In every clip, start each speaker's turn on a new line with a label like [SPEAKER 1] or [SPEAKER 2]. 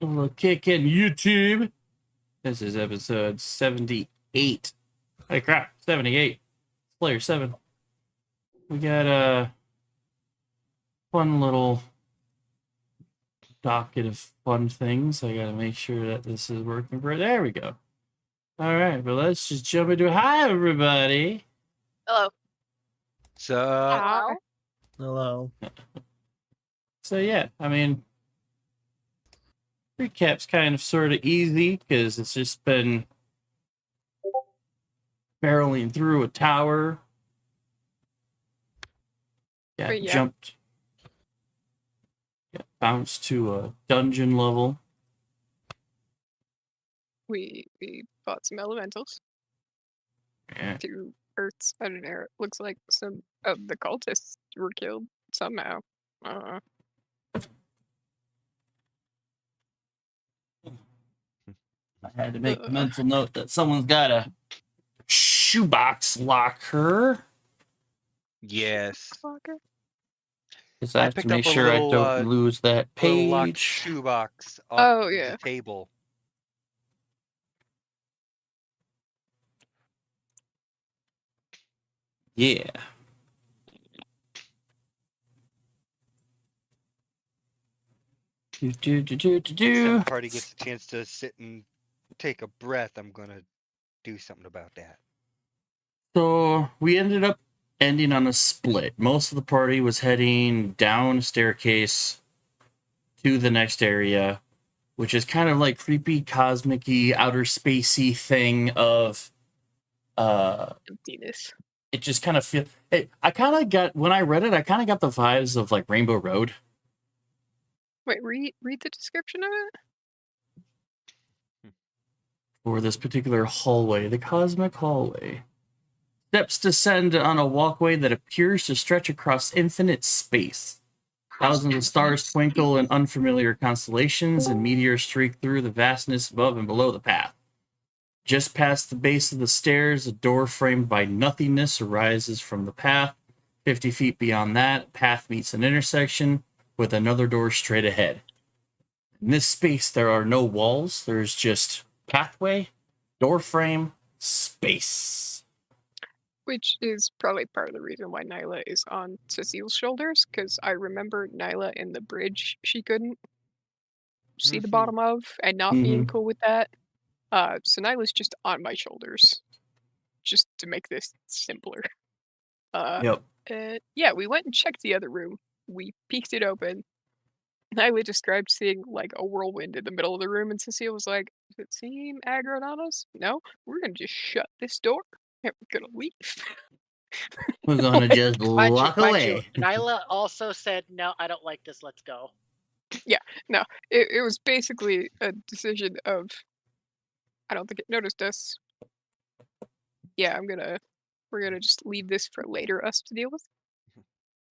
[SPEAKER 1] A little kick in YouTube. This is episode 78. Holy crap, 78. Player 7. We got a fun little docket of fun things. I gotta make sure that this is working for. There we go. All right, but let's just jump into. Hi, everybody.
[SPEAKER 2] Hello.
[SPEAKER 3] So,
[SPEAKER 4] Hello.
[SPEAKER 1] So yeah, I mean, recap's kind of sort of easy because it's just been barreling through a tower. Yeah,
[SPEAKER 2] But yeah.
[SPEAKER 1] jumped. Yeah, bounced to a dungeon level.
[SPEAKER 2] We fought some elementals,
[SPEAKER 1] Yeah.
[SPEAKER 2] 2 Earths and an air. Looks like some of the cultists were killed somehow.
[SPEAKER 1] I had to make a mental note that someone's got a shoebox locker.
[SPEAKER 3] yes.
[SPEAKER 2] Fucker.
[SPEAKER 1] Because I have to
[SPEAKER 3] picked
[SPEAKER 1] make
[SPEAKER 3] up a
[SPEAKER 1] sure I
[SPEAKER 3] little,
[SPEAKER 1] don't lose that
[SPEAKER 3] Little locked
[SPEAKER 1] page.
[SPEAKER 3] shoebox off
[SPEAKER 2] Oh, yeah.
[SPEAKER 3] the table.
[SPEAKER 1] Yeah.
[SPEAKER 3] If the party gets a chance to sit and take a breath, I'm gonna do something about that.
[SPEAKER 1] So we ended up ending on a split. Most of the party was heading down a staircase to the next area, which is kind of like creepy, cosmic-y, outer spacey thing of
[SPEAKER 2] Emptiness.
[SPEAKER 1] it just kind of feel it. I kind of got when I read it, I kind of got the vibes of like Rainbow Road.
[SPEAKER 2] Wait, read the description of it?
[SPEAKER 1] For this particular hallway, the cosmic hallway. Steps descend on a walkway that appears to stretch across infinite space. Thousands of stars twinkle in unfamiliar constellations, and meteors streak through the vastness above and below the path. Just past the base of the stairs, a door framed by nothingness arises from the path. 50 feet beyond that, path meets an intersection with another door straight ahead. In this space, there are no walls. There's just pathway, door frame, space.
[SPEAKER 2] Which is probably part of the reason why Nyla is on Cecile's shoulders, because I remember Nyla in the bridge she couldn't see the bottom of and not being cool with that. So Nyla's just on my shoulders, just to make this simpler.
[SPEAKER 1] Yep.
[SPEAKER 2] Yeah, we went and checked the other room. We peeked it open. Nyla described seeing like a whirlwind in the middle of the room, and Cecile was like, "Does it seem aggroed on us? No, we're gonna just shut this door and we're gonna leave."
[SPEAKER 1] We're gonna just
[SPEAKER 4] Mind
[SPEAKER 1] walk
[SPEAKER 4] you,
[SPEAKER 1] away.
[SPEAKER 4] Nyla also said, "No, I don't like this. Let's go."
[SPEAKER 2] No, it was basically a decision of, I don't think it noticed us. Yeah, we're gonna just leave this for later us to deal with.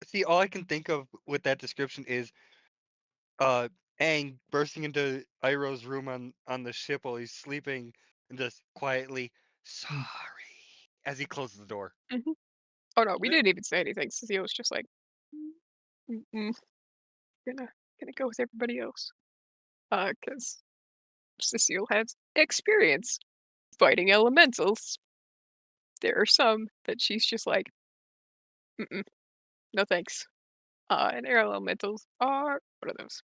[SPEAKER 3] See, all I can think of with that description is Aang bursting into Iroh's room on the ship while he's sleeping and just quietly, "Sorry," as he closes the door.
[SPEAKER 2] Oh no, we didn't even say anything. Cecile was just like, gonna go with everybody else. Because Cecile has experience fighting elementals. There are some that she's just like, no thanks. And air elementals are one of those.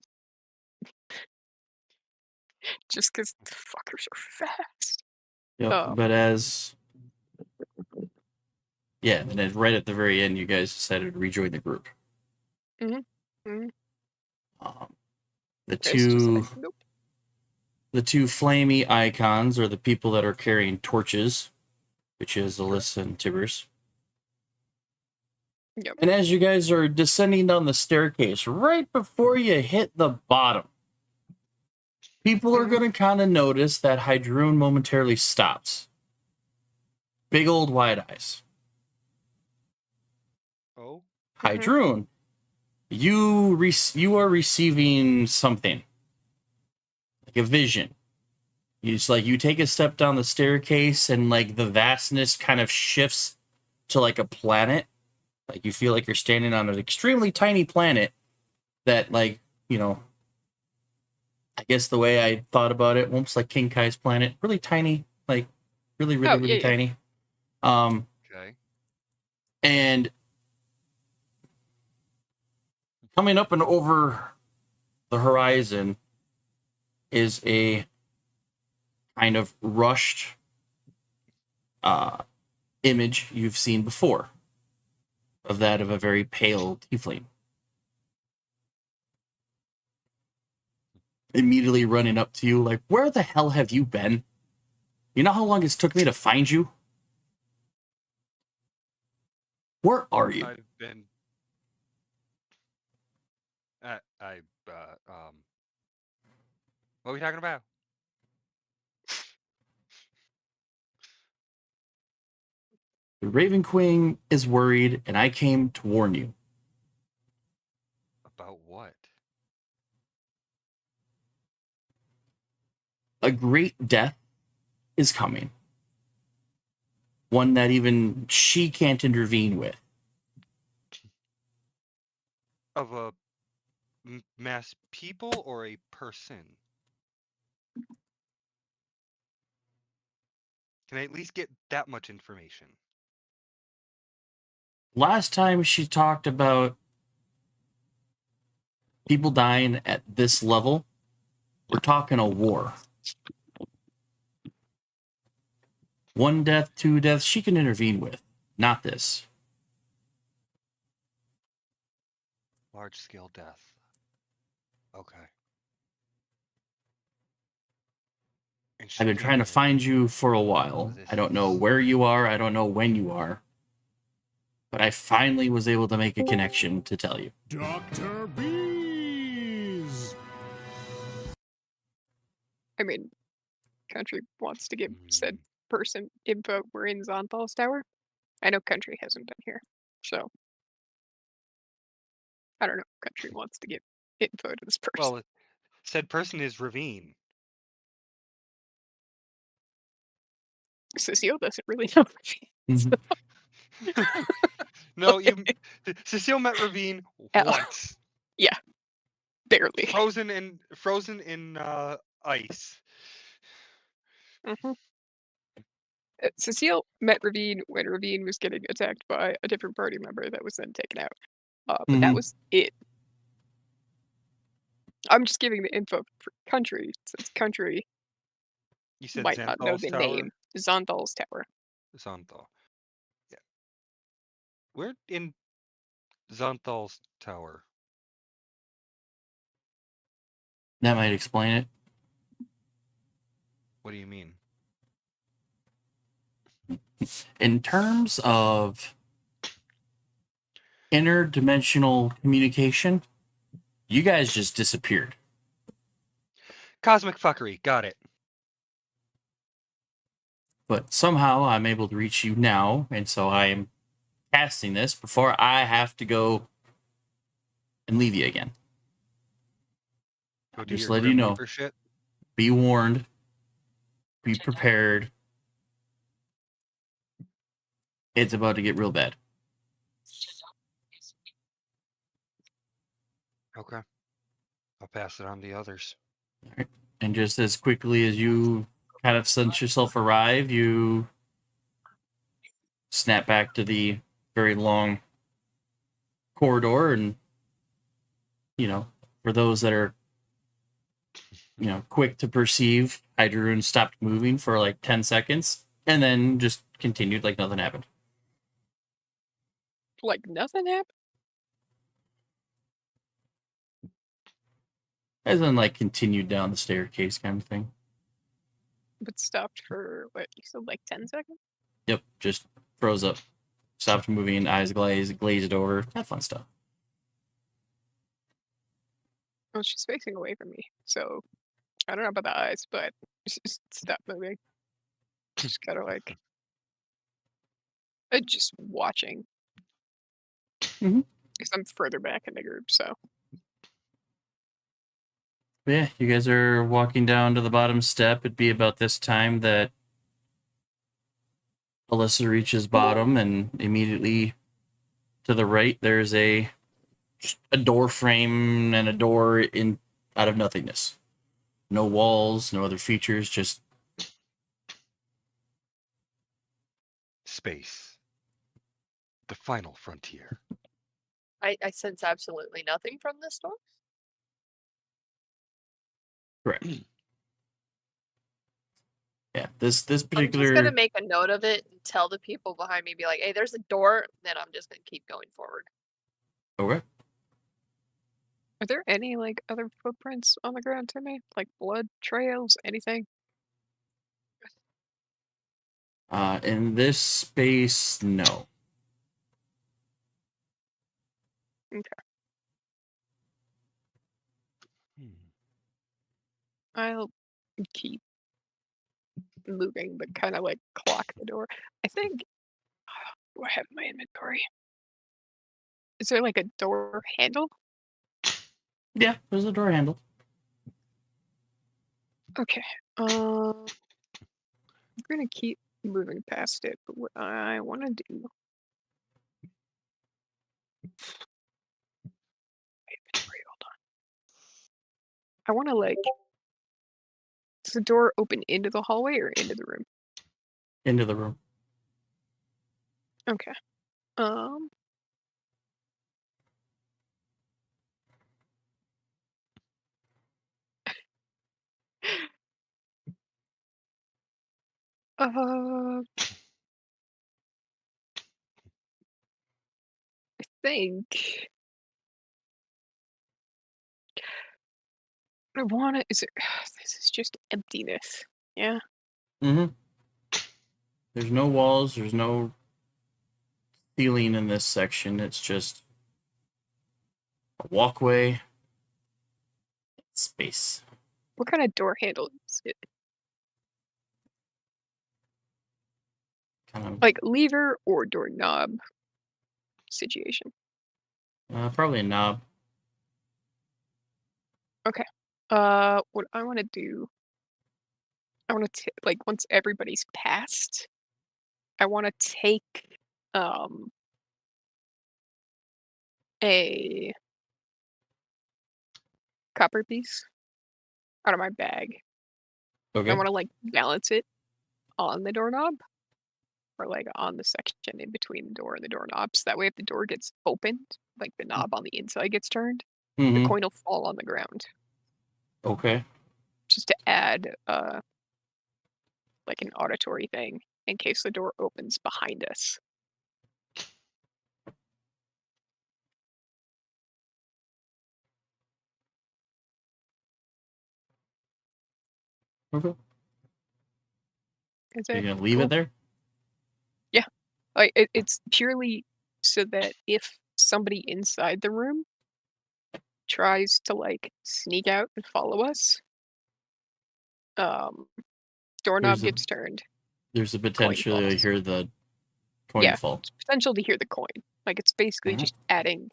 [SPEAKER 2] Just because the fuckers are fast.
[SPEAKER 1] Yep.
[SPEAKER 2] Oh.
[SPEAKER 1] But and then right at the very end, you guys decided to rejoin the group.
[SPEAKER 2] Mhm. Mhm.
[SPEAKER 1] The
[SPEAKER 2] Chris just
[SPEAKER 1] two
[SPEAKER 2] like, nope.
[SPEAKER 1] the two flamey icons are the people that are carrying torches, which is Alyssa and Tibbers.
[SPEAKER 2] Yep.
[SPEAKER 1] And as you guys are descending down the staircase, right before you hit the bottom, people are going to kind of notice that Hydroon momentarily stops. Big old wide eyes.
[SPEAKER 3] Oh?
[SPEAKER 1] Hydroon, you are receiving something. Like a vision. You take a step down the staircase and like the vastness kind of shifts to like a planet. Like you feel like you're standing on an extremely tiny planet that, like, I guess the way I thought about it, almost like King Kai's planet, really tiny, like really, really,
[SPEAKER 2] Oh,
[SPEAKER 1] really
[SPEAKER 2] yeah.
[SPEAKER 1] tiny.
[SPEAKER 3] Okay.
[SPEAKER 1] And coming up and over the horizon is a kind of rushed image you've seen before of that of a very pale tiefling. Immediately running up to you like, where the hell have you been? You know how long it's took me to find you? Where are you?
[SPEAKER 3] I've been. What are we talking about?
[SPEAKER 1] The Raven Queen is worried, and I came to warn you.
[SPEAKER 3] About what?
[SPEAKER 1] A great death is coming. One that even she can't intervene with.
[SPEAKER 3] Of a mass people or a person? Can I at least get that much information?
[SPEAKER 1] Last time she talked about people dying at this level, we're talking a war. One death, two deaths, she can intervene with. Not this.
[SPEAKER 3] Large scale death. Okay. And she
[SPEAKER 1] I've been
[SPEAKER 3] can't
[SPEAKER 1] trying to find
[SPEAKER 3] intervene.
[SPEAKER 1] you for a while.
[SPEAKER 3] This
[SPEAKER 1] I don't know
[SPEAKER 3] is-
[SPEAKER 1] where you are. I don't know when you are. But I finally was able to make a connection to tell you.
[SPEAKER 5] Dr. Bees!
[SPEAKER 2] I mean, Country wants to give said
[SPEAKER 3] Mm,
[SPEAKER 2] person info. We're in Zonthal's tower. I know Country hasn't been here, so I don't know. Country wants to give info to this person.
[SPEAKER 3] Well, said person is Ravine.
[SPEAKER 2] Cecile doesn't really know.
[SPEAKER 1] Mhm.
[SPEAKER 3] No, Cecile met Ravine
[SPEAKER 2] Oh.
[SPEAKER 3] once.
[SPEAKER 2] Barely.
[SPEAKER 3] Frozen in ice.
[SPEAKER 2] Mhm. Cecile met Ravine when Ravine was getting attacked by a different party member that was then taken out. But that
[SPEAKER 1] Mhm.
[SPEAKER 2] was it. I'm just giving the info for Country, since Country
[SPEAKER 3] You said
[SPEAKER 2] might not know
[SPEAKER 3] Xanthal's
[SPEAKER 2] the
[SPEAKER 3] tower?
[SPEAKER 2] name. Zonthal's tower.
[SPEAKER 3] Xanthal. Yeah. We're in Xanthal's tower.
[SPEAKER 1] That might explain it.
[SPEAKER 3] What do you mean?
[SPEAKER 1] In terms of interdimensional communication, you guys just disappeared.
[SPEAKER 3] Cosmic fuckery. Got it.
[SPEAKER 1] But somehow I'm able to reach you now, and so I am casting this before I have to go and leave you again.
[SPEAKER 3] Go do
[SPEAKER 1] Just
[SPEAKER 3] your
[SPEAKER 1] let you
[SPEAKER 3] Grim
[SPEAKER 1] know.
[SPEAKER 3] Reaper shit.
[SPEAKER 1] Be warned. Be prepared. It's about to get real bad.
[SPEAKER 3] Okay. I'll pass it on to the others.
[SPEAKER 1] And just as quickly as you kind of sense yourself arrive, you snap back to the very long corridor. And, for those that are, quick to perceive, Hydra Rune stopped moving for like 10 seconds and then just continued like nothing happened.
[SPEAKER 2] Like nothing happened?
[SPEAKER 1] As in, like, continued down the staircase kind of thing.
[SPEAKER 2] But stopped for, what, you said like 10 seconds?
[SPEAKER 1] Yep, just froze up. Stopped moving, eyes glazed over. That fun stuff.
[SPEAKER 2] Well, she's facing away from me, so I don't know about the eyes, but just stop moving. Just kind of like just watching.
[SPEAKER 1] Mhm.
[SPEAKER 2] Because I'm further back in the group, so
[SPEAKER 1] But yeah, you guys are walking down to the bottom step. It'd be about this time that Alyssa reaches bottom, and immediately to the right, there's a door frame and a door in out of nothingness. No walls, no other features, just
[SPEAKER 3] Space. The final frontier.
[SPEAKER 6] I sense absolutely nothing from this door.
[SPEAKER 1] correct. Yeah, this
[SPEAKER 6] I'm just
[SPEAKER 1] particular
[SPEAKER 6] gonna make a note of it and tell the people behind me, be like, "Hey, there's a door." Then I'm just gonna keep going forward.
[SPEAKER 1] okay.
[SPEAKER 2] Are there any like other footprints on the ground to me? Like blood trails, anything?
[SPEAKER 1] In this space, no.
[SPEAKER 3] Hmm.
[SPEAKER 2] I'll keep moving, but kind of like clock the door. I think. Do I have my inventory? Is there like a door handle?
[SPEAKER 1] Yeah, there's a door handle.
[SPEAKER 2] Okay. I'm gonna keep moving past it, but what I want to do. Inventory, hold on. I want to like. Does the door open into the hallway or into the room?
[SPEAKER 1] Into the room.
[SPEAKER 2] Okay. I think I want to. Is it? This is just emptiness. Yeah.
[SPEAKER 1] Mm-hmm. There's no walls, there's no ceiling in this section. It's just a walkway, space.
[SPEAKER 2] What kind of door handle is it?
[SPEAKER 1] Kind of
[SPEAKER 2] Like lever or doorknob situation?
[SPEAKER 1] probably a knob.
[SPEAKER 2] What I want to do, I want to like once everybody's passed, I want to take a copper piece out of my bag.
[SPEAKER 1] Okay.
[SPEAKER 2] I want to like balance it on the doorknob or like on the section in between the door and the doorknob. So that way, if the door gets opened, like the knob on the inside gets turned, the
[SPEAKER 1] Mm-hmm.
[SPEAKER 2] coin will fall on the ground.
[SPEAKER 1] Okay.
[SPEAKER 2] Just to add like an auditory thing in case the door opens behind us.
[SPEAKER 1] Okay.
[SPEAKER 2] Is
[SPEAKER 1] You're
[SPEAKER 2] it
[SPEAKER 1] gonna leave
[SPEAKER 2] cool?
[SPEAKER 1] it there?
[SPEAKER 2] Like it's purely so that if somebody inside the room tries to like sneak out and follow us, doorknob
[SPEAKER 1] There's a
[SPEAKER 2] gets turned.
[SPEAKER 1] there's a
[SPEAKER 2] Coin
[SPEAKER 1] potential to
[SPEAKER 2] falls.
[SPEAKER 1] hear the coin
[SPEAKER 2] Yeah,
[SPEAKER 1] fall.
[SPEAKER 2] it's potential to hear the coin. Like it's basically
[SPEAKER 1] Mhm.
[SPEAKER 2] just adding.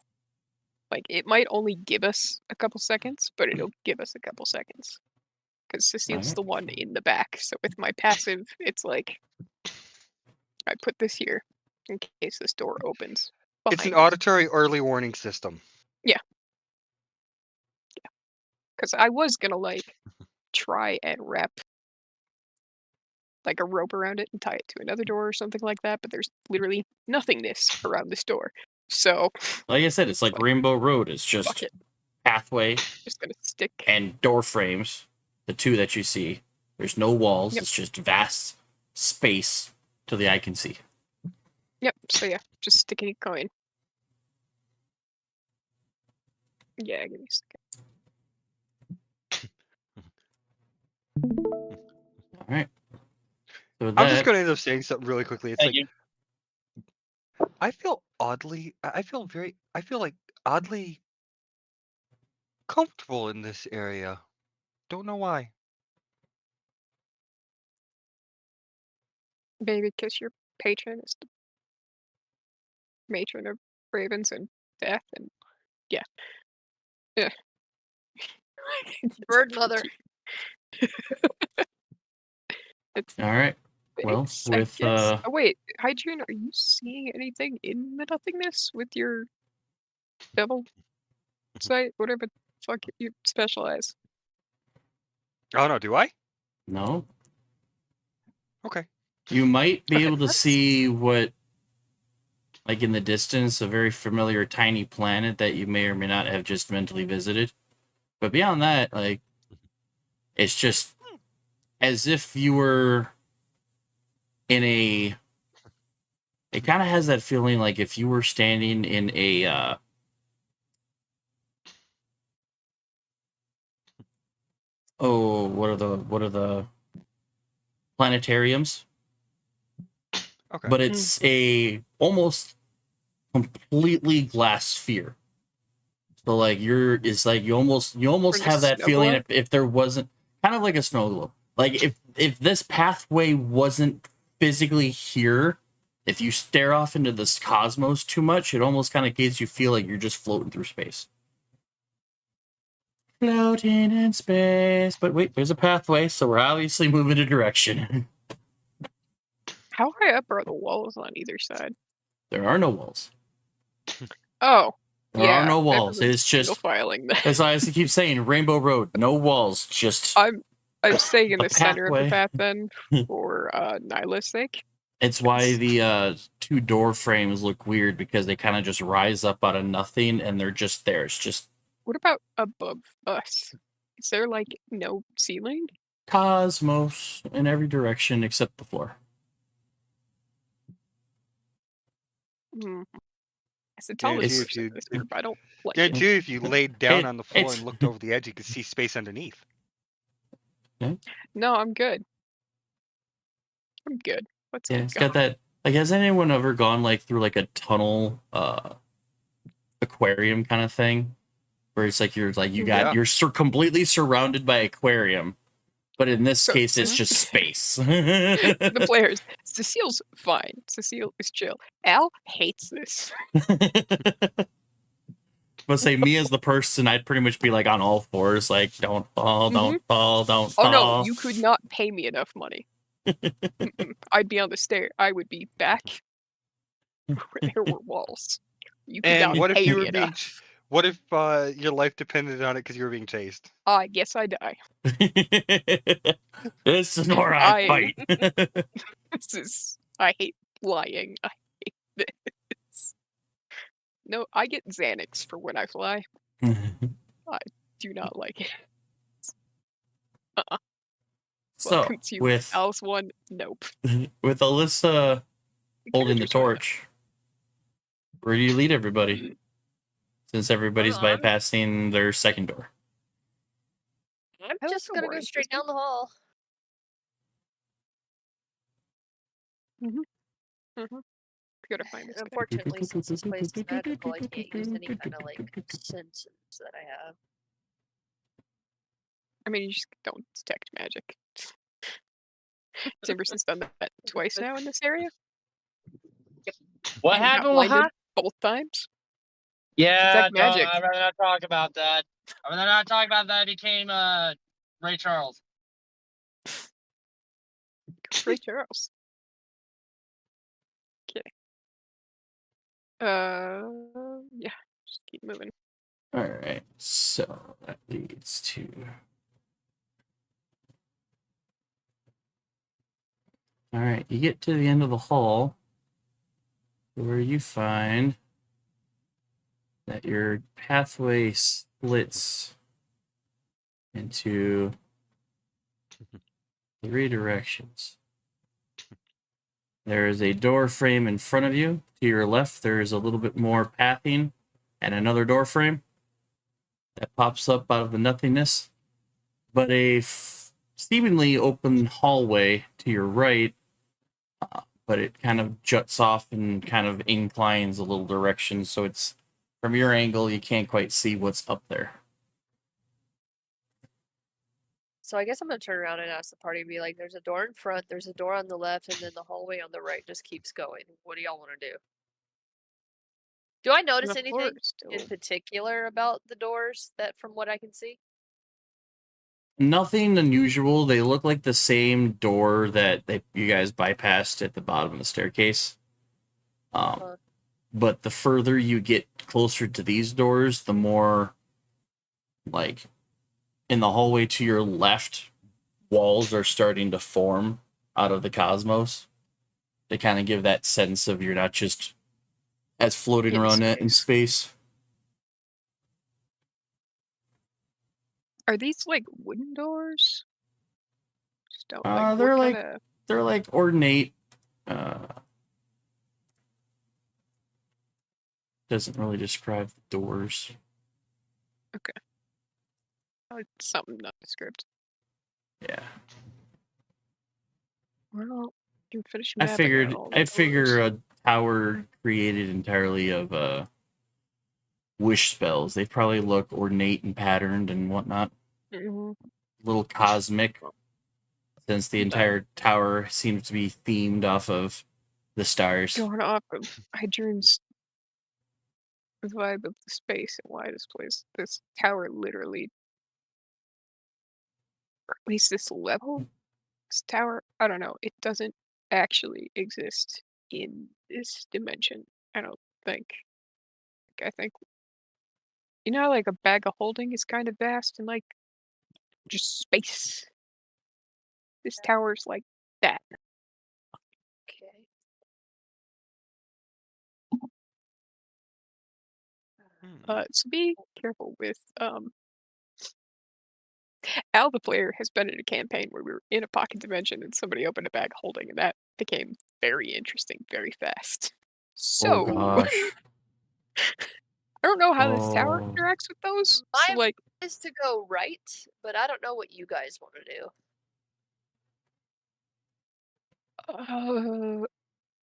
[SPEAKER 2] Like it might only give us a couple seconds, but it'll give us a couple seconds. Because Cecile's
[SPEAKER 1] Alright.
[SPEAKER 2] the one in the back. So with my passive, it's like I put this here in case this door opens.
[SPEAKER 3] It's an
[SPEAKER 2] behind us.
[SPEAKER 3] auditory early warning system.
[SPEAKER 2] Because I was gonna like try and wrap like a rope around it and tie it to another door or something like that, but there's literally nothingness around this door. So
[SPEAKER 1] Like I said, it's like
[SPEAKER 2] Fuck.
[SPEAKER 1] Rainbow Road. It's
[SPEAKER 2] fuck
[SPEAKER 1] just
[SPEAKER 2] it.
[SPEAKER 1] pathway
[SPEAKER 2] Just gonna stick.
[SPEAKER 1] and door frames. The two that you see. There's no walls.
[SPEAKER 2] Yep.
[SPEAKER 1] It's just vast space to the eye can see.
[SPEAKER 2] Yep, so yeah, just sticking a coin. Yeah, give me a second.
[SPEAKER 1] All right. So with
[SPEAKER 3] I'm just
[SPEAKER 1] that,
[SPEAKER 3] gonna end up saying something really quickly. It's
[SPEAKER 4] Thank
[SPEAKER 3] like
[SPEAKER 4] you.
[SPEAKER 3] I feel oddly. I feel like oddly comfortable in this area. Don't know why.
[SPEAKER 2] Maybe because your patron is the matron of ravens and death, and yeah. Yeah.
[SPEAKER 6] Bird mother.
[SPEAKER 2] It's
[SPEAKER 1] all right. Well,
[SPEAKER 2] thanks, I
[SPEAKER 1] with
[SPEAKER 2] guess. Oh wait, Hydrogen, are you seeing anything in the nothingness with your devil sight? Whatever the fuck you specialize.
[SPEAKER 3] Oh no, do I?
[SPEAKER 1] No.
[SPEAKER 3] Okay.
[SPEAKER 1] You might be
[SPEAKER 2] Okay,
[SPEAKER 1] able to
[SPEAKER 2] that's-
[SPEAKER 1] see what, like in the distance, a very familiar tiny planet that you may or may not have just mentally visited. But beyond that, like, it's just as if you were in a. It kind of has that feeling like if you were standing in a. What are the planetariums?
[SPEAKER 3] Okay.
[SPEAKER 1] But it's a almost completely glass sphere. So like it's like you almost
[SPEAKER 2] Or the
[SPEAKER 1] have that
[SPEAKER 2] snow
[SPEAKER 1] feeling
[SPEAKER 2] globe?
[SPEAKER 1] if there wasn't kind of like a snow globe. Like if this pathway wasn't physically here, if you stare off into this cosmos too much, it almost kind of gives you feel like you're just floating through space. Floating in space. But wait, there's a pathway, so we're obviously moving a direction.
[SPEAKER 2] How high up are the walls on either side?
[SPEAKER 1] There are no walls.
[SPEAKER 2] Oh,
[SPEAKER 1] There
[SPEAKER 2] yeah.
[SPEAKER 1] are no
[SPEAKER 2] I
[SPEAKER 1] walls.
[SPEAKER 2] remember
[SPEAKER 1] It's just
[SPEAKER 2] filing that.
[SPEAKER 1] as I keep saying, Rainbow Road, no walls, just
[SPEAKER 2] I'm staying in
[SPEAKER 1] a
[SPEAKER 2] the center of the
[SPEAKER 1] pathway.
[SPEAKER 2] path then for Nyla's sake.
[SPEAKER 1] It's why the two door frames look weird because they kind of just rise up out of nothing and they're just there. It's just
[SPEAKER 2] What about above us? Is there like no ceiling?
[SPEAKER 1] cosmos in every direction except the floor.
[SPEAKER 2] Hmm. It's the
[SPEAKER 3] Yeah,
[SPEAKER 2] tallest
[SPEAKER 3] if
[SPEAKER 2] person
[SPEAKER 3] you-
[SPEAKER 2] in this group. I don't like
[SPEAKER 3] Yeah,
[SPEAKER 2] it.
[SPEAKER 3] too. If you laid down on the floor
[SPEAKER 1] it's-
[SPEAKER 3] and looked over the edge, you could see space underneath.
[SPEAKER 2] No, I'm good. I'm good. Let's
[SPEAKER 1] Yeah,
[SPEAKER 2] keep
[SPEAKER 1] it's
[SPEAKER 2] going.
[SPEAKER 1] got that. Like, has anyone ever gone like through like a tunnel aquarium kind of thing, where it's like you're
[SPEAKER 3] Yeah.
[SPEAKER 1] completely surrounded by aquarium, but in this
[SPEAKER 2] So-
[SPEAKER 1] case it's just space.
[SPEAKER 2] The players. Cecile's fine. Cecile is chill. Al hates this.
[SPEAKER 1] But say me as the person, I'd pretty much be like on all fours, like don't fall, don't fall, don't
[SPEAKER 2] Oh
[SPEAKER 1] fall.
[SPEAKER 2] no, you could not pay me enough money. Mm-mm. I'd be on the stair. I would be back where there were walls. You could
[SPEAKER 3] And
[SPEAKER 2] not
[SPEAKER 3] what if
[SPEAKER 2] pay
[SPEAKER 3] you
[SPEAKER 2] me
[SPEAKER 3] were being?
[SPEAKER 2] enough.
[SPEAKER 3] What if your life depended on it because you were being chased?
[SPEAKER 2] I guess I die.
[SPEAKER 1] This is where I
[SPEAKER 2] I-
[SPEAKER 1] fight.
[SPEAKER 2] I hate flying. I hate this. No, I get Xanax for when I fly. Do not like it.
[SPEAKER 1] So
[SPEAKER 2] Welcome to
[SPEAKER 1] with
[SPEAKER 2] Alice 1. Nope.
[SPEAKER 1] with Alyssa holding the
[SPEAKER 2] character's fine.
[SPEAKER 1] torch, where do you lead everybody? Since everybody's
[SPEAKER 6] Hold on.
[SPEAKER 1] bypassing their second door.
[SPEAKER 6] I'm
[SPEAKER 2] I don't
[SPEAKER 6] just
[SPEAKER 2] know
[SPEAKER 6] gonna
[SPEAKER 2] more
[SPEAKER 6] go straight
[SPEAKER 2] interesting.
[SPEAKER 6] down the hall.
[SPEAKER 2] Gotta find this guy.
[SPEAKER 6] Unfortunately, since this place is magical, I can't use any kind of like senses that I have.
[SPEAKER 2] I mean, you just don't detect magic. Timberson's done that twice now in this area.
[SPEAKER 7] What
[SPEAKER 2] and got
[SPEAKER 7] happened with
[SPEAKER 2] blinded
[SPEAKER 7] her?
[SPEAKER 2] both times.
[SPEAKER 7] Yeah,
[SPEAKER 2] Detect magic.
[SPEAKER 7] I'd rather not talk about that. I'd rather not talk about that. It became Ray Charles.
[SPEAKER 2] Ray Charles. Okay. Yeah. Just keep moving.
[SPEAKER 1] All right, so that leads to. All right, you get to the end of the hall where you find that your pathway splits into 3 directions. There is a door frame in front of you. To your left, there is a little bit more pathing and another door frame that pops up out of the nothingness. But a seemingly open hallway to your right, but it kind of juts off and kind of inclines a little direction, so it's from your angle you can't quite see what's up there.
[SPEAKER 6] So I guess I'm gonna turn around and ask the party, be like, "There's a door in front, there's a door on the left, and then the hallway on the right just keeps going. What do y'all want to do?" Do I notice
[SPEAKER 2] The floor
[SPEAKER 6] anything
[SPEAKER 2] is still-
[SPEAKER 6] in particular about the doors that, from what I can see?
[SPEAKER 1] Nothing unusual. They look like the same door that you guys bypassed at the bottom of the staircase.
[SPEAKER 6] Uh-huh.
[SPEAKER 1] But the further you get closer to these doors, the more, like, in the hallway to your left, walls are starting to form out of the cosmos. They kind of give that sense of you're not just as floating
[SPEAKER 2] In
[SPEAKER 1] around it in space.
[SPEAKER 2] Are these like wooden doors? Just don't
[SPEAKER 1] They're
[SPEAKER 2] what
[SPEAKER 1] like
[SPEAKER 2] kinda-
[SPEAKER 1] they're like ornate. Doesn't really describe the doors.
[SPEAKER 2] something nondescript.
[SPEAKER 1] Yeah,
[SPEAKER 2] Well, you can finish
[SPEAKER 1] I
[SPEAKER 2] mapping out
[SPEAKER 1] figured.
[SPEAKER 2] all the
[SPEAKER 1] I figure
[SPEAKER 2] doors.
[SPEAKER 1] a tower created entirely of wish spells. They probably look ornate and patterned and whatnot.
[SPEAKER 2] Mhm.
[SPEAKER 1] Little cosmic, since the entire tower seems to be themed off of the stars.
[SPEAKER 2] Going off of Hydrun's vibe of the space and why this tower literally, or at least this level, this tower, I don't know, it doesn't actually exist in this dimension. I don't think. I think, you know, like a bag of holding is kind of vast and like just space. This tower's like that.
[SPEAKER 6] Okay.
[SPEAKER 2] So be careful with Al the player has been in a campaign where we were in a pocket dimension and somebody opened a bag of holding and that became very interesting very fast. So
[SPEAKER 1] Oh gosh.
[SPEAKER 2] I don't know how this tower
[SPEAKER 1] Oh.
[SPEAKER 2] interacts with those.
[SPEAKER 6] My
[SPEAKER 2] So like
[SPEAKER 6] is to go right, but I don't know what you guys want to do.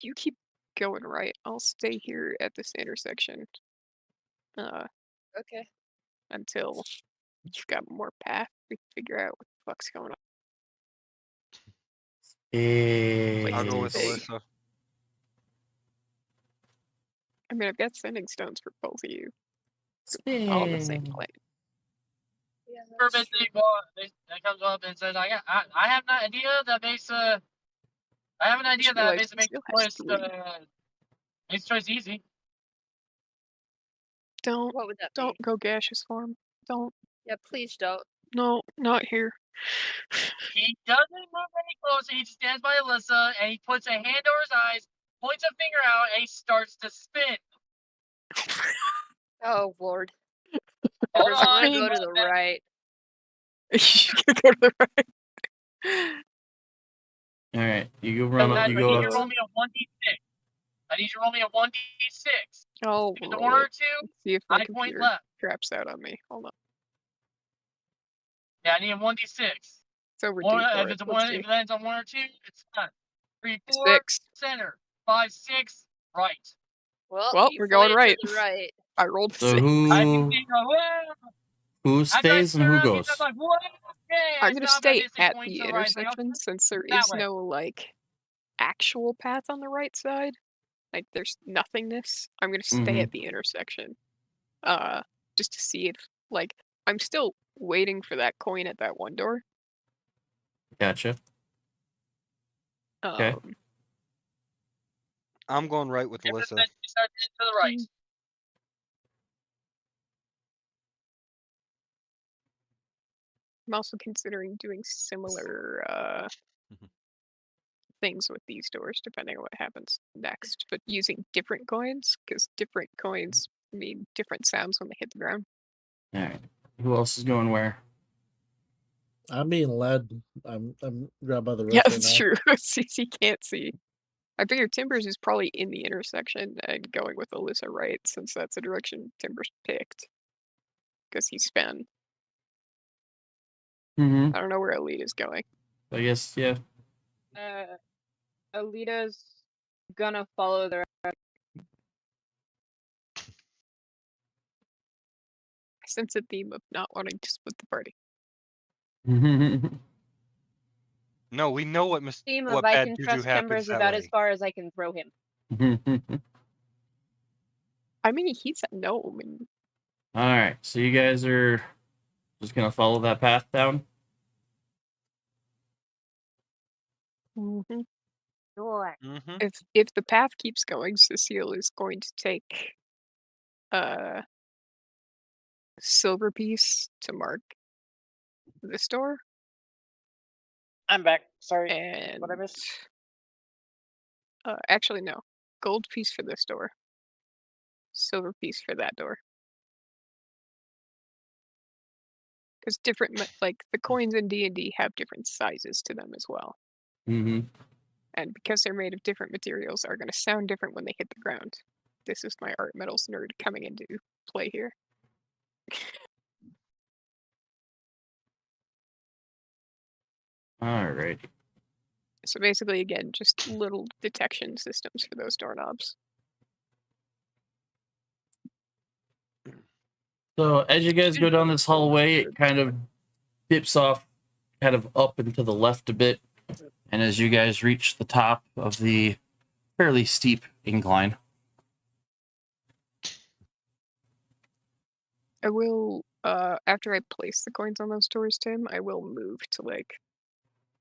[SPEAKER 2] you keep going right. I'll stay here at this intersection.
[SPEAKER 6] Okay.
[SPEAKER 2] Until you've got more path, we can figure out what the fuck's going on.
[SPEAKER 3] I'll go with
[SPEAKER 2] Big.
[SPEAKER 3] Alyssa.
[SPEAKER 2] I mean, I've got sending stones for both of you. All on the same plane.
[SPEAKER 6] Yeah,
[SPEAKER 7] For
[SPEAKER 6] that's true.
[SPEAKER 7] that comes up and says, I have an idea that makes I have an idea
[SPEAKER 2] Just
[SPEAKER 7] that
[SPEAKER 2] realized
[SPEAKER 7] makes
[SPEAKER 2] it still has three.
[SPEAKER 7] makes choice easy.
[SPEAKER 2] Don't
[SPEAKER 6] What would that
[SPEAKER 2] don't
[SPEAKER 6] be?
[SPEAKER 2] go gaseous form. Don't.
[SPEAKER 6] Yeah, please don't.
[SPEAKER 2] No, not here.
[SPEAKER 7] He doesn't move any closer. He just stands by Alyssa and he puts a hand over his eyes, points a finger out, and he starts to spin.
[SPEAKER 6] Oh lord.
[SPEAKER 7] Hold
[SPEAKER 6] First, I'm
[SPEAKER 7] on.
[SPEAKER 6] gonna go to the right.
[SPEAKER 2] You can go to the right.
[SPEAKER 1] All right, you go run
[SPEAKER 7] I
[SPEAKER 1] up.
[SPEAKER 7] need
[SPEAKER 1] You
[SPEAKER 7] you
[SPEAKER 1] go
[SPEAKER 7] to
[SPEAKER 1] up.
[SPEAKER 7] roll me a 1d6. I need you to roll me a 1d6.
[SPEAKER 2] I'll
[SPEAKER 7] If it's a
[SPEAKER 2] roll
[SPEAKER 7] 1 or
[SPEAKER 2] it.
[SPEAKER 7] a 2,
[SPEAKER 2] Let's see if my
[SPEAKER 7] I point
[SPEAKER 2] computer
[SPEAKER 7] left.
[SPEAKER 2] craps out on me. Hold on.
[SPEAKER 7] Yeah, I need a 1d6.
[SPEAKER 2] It's over
[SPEAKER 7] One,
[SPEAKER 2] D4.
[SPEAKER 7] if it's a
[SPEAKER 2] Let's
[SPEAKER 7] 1,
[SPEAKER 2] see.
[SPEAKER 7] if it lands on 1 or 2, it's fine. 3, 4,
[SPEAKER 2] 6.
[SPEAKER 7] center. 5, 6, right.
[SPEAKER 6] Well, you
[SPEAKER 2] we're going
[SPEAKER 6] pointed
[SPEAKER 2] right.
[SPEAKER 6] to the right.
[SPEAKER 2] I rolled a
[SPEAKER 1] So
[SPEAKER 2] 6.
[SPEAKER 7] I can
[SPEAKER 1] who
[SPEAKER 7] see
[SPEAKER 1] who stays and who goes?
[SPEAKER 7] I'm like, what? Okay,
[SPEAKER 2] I'm gonna
[SPEAKER 7] I
[SPEAKER 2] stay
[SPEAKER 7] basically
[SPEAKER 2] at
[SPEAKER 7] point
[SPEAKER 2] the
[SPEAKER 7] to the right. It's like,
[SPEAKER 2] intersection since there
[SPEAKER 7] that
[SPEAKER 2] is
[SPEAKER 7] way.
[SPEAKER 2] no like actual path on the right side. Like there's nothingness. I'm gonna stay
[SPEAKER 1] Mhm.
[SPEAKER 2] at the intersection. Just to see if like I'm still waiting for that coin at that one door.
[SPEAKER 1] Gotcha. Okay.
[SPEAKER 3] I'm going right with
[SPEAKER 7] If
[SPEAKER 3] Alyssa.
[SPEAKER 7] then you start to the right.
[SPEAKER 2] I'm also considering doing similar things with these doors depending on what happens next, but using different coins because different coins mean different sounds when they hit the ground.
[SPEAKER 1] All right. Who else is going where?
[SPEAKER 8] I'm being led. I'm grabbed by the wrist
[SPEAKER 2] Yeah,
[SPEAKER 8] right
[SPEAKER 2] that's
[SPEAKER 8] now.
[SPEAKER 2] true. CC can't see. I figure Timbers is probably in the intersection and going with Alyssa right since that's the direction Timbers picked. Because he spun.
[SPEAKER 1] Mm-hmm.
[SPEAKER 2] I don't know where Alita's going.
[SPEAKER 1] I guess yeah.
[SPEAKER 9] Alita's gonna follow the.
[SPEAKER 2] I sense a theme of not wanting to split the party.
[SPEAKER 3] No, we know what
[SPEAKER 9] Theme of
[SPEAKER 3] what
[SPEAKER 9] I
[SPEAKER 3] bad
[SPEAKER 9] can
[SPEAKER 3] juju
[SPEAKER 9] trust
[SPEAKER 3] happens
[SPEAKER 9] Timbers
[SPEAKER 3] that
[SPEAKER 9] about
[SPEAKER 3] way.
[SPEAKER 9] as far as I can throw him.
[SPEAKER 2] I mean, he's a gnome. And
[SPEAKER 1] All right. So you guys are just gonna follow that path down.
[SPEAKER 9] Sure.
[SPEAKER 3] Mm-hmm.
[SPEAKER 2] if the path keeps going, Cecile is going to take silver piece to mark this door.
[SPEAKER 4] I'm back. Sorry.
[SPEAKER 2] And
[SPEAKER 4] What I missed?
[SPEAKER 2] actually no, gold piece for this door, silver piece for that door. Because different, like the coins in D&D have different sizes to them as well,
[SPEAKER 1] Mm-hmm.
[SPEAKER 2] and because they're made of different materials, are going to sound different when they hit the ground. This is my art metals nerd coming into play here.
[SPEAKER 1] All right.
[SPEAKER 2] So basically, again, just little detection systems for those doorknobs.
[SPEAKER 1] So as you guys go down this hallway, it kind of dips off kind of up and to the left a bit. And as you guys reach the top of the fairly steep incline,
[SPEAKER 2] I will, after I place the coins on those doors, Tim, I will move to like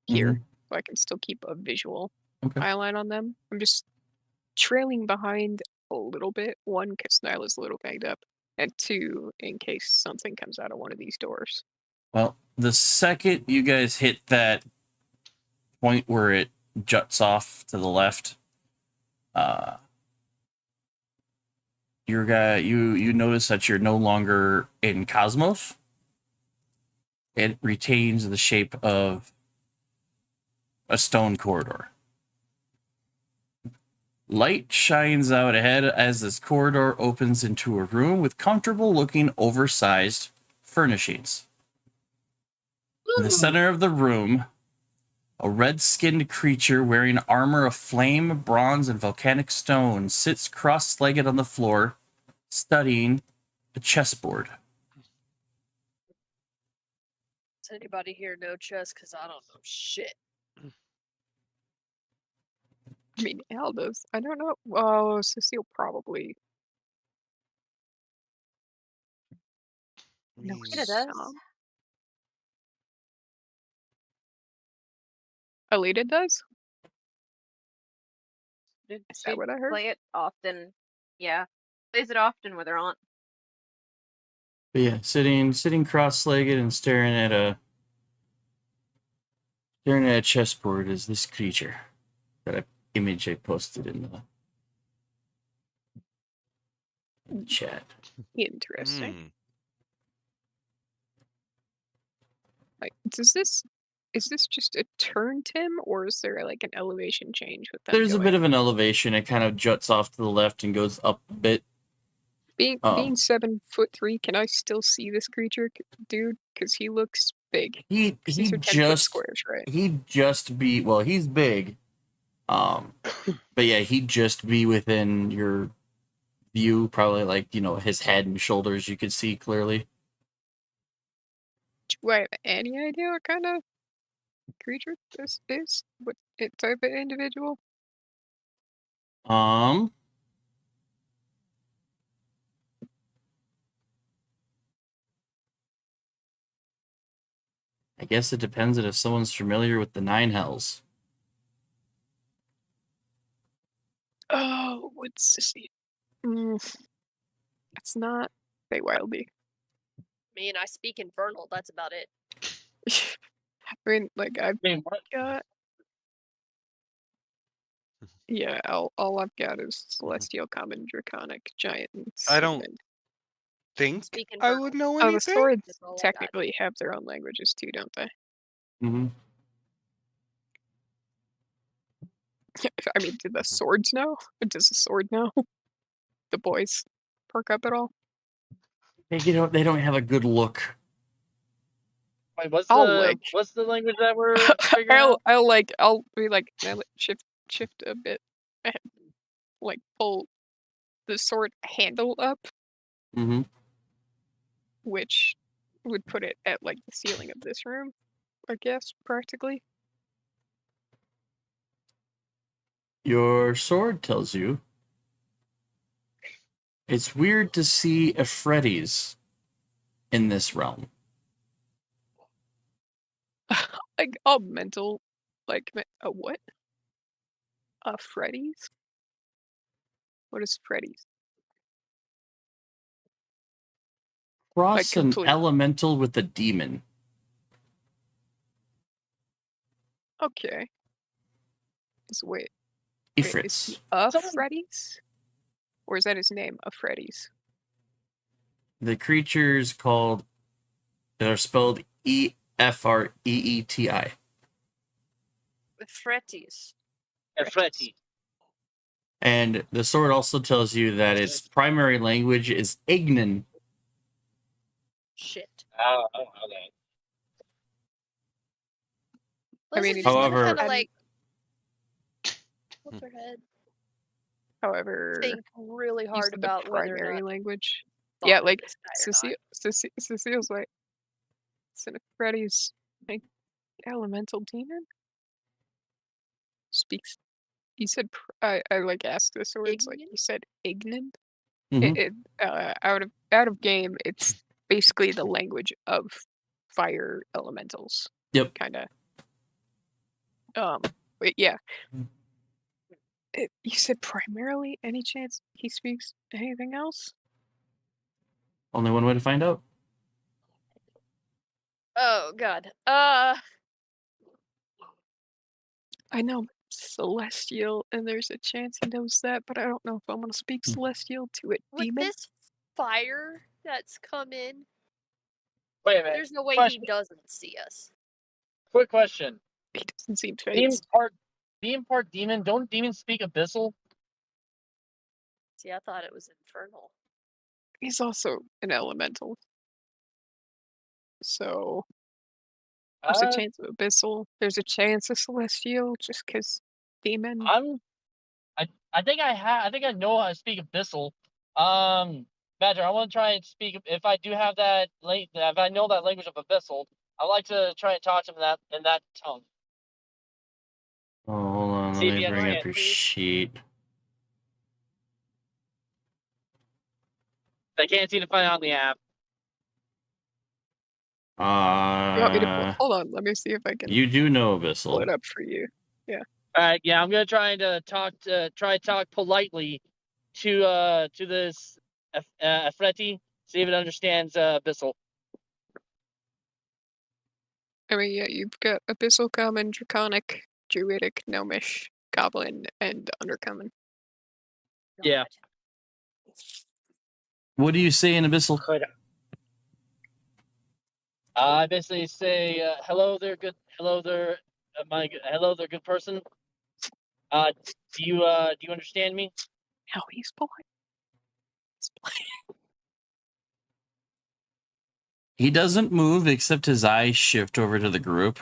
[SPEAKER 2] here, so I can still keep a visual
[SPEAKER 1] Okay.
[SPEAKER 2] eye line on them. I'm just trailing behind a little bit. One, because Nyla's a little banged up, and two, in case something comes out of one of these doors.
[SPEAKER 1] Well, the second you guys hit that point where it juts off to the left, you notice that you're no longer in Cosmos. It retains the shape of a stone corridor. Light shines out ahead as this corridor opens into a room with comfortable-looking, oversized furnishings. In the center of the room, a red-skinned creature wearing armor of flame, bronze, and volcanic stone sits cross-legged on the floor, studying a chessboard.
[SPEAKER 6] Does anybody here know chess? Because I don't know shit.
[SPEAKER 2] I mean, Al does. I don't know. Oh, Cecile probably. No,
[SPEAKER 9] It does.
[SPEAKER 2] Alita does?
[SPEAKER 9] Did
[SPEAKER 2] Is
[SPEAKER 9] she
[SPEAKER 2] that what I heard?
[SPEAKER 9] play it often? Yeah. Plays it often with her aunt.
[SPEAKER 1] But yeah, sitting cross-legged and staring at a chessboard is this creature. That image I posted in the chat.
[SPEAKER 2] Interesting.
[SPEAKER 3] Hmm.
[SPEAKER 2] Like, is this just a turn, Tim, or is there like an elevation change with them?
[SPEAKER 1] There's a bit of an elevation. It kind of juts off to the left and goes up a bit.
[SPEAKER 2] being 7'3", can I still see this creature, dude? Because he looks big.
[SPEAKER 1] He
[SPEAKER 2] 'Cause these are 10-foot
[SPEAKER 1] just
[SPEAKER 2] squares, right?
[SPEAKER 1] he'd just be, well, he's big. But yeah, he'd just be within your view, probably like, his head and shoulders you could see clearly.
[SPEAKER 2] Do I have any idea what kind of creature this is? What type of individual?
[SPEAKER 1] I guess it depends on if someone's familiar with the Nine Hells.
[SPEAKER 2] Oh, what's this? It's not Feywildy.
[SPEAKER 6] I mean, I speak Infernal. That's about it.
[SPEAKER 2] I mean, like I've
[SPEAKER 4] what?
[SPEAKER 2] got. Yeah, all I've got is Celestial, Common, Draconic, Giant, and
[SPEAKER 3] I don't
[SPEAKER 2] Sylvan.
[SPEAKER 3] think
[SPEAKER 6] Speak
[SPEAKER 3] I
[SPEAKER 6] Infernal.
[SPEAKER 3] would know
[SPEAKER 2] Oh, the
[SPEAKER 3] anything.
[SPEAKER 2] swords
[SPEAKER 6] That's all I got.
[SPEAKER 2] technically have their own languages too, don't they?
[SPEAKER 1] Mm-hmm.
[SPEAKER 2] I mean, do the swords know? Does the sword know? The boys perk up at all?
[SPEAKER 1] They don't have a good look.
[SPEAKER 4] Wait, what's
[SPEAKER 2] I'll,
[SPEAKER 4] the
[SPEAKER 2] like-
[SPEAKER 4] what's the language that we're figuring out?
[SPEAKER 2] I'll be like shift a bit, and, like pull the sword handle up,
[SPEAKER 1] Mm-hmm.
[SPEAKER 2] which would put it at like the ceiling of this room, I guess, practically.
[SPEAKER 1] Your sword tells you it's weird to see Euphrates in this realm.
[SPEAKER 2] Like all mental, like a what? Freddy's? What is Freddy's?
[SPEAKER 1] Cross an
[SPEAKER 2] complete-
[SPEAKER 1] elemental with a demon.
[SPEAKER 2] Okay. Wait, is
[SPEAKER 1] Ifrits.
[SPEAKER 2] he a
[SPEAKER 4] Someone-
[SPEAKER 2] Freddy's? Or is that his name, a Freddy's?
[SPEAKER 1] The creatures called, they're spelled Efreeti.
[SPEAKER 6] Fretties.
[SPEAKER 4] Efreti.
[SPEAKER 1] And the sword also tells you that its primary language is Ignan.
[SPEAKER 6] Shit.
[SPEAKER 4] Oh, okay.
[SPEAKER 2] I mean,
[SPEAKER 6] Listen,
[SPEAKER 2] it's
[SPEAKER 6] just
[SPEAKER 1] However-
[SPEAKER 6] kind of
[SPEAKER 2] I'm-
[SPEAKER 6] like hold their head.
[SPEAKER 2] However,
[SPEAKER 6] Think really
[SPEAKER 2] you
[SPEAKER 6] hard
[SPEAKER 2] said the
[SPEAKER 6] about whether or
[SPEAKER 2] primary
[SPEAKER 6] not
[SPEAKER 2] language. Yeah,
[SPEAKER 6] bother
[SPEAKER 2] like
[SPEAKER 6] this guy or not.
[SPEAKER 2] Cecile's like, isn't it Freddy's like elemental demon? Speaks. You said I like asked this, or it's like
[SPEAKER 6] Ignan?
[SPEAKER 2] you said Ignan.
[SPEAKER 1] Mhm.
[SPEAKER 2] Out of game, it's basically the language of fire elementals.
[SPEAKER 1] Yep.
[SPEAKER 2] Kind of. But yeah. You said primarily. Any chance he speaks anything else?
[SPEAKER 1] Only one way to find out.
[SPEAKER 6] Oh god.
[SPEAKER 2] I know Celestial, and there's a chance he knows that, but I don't know if I'm gonna speak Celestial to a
[SPEAKER 6] With
[SPEAKER 2] demon.
[SPEAKER 6] this fire that's come in,
[SPEAKER 4] Wait a minute.
[SPEAKER 6] there's no way
[SPEAKER 4] Question.
[SPEAKER 6] he doesn't see us.
[SPEAKER 4] Quick question.
[SPEAKER 2] He doesn't seem
[SPEAKER 4] Being
[SPEAKER 2] phased.
[SPEAKER 4] part demon, don't demons speak abyssal?
[SPEAKER 6] See, I thought it was infernal.
[SPEAKER 2] He's also an elemental, so there's a chance of abyssal. There's a chance of celestial, just because demon.
[SPEAKER 4] I think I know how to speak abyssal. Badger, I want to try and speak. If I do have that, if I know that language of abyssal, I'd like to try and talk to him in that tongue.
[SPEAKER 1] Oh, hold on.
[SPEAKER 4] See if
[SPEAKER 1] Let me
[SPEAKER 4] you
[SPEAKER 1] bring up
[SPEAKER 4] understand,
[SPEAKER 1] your
[SPEAKER 6] please.
[SPEAKER 1] sheet.
[SPEAKER 4] I can't seem to find it on the app.
[SPEAKER 2] You want me to hold on? Let me see if I can
[SPEAKER 1] You do know
[SPEAKER 2] pull
[SPEAKER 1] Abyssal.
[SPEAKER 2] it up for you.
[SPEAKER 4] Alright, yeah, I'm gonna try to talk politely to this Efreti, see if it understands abyssal.
[SPEAKER 2] I mean, yeah, you've got abyssal, common, draconic, druidic, gnomish, goblin, and undercommon.
[SPEAKER 4] Yeah.
[SPEAKER 6] God.
[SPEAKER 1] What do you say in Abyssal?
[SPEAKER 4] Could I basically say hello there, good good person. Do you understand me?
[SPEAKER 2] How he's polite. He's polite.
[SPEAKER 1] He doesn't move except his eyes shift over to the group.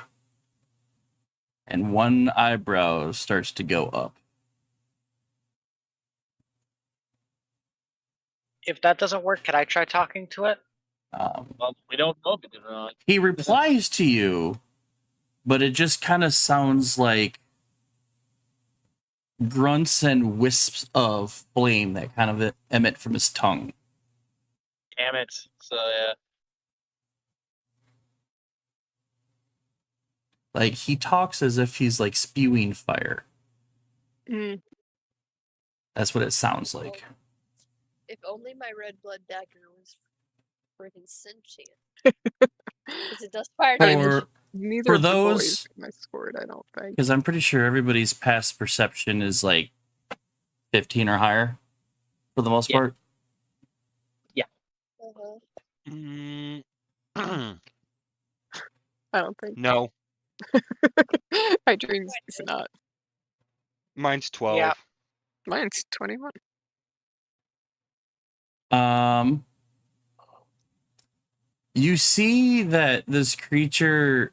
[SPEAKER 1] And one eyebrow starts to go up.
[SPEAKER 10] If that doesn't work, can I try talking to it?
[SPEAKER 4] Well, we don't know if it did or not.
[SPEAKER 1] He replies to you, but it just kind of sounds like grunts and wisps of flame that kind of emit from his tongue.
[SPEAKER 4] Damn it. So yeah.
[SPEAKER 1] Like, he talks as if he's like spewing fire.
[SPEAKER 2] Mm.
[SPEAKER 1] That's what it sounds like.
[SPEAKER 6] If only my red blood dagger was freaking sentient. Because it does fire
[SPEAKER 2] I mean,
[SPEAKER 6] damage.
[SPEAKER 2] Neither
[SPEAKER 1] For
[SPEAKER 2] of the boys
[SPEAKER 1] those-
[SPEAKER 2] have my sword, I don't think.
[SPEAKER 1] Because I'm pretty sure everybody's past perception is like 15 or higher for the most
[SPEAKER 4] Yeah.
[SPEAKER 1] part.
[SPEAKER 6] Uh-huh.
[SPEAKER 3] Mm,
[SPEAKER 2] I don't think.
[SPEAKER 3] no,
[SPEAKER 2] Hydreigon's is not.
[SPEAKER 3] mine's 12.
[SPEAKER 10] Yeah.
[SPEAKER 2] Mine's 21.
[SPEAKER 1] You see that this creature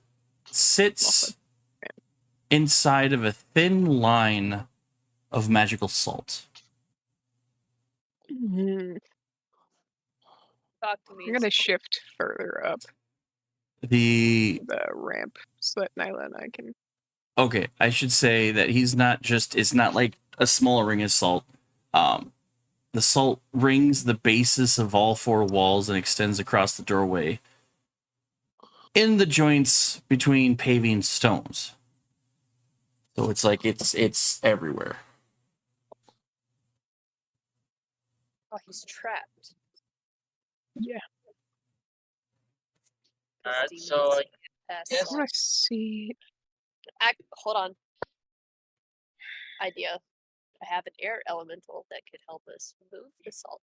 [SPEAKER 1] sits inside of a thin line of magical salt.
[SPEAKER 2] Mhm.
[SPEAKER 6] Talk to me.
[SPEAKER 2] I'm gonna shift further up
[SPEAKER 1] The
[SPEAKER 2] the ramp so that Nyla and I can.
[SPEAKER 1] okay, I should say that he's not just, it's not like a small ring of salt. The salt rings the basis of all four walls and extends across the doorway in the joints between paving stones. So it's like it's everywhere.
[SPEAKER 6] Oh, he's trapped.
[SPEAKER 2] Yeah.
[SPEAKER 6] This
[SPEAKER 4] Alright,
[SPEAKER 6] demon
[SPEAKER 4] so
[SPEAKER 6] is
[SPEAKER 4] I
[SPEAKER 6] past
[SPEAKER 4] guess-
[SPEAKER 2] I
[SPEAKER 6] salt.
[SPEAKER 2] want to see.
[SPEAKER 6] Hold on. Idea. I have an air elemental that could help us move the salt.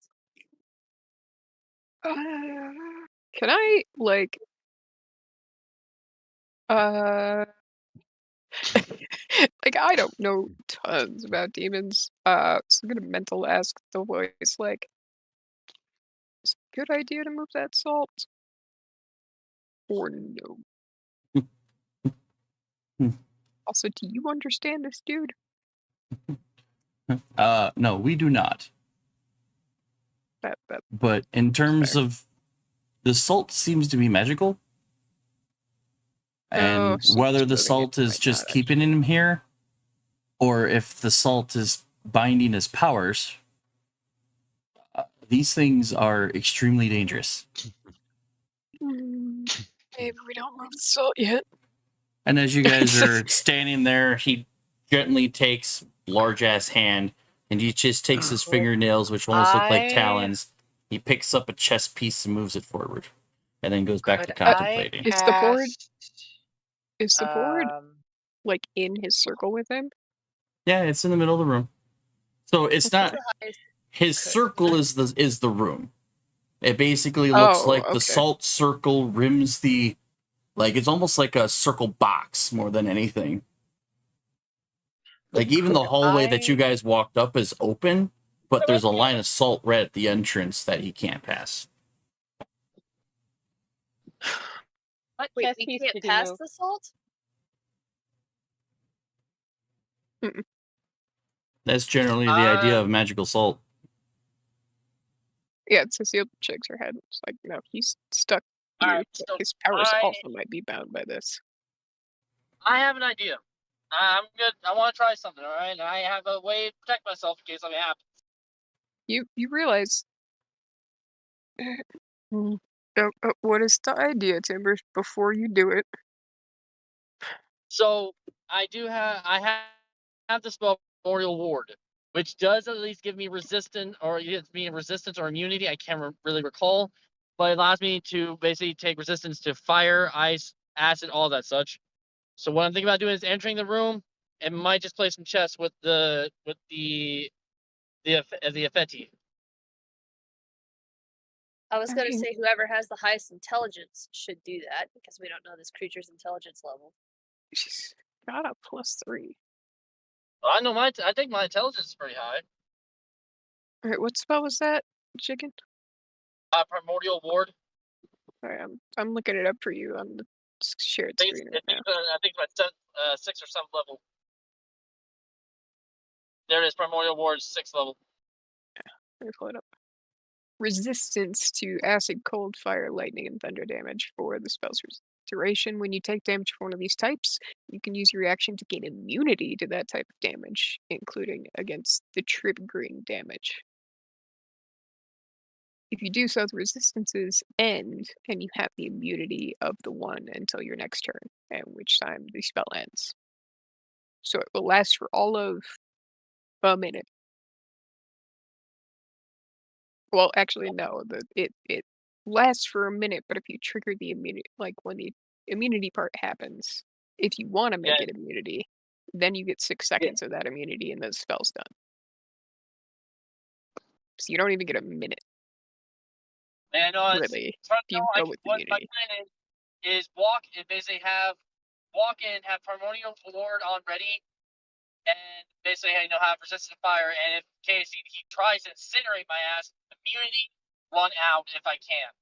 [SPEAKER 2] Can I like like I don't know tons about demons. So I'm gonna mental ask the voice like, is it a good idea to move that salt? Or no? Also, do you understand this dude?
[SPEAKER 1] No, we do not.
[SPEAKER 2] That
[SPEAKER 1] But in terms
[SPEAKER 2] fair.
[SPEAKER 1] of the salt seems to be magical. And
[SPEAKER 2] so
[SPEAKER 1] whether
[SPEAKER 2] just
[SPEAKER 1] the
[SPEAKER 2] moving it
[SPEAKER 1] salt is
[SPEAKER 2] might
[SPEAKER 1] just
[SPEAKER 2] not
[SPEAKER 1] keeping
[SPEAKER 2] actually-
[SPEAKER 1] him here, or if the salt is binding his powers, these things are extremely dangerous.
[SPEAKER 2] Maybe we don't move the salt yet.
[SPEAKER 1] And as you guys are standing there, he gently takes large ass hand and he just takes his fingernails, which almost look like talons. He picks up a chess piece and moves it forward, and then goes back to
[SPEAKER 10] Could
[SPEAKER 1] contemplating.
[SPEAKER 2] Is the board-
[SPEAKER 10] cast,
[SPEAKER 2] Is the board
[SPEAKER 10] um,
[SPEAKER 2] like in his circle with him?
[SPEAKER 1] Yeah, it's in the middle of the room. So it's not
[SPEAKER 6] The highest-
[SPEAKER 1] his
[SPEAKER 6] Okay.
[SPEAKER 1] circle is the room. It basically looks
[SPEAKER 2] Oh,
[SPEAKER 1] like the
[SPEAKER 2] okay.
[SPEAKER 1] salt circle rims the, like, it's almost like a circle box more than anything. Like even the hallway that you guys walked up is open, but there's a line of salt right at the entrance that he can't pass.
[SPEAKER 9] What
[SPEAKER 6] Wait,
[SPEAKER 9] chess
[SPEAKER 6] we
[SPEAKER 9] piece
[SPEAKER 6] can't
[SPEAKER 9] did you
[SPEAKER 6] pass
[SPEAKER 9] move?
[SPEAKER 6] the salt?
[SPEAKER 1] That's generally the idea of magical salt.
[SPEAKER 2] Yeah, Cecile shakes her head. It's like, no, he's stuck here.
[SPEAKER 4] Alright,
[SPEAKER 2] but
[SPEAKER 4] so
[SPEAKER 2] his powers
[SPEAKER 4] I-
[SPEAKER 2] also might be bound by this.
[SPEAKER 4] I have an idea. I'm good. I want to try something, all right? And I have a way to protect myself in case something happens.
[SPEAKER 2] You realize what is the idea, Timbers, before you do it?
[SPEAKER 4] So I have the spell Memorial Ward, which does at least give me resistance, or it gives me resistance or immunity. I can't really recall, but it allows me to basically take resistance to fire, ice, acid, all that such. So what I'm thinking about doing is entering the room and might just play some chess with the Affetti.
[SPEAKER 6] I was
[SPEAKER 2] I
[SPEAKER 6] gonna
[SPEAKER 2] mean-
[SPEAKER 6] say whoever has the highest intelligence should do that because we don't know this creature's intelligence level.
[SPEAKER 2] She's got a +3.
[SPEAKER 4] Well, I know I think my intelligence is pretty high.
[SPEAKER 2] Alright, what spell was that, chicken?
[SPEAKER 4] Primordial Ward.
[SPEAKER 2] Sorry, I'm looking it up for you on the shared
[SPEAKER 4] I
[SPEAKER 2] screen right now.
[SPEAKER 4] think it's at 6th or 7th level. There it is, Primordial Ward's 6th level.
[SPEAKER 2] Let me pull it up. Resistance to acid, cold, fire, lightning, and thunder damage for the spell's duration. When you take damage from one of these types, you can use your reaction to gain immunity to that type of damage, including against the triggering damage. If you do so, the resistances end, and you have the immunity of the one until your next turn, at which time the spell ends. So it will last for all of a minute. Well, actually, no. It lasts for a minute, but if you trigger the immunity, like when the immunity part happens, if you want to make it immunity, then you get 6 seconds of that immunity, and the spell's done. So you don't even get a minute,
[SPEAKER 4] And I know
[SPEAKER 2] really.
[SPEAKER 4] it's hard
[SPEAKER 2] if
[SPEAKER 4] to
[SPEAKER 2] you
[SPEAKER 4] know,
[SPEAKER 2] go with
[SPEAKER 4] what my
[SPEAKER 2] immunity.
[SPEAKER 4] plan is walk and basically walk in, have Primordial Ward on ready, and basically have resistance to fire, and in case he tries to incinerate my ass, immunity run out if I can.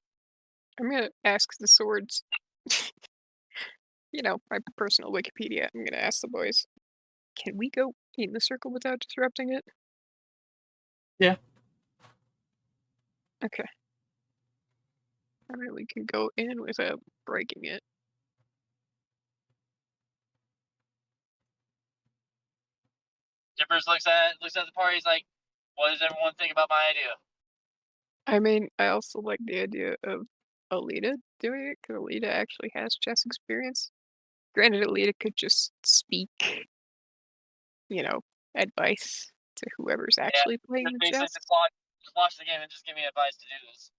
[SPEAKER 2] I'm gonna ask the swords. My personal Wikipedia. I'm gonna ask the boys. Can we go in the circle without disrupting it?
[SPEAKER 1] Yeah.
[SPEAKER 2] Okay. I mean, we can go in without breaking it.
[SPEAKER 4] Dippers looks at the party. He's like, "What does everyone think about my idea?"
[SPEAKER 2] I mean, I also like the idea of Alita doing it, because Alita actually has chess experience. Granted, Alita could just speak, advice to whoever's actually playing the
[SPEAKER 4] Basically,
[SPEAKER 2] chess.
[SPEAKER 4] just watch the game and just give me advice to do this.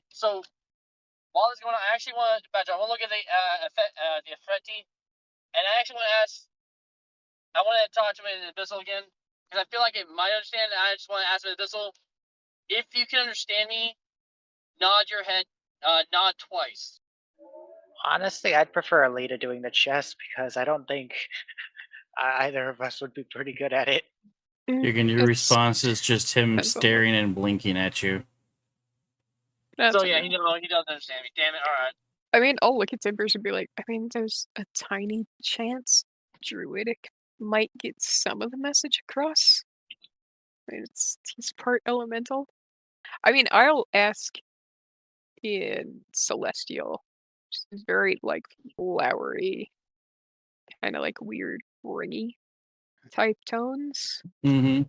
[SPEAKER 4] So while this is going on, I actually want to, Badger, I want to look at the Efreti, and I actually want to ask. I want to talk to him in Abyssal again because I feel like it might understand. And I just want to ask him in Abyssal if you can understand me. Nod your head. Nod twice.
[SPEAKER 10] Honestly, I'd prefer Alita doing the chess because I don't think either of us would be pretty good at it.
[SPEAKER 1] Your
[SPEAKER 2] It's-
[SPEAKER 1] response is just him
[SPEAKER 2] depends on
[SPEAKER 1] staring and blinking at you.
[SPEAKER 2] that's
[SPEAKER 4] So yeah,
[SPEAKER 2] okay.
[SPEAKER 4] he doesn't understand me. Damn it! All right.
[SPEAKER 2] I mean, I'll look at Timbers and be like, I mean, there's a tiny chance Druidic might get some of the message across. I mean, he's part elemental. I mean, I'll ask in Celestial. Just very like flowery, kind of like weird ringy type tones.
[SPEAKER 1] Mm-hmm.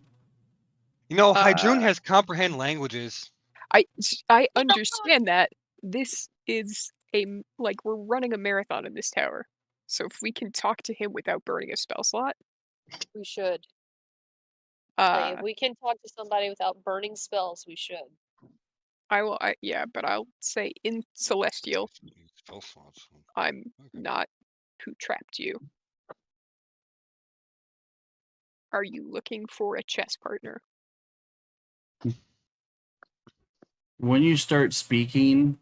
[SPEAKER 3] You know, Hydrune
[SPEAKER 2] Uh,
[SPEAKER 3] has comprehend languages.
[SPEAKER 2] I understand that. This is like we're running a marathon in this tower. So if we can talk to him without burning a spell slot,
[SPEAKER 6] We should. Like,
[SPEAKER 2] uh,
[SPEAKER 6] if we can talk to somebody without burning spells, we should.
[SPEAKER 2] yeah, but I'll say in Celestial,
[SPEAKER 3] Spell slots.
[SPEAKER 2] I'm not who trapped you. Are you looking for a chess partner?
[SPEAKER 1] When you start speaking,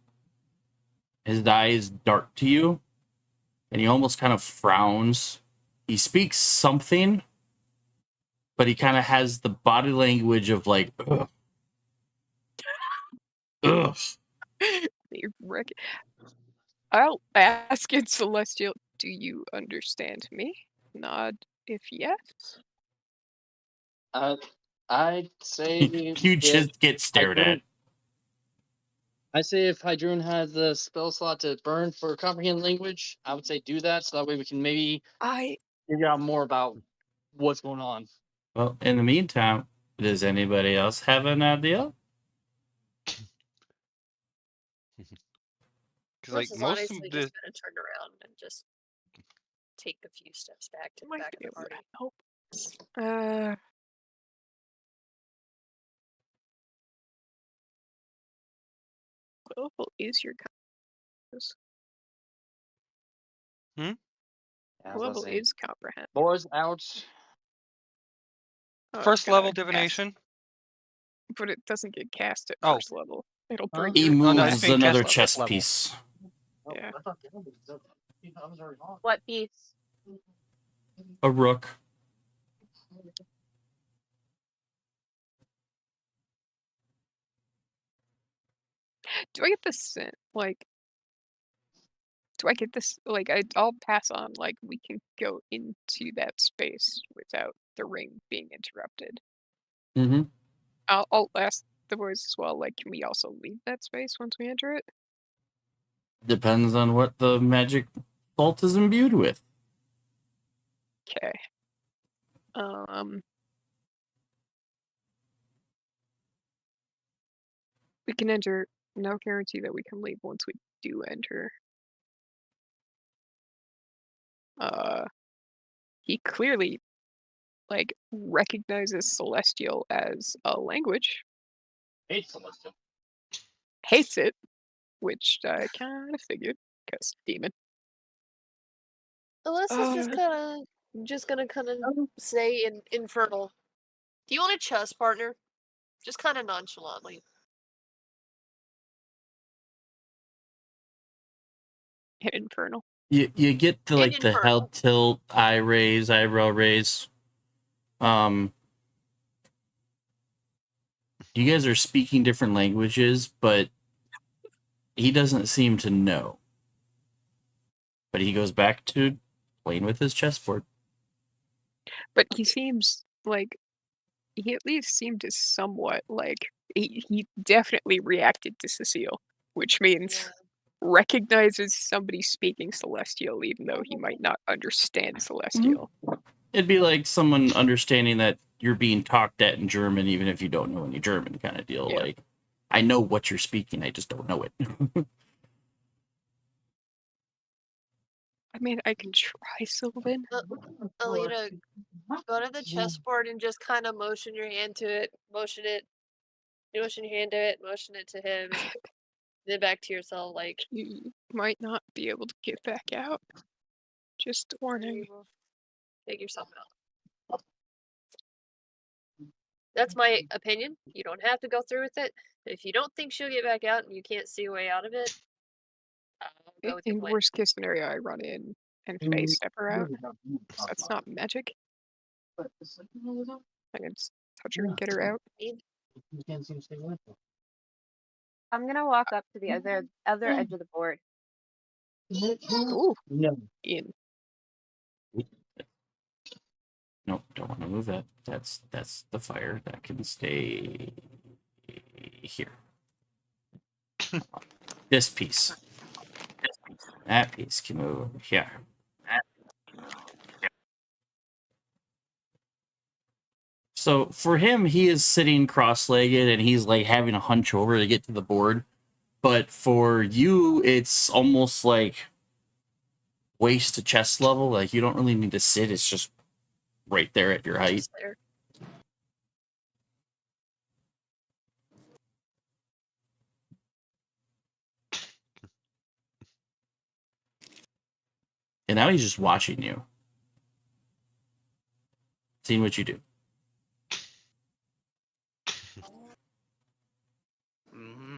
[SPEAKER 1] his eyes dart to you, and he almost kind of frowns. He speaks something, but he kind of has the body language of like, ugh. Ugh.
[SPEAKER 2] I'll ask in Celestial, do you understand me? Nod if yes.
[SPEAKER 4] I'd say
[SPEAKER 1] You just get stared at.
[SPEAKER 4] I say if Hydrune has the spell slot to burn for comprehend language, I would say do that so that way we can maybe figure out more about what's going on.
[SPEAKER 1] Well, in the meantime, does anybody else have an idea?
[SPEAKER 3] Because like
[SPEAKER 6] Bruce is
[SPEAKER 3] most
[SPEAKER 6] honestly
[SPEAKER 3] of
[SPEAKER 6] just
[SPEAKER 3] the
[SPEAKER 6] gonna turn around and just take a few steps back to the
[SPEAKER 2] Might
[SPEAKER 6] back of
[SPEAKER 2] be
[SPEAKER 6] the
[SPEAKER 2] able to
[SPEAKER 6] party.
[SPEAKER 2] help. What level is your compass?
[SPEAKER 3] Hmm?
[SPEAKER 4] Yeah,
[SPEAKER 2] What level is comprehend?
[SPEAKER 4] Boar's out.
[SPEAKER 2] Oh, it's
[SPEAKER 3] first
[SPEAKER 2] gonna
[SPEAKER 3] level
[SPEAKER 2] cast-
[SPEAKER 3] divination.
[SPEAKER 2] but it doesn't get cast at
[SPEAKER 3] Oh.
[SPEAKER 2] first level. It'll bring
[SPEAKER 1] He
[SPEAKER 2] your
[SPEAKER 3] no,
[SPEAKER 1] moves
[SPEAKER 3] it's being
[SPEAKER 1] another
[SPEAKER 3] cast at
[SPEAKER 1] chess
[SPEAKER 3] fifth level.
[SPEAKER 1] piece.
[SPEAKER 2] Yeah.
[SPEAKER 9] What piece?
[SPEAKER 1] A rook.
[SPEAKER 2] Do I get this like? Do I get this like? I'll pass on. Like we can go into that space without the ring being interrupted.
[SPEAKER 1] Mm-hmm.
[SPEAKER 2] I'll ask the boys as well. Like, can we also leave that space once we enter it?
[SPEAKER 1] Depends on what the magic bolt is imbued with.
[SPEAKER 2] Okay. We can enter. No guarantee that we can leave once we do enter. He clearly like recognizes Celestial as a language,
[SPEAKER 4] Hates Celestial.
[SPEAKER 2] hates it, which I kind of figured because demon.
[SPEAKER 6] Alyssa's just gonna kind of say in Infernal, do you want a chess partner? Just kind of nonchalantly.
[SPEAKER 2] Hit Infernal.
[SPEAKER 1] You get the like the
[SPEAKER 6] Infernal.
[SPEAKER 1] head tilt, eyebrow raise. You guys are speaking different languages, but he doesn't seem to know. But he goes back to playing with his chessboard.
[SPEAKER 2] But he seems like he at least seemed to somewhat like he definitely reacted to Cecile, which means recognizes somebody speaking Celestial, even though he might not understand Celestial.
[SPEAKER 1] It'd be like someone understanding that you're being talked at in German, even if you don't know any German, kind of deal.
[SPEAKER 2] Yeah.
[SPEAKER 1] Like, I know what you're speaking, I just don't know it.
[SPEAKER 2] I mean, I can try, Sylvan.
[SPEAKER 6] Alita, go to the chessboard and just kind of motion your hand to it, motion your hand to it, motion it to him. Then back to yourself, like
[SPEAKER 2] You might not be able to get back out. Just a warning.
[SPEAKER 6] you will figure something out. That's my opinion. You don't have to go through with it. If you don't think she'll get back out and you can't see a way out of it, I'll go with your
[SPEAKER 2] In
[SPEAKER 6] plan.
[SPEAKER 2] worst case scenario, I run in and face step her out. So that's not magic. I can just touch her and get her out.
[SPEAKER 9] I'm gonna walk up to the other edge of the board.
[SPEAKER 2] Ooh. In.
[SPEAKER 1] Nope, don't want to move that. That's the fire. That can stay here. This piece. That piece can move over here. So for him, he is sitting cross-legged and he's like having a hunch over to get to the board. But for you, it's almost like waist to chest level. Like you don't really need to sit. It's just right there at your height.
[SPEAKER 6] Just there.
[SPEAKER 1] And now he's just watching you. Seeing what you do.
[SPEAKER 3] Mhm.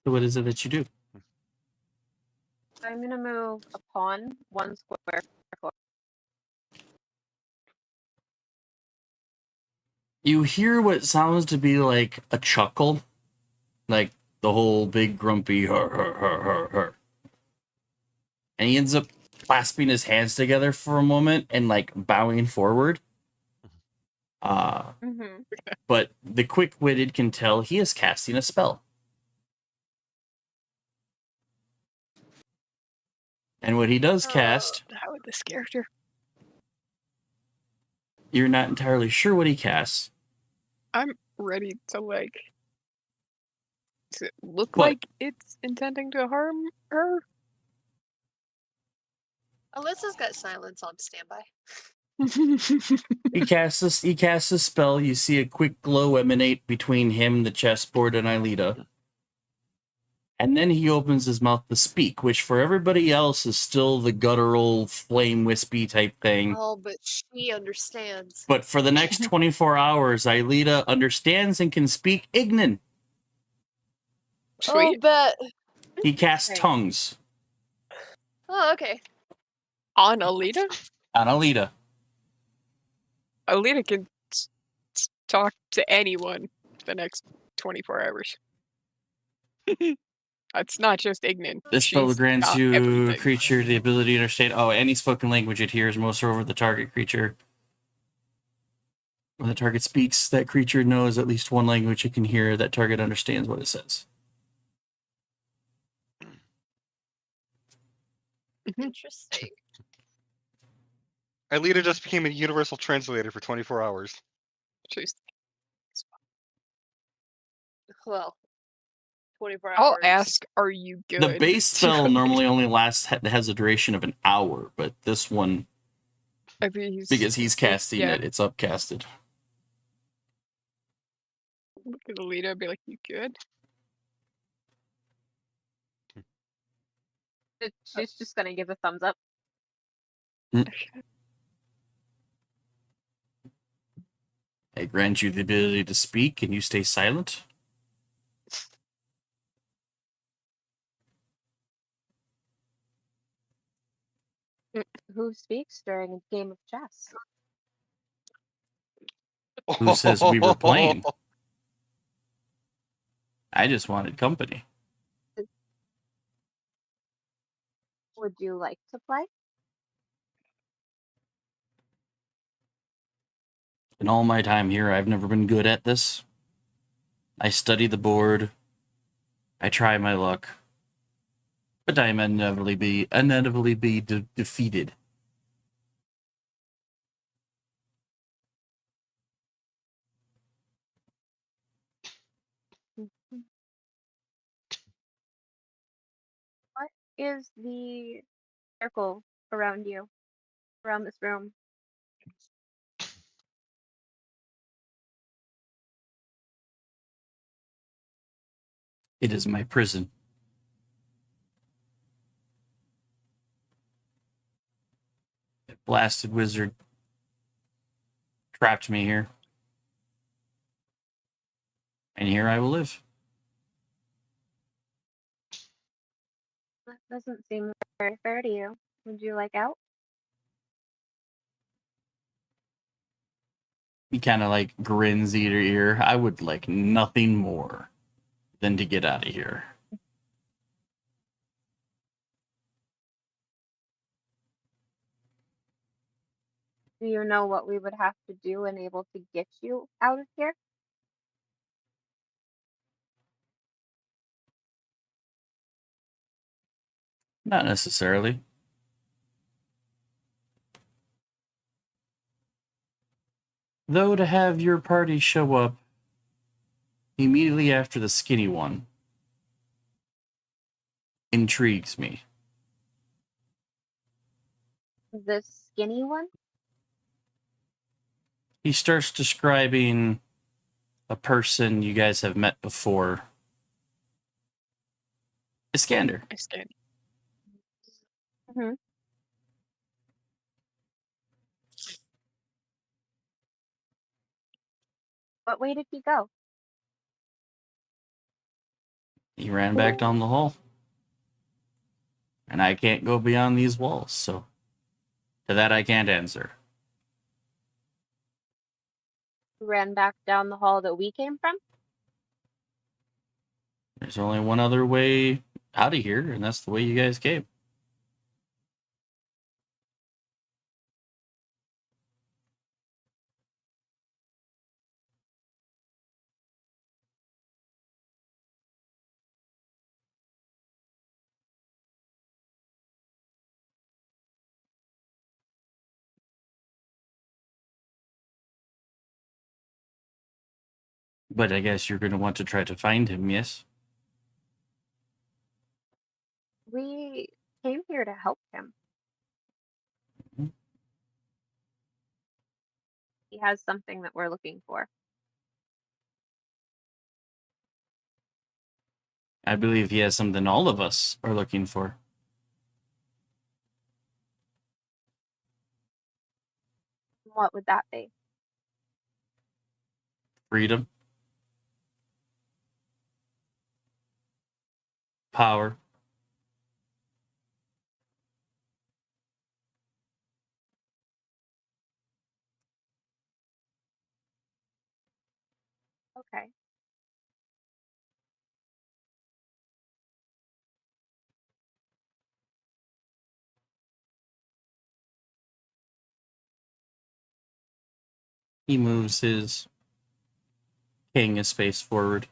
[SPEAKER 1] So what is it that you do?
[SPEAKER 9] I'm gonna move a pawn 1 square.
[SPEAKER 1] You hear what sounds to be like a chuckle. Like the whole big grumpy her. And he ends up clasping his hands together for a moment and like bowing forward.
[SPEAKER 9] Mm-hmm.
[SPEAKER 1] But the quick-witted can tell he is casting a spell. And what he does cast,
[SPEAKER 2] How would this character?
[SPEAKER 1] you're not entirely sure what he casts.
[SPEAKER 2] I'm ready to like. Does it look
[SPEAKER 1] What?
[SPEAKER 2] like it's intending to harm her?
[SPEAKER 6] Alyssa's got silence on standby.
[SPEAKER 1] He casts a spell. You see a quick glow emanate between him, the chessboard, and Aelita. And then he opens his mouth to speak, which for everybody else is still the guttural, flame wispy type thing.
[SPEAKER 6] Oh, but she understands.
[SPEAKER 1] But for the next 24 hours, Aelita understands and can speak Ignan.
[SPEAKER 6] Oh,
[SPEAKER 2] Sweet.
[SPEAKER 6] bet.
[SPEAKER 1] He casts
[SPEAKER 9] Right.
[SPEAKER 1] tongues
[SPEAKER 6] Oh, okay.
[SPEAKER 2] On Alita?
[SPEAKER 1] on Aelita.
[SPEAKER 2] Alita can talk to anyone for the next 24 hours. It's not just Ignan.
[SPEAKER 1] This spell
[SPEAKER 2] She's
[SPEAKER 1] grants
[SPEAKER 2] got
[SPEAKER 1] you,
[SPEAKER 2] everything.
[SPEAKER 1] creature, the ability to understand any spoken language it hears, most over the target creature. When the target speaks, that creature knows at least one language it can hear. That target understands what it says.
[SPEAKER 6] Interesting.
[SPEAKER 3] Alita just became a universal translator for 24 hours.
[SPEAKER 2] She's-
[SPEAKER 6] Well, 24
[SPEAKER 2] I'll
[SPEAKER 6] hours.
[SPEAKER 2] ask, are you good?
[SPEAKER 1] The base spell normally only has a duration of an hour, but this one,
[SPEAKER 2] I think
[SPEAKER 1] because he's casting
[SPEAKER 2] yeah.
[SPEAKER 1] it, it's upcasted.
[SPEAKER 2] Look at Alita and be like, you good?
[SPEAKER 9] She's just gonna give a thumbs up.
[SPEAKER 1] I grant you the ability to speak, and you stay silent.
[SPEAKER 9] Who speaks during a game of chess?
[SPEAKER 1] Who says we were playing? I just wanted company.
[SPEAKER 9] Would you like to play?
[SPEAKER 1] In all my time here, I've never been good at this. I study the board. I try my luck. But I am inevitably be defeated.
[SPEAKER 9] What is the circle around you, around this room?
[SPEAKER 1] It is my prison. That blasted wizard trapped me here. And here I will live.
[SPEAKER 9] That doesn't seem very fair to you. Would you like out?
[SPEAKER 1] He kind of like grins ear to ear. I would like nothing more than to get out of here.
[SPEAKER 9] Do you know what we would have to do and able to get you out of here?
[SPEAKER 1] Not necessarily. Though to have your party show up immediately after the skinny one intrigues me.
[SPEAKER 9] The skinny one?
[SPEAKER 1] He starts describing a person you guys have met before. Iskander.
[SPEAKER 2] I scan.
[SPEAKER 9] Mm-hmm. What way did he go?
[SPEAKER 1] He ran back down the hall. And I can't go beyond these walls, so to that I can't answer.
[SPEAKER 9] Ran back down the hall that we came from?
[SPEAKER 1] There's only one other way out of here, and that's the way you guys came. But I guess you're going to want to try to find him, yes?
[SPEAKER 9] We came here to help him.
[SPEAKER 1] Mhm.
[SPEAKER 9] He has something that we're looking for.
[SPEAKER 1] I believe he has something all of us are looking for.
[SPEAKER 9] What would that be?
[SPEAKER 1] Freedom. Power.
[SPEAKER 9] Okay.
[SPEAKER 1] He moves his king a space forward.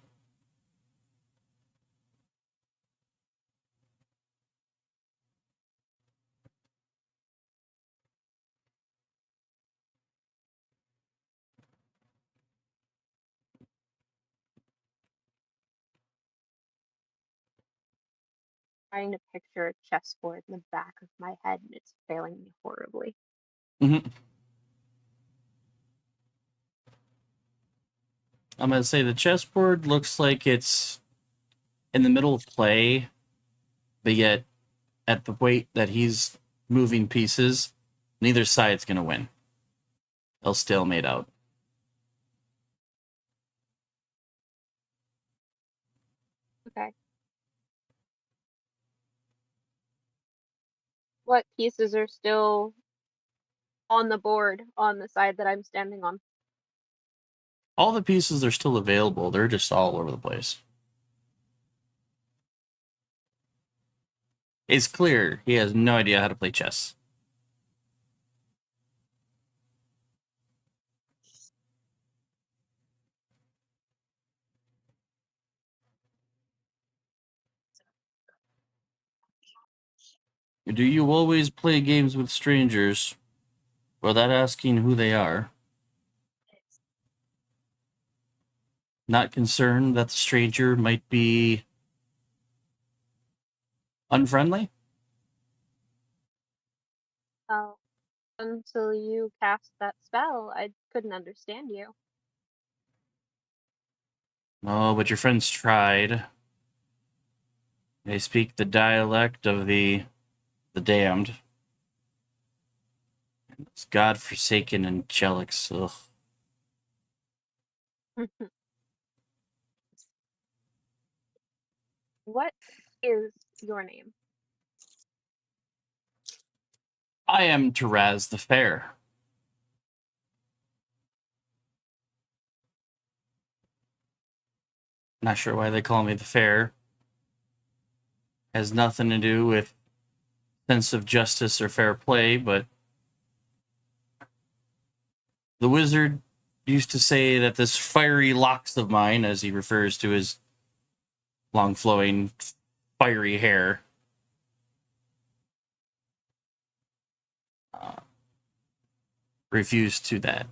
[SPEAKER 9] Trying to picture a chessboard in the back of my head and it's failing me horribly.
[SPEAKER 1] Mm-hmm. I'm going to say the chessboard looks like it's in the middle of play, but yet at the weight that he's moving pieces, neither side's going to win. They'll stalemate out.
[SPEAKER 9] Okay. What pieces are still on the board on the side that I'm standing on?
[SPEAKER 1] All the pieces are still available. They're just all over the place. It's clear he has no idea how to play chess. Do you always play games with strangers without asking who they are? Not concerned that the stranger might be unfriendly?
[SPEAKER 9] Oh, until you cast that spell, I couldn't understand you.
[SPEAKER 1] Oh, but your friends tried. They speak the dialect of the damned. It's godforsaken angelics. Ugh.
[SPEAKER 9] What is your name?
[SPEAKER 1] I am Taraz the Fair. Not sure why they call me the Fair. Has nothing to do with sense of justice or fair play, but the wizard used to say that this fiery locks of mine, as he refers to his long flowing fiery hair, refused to that.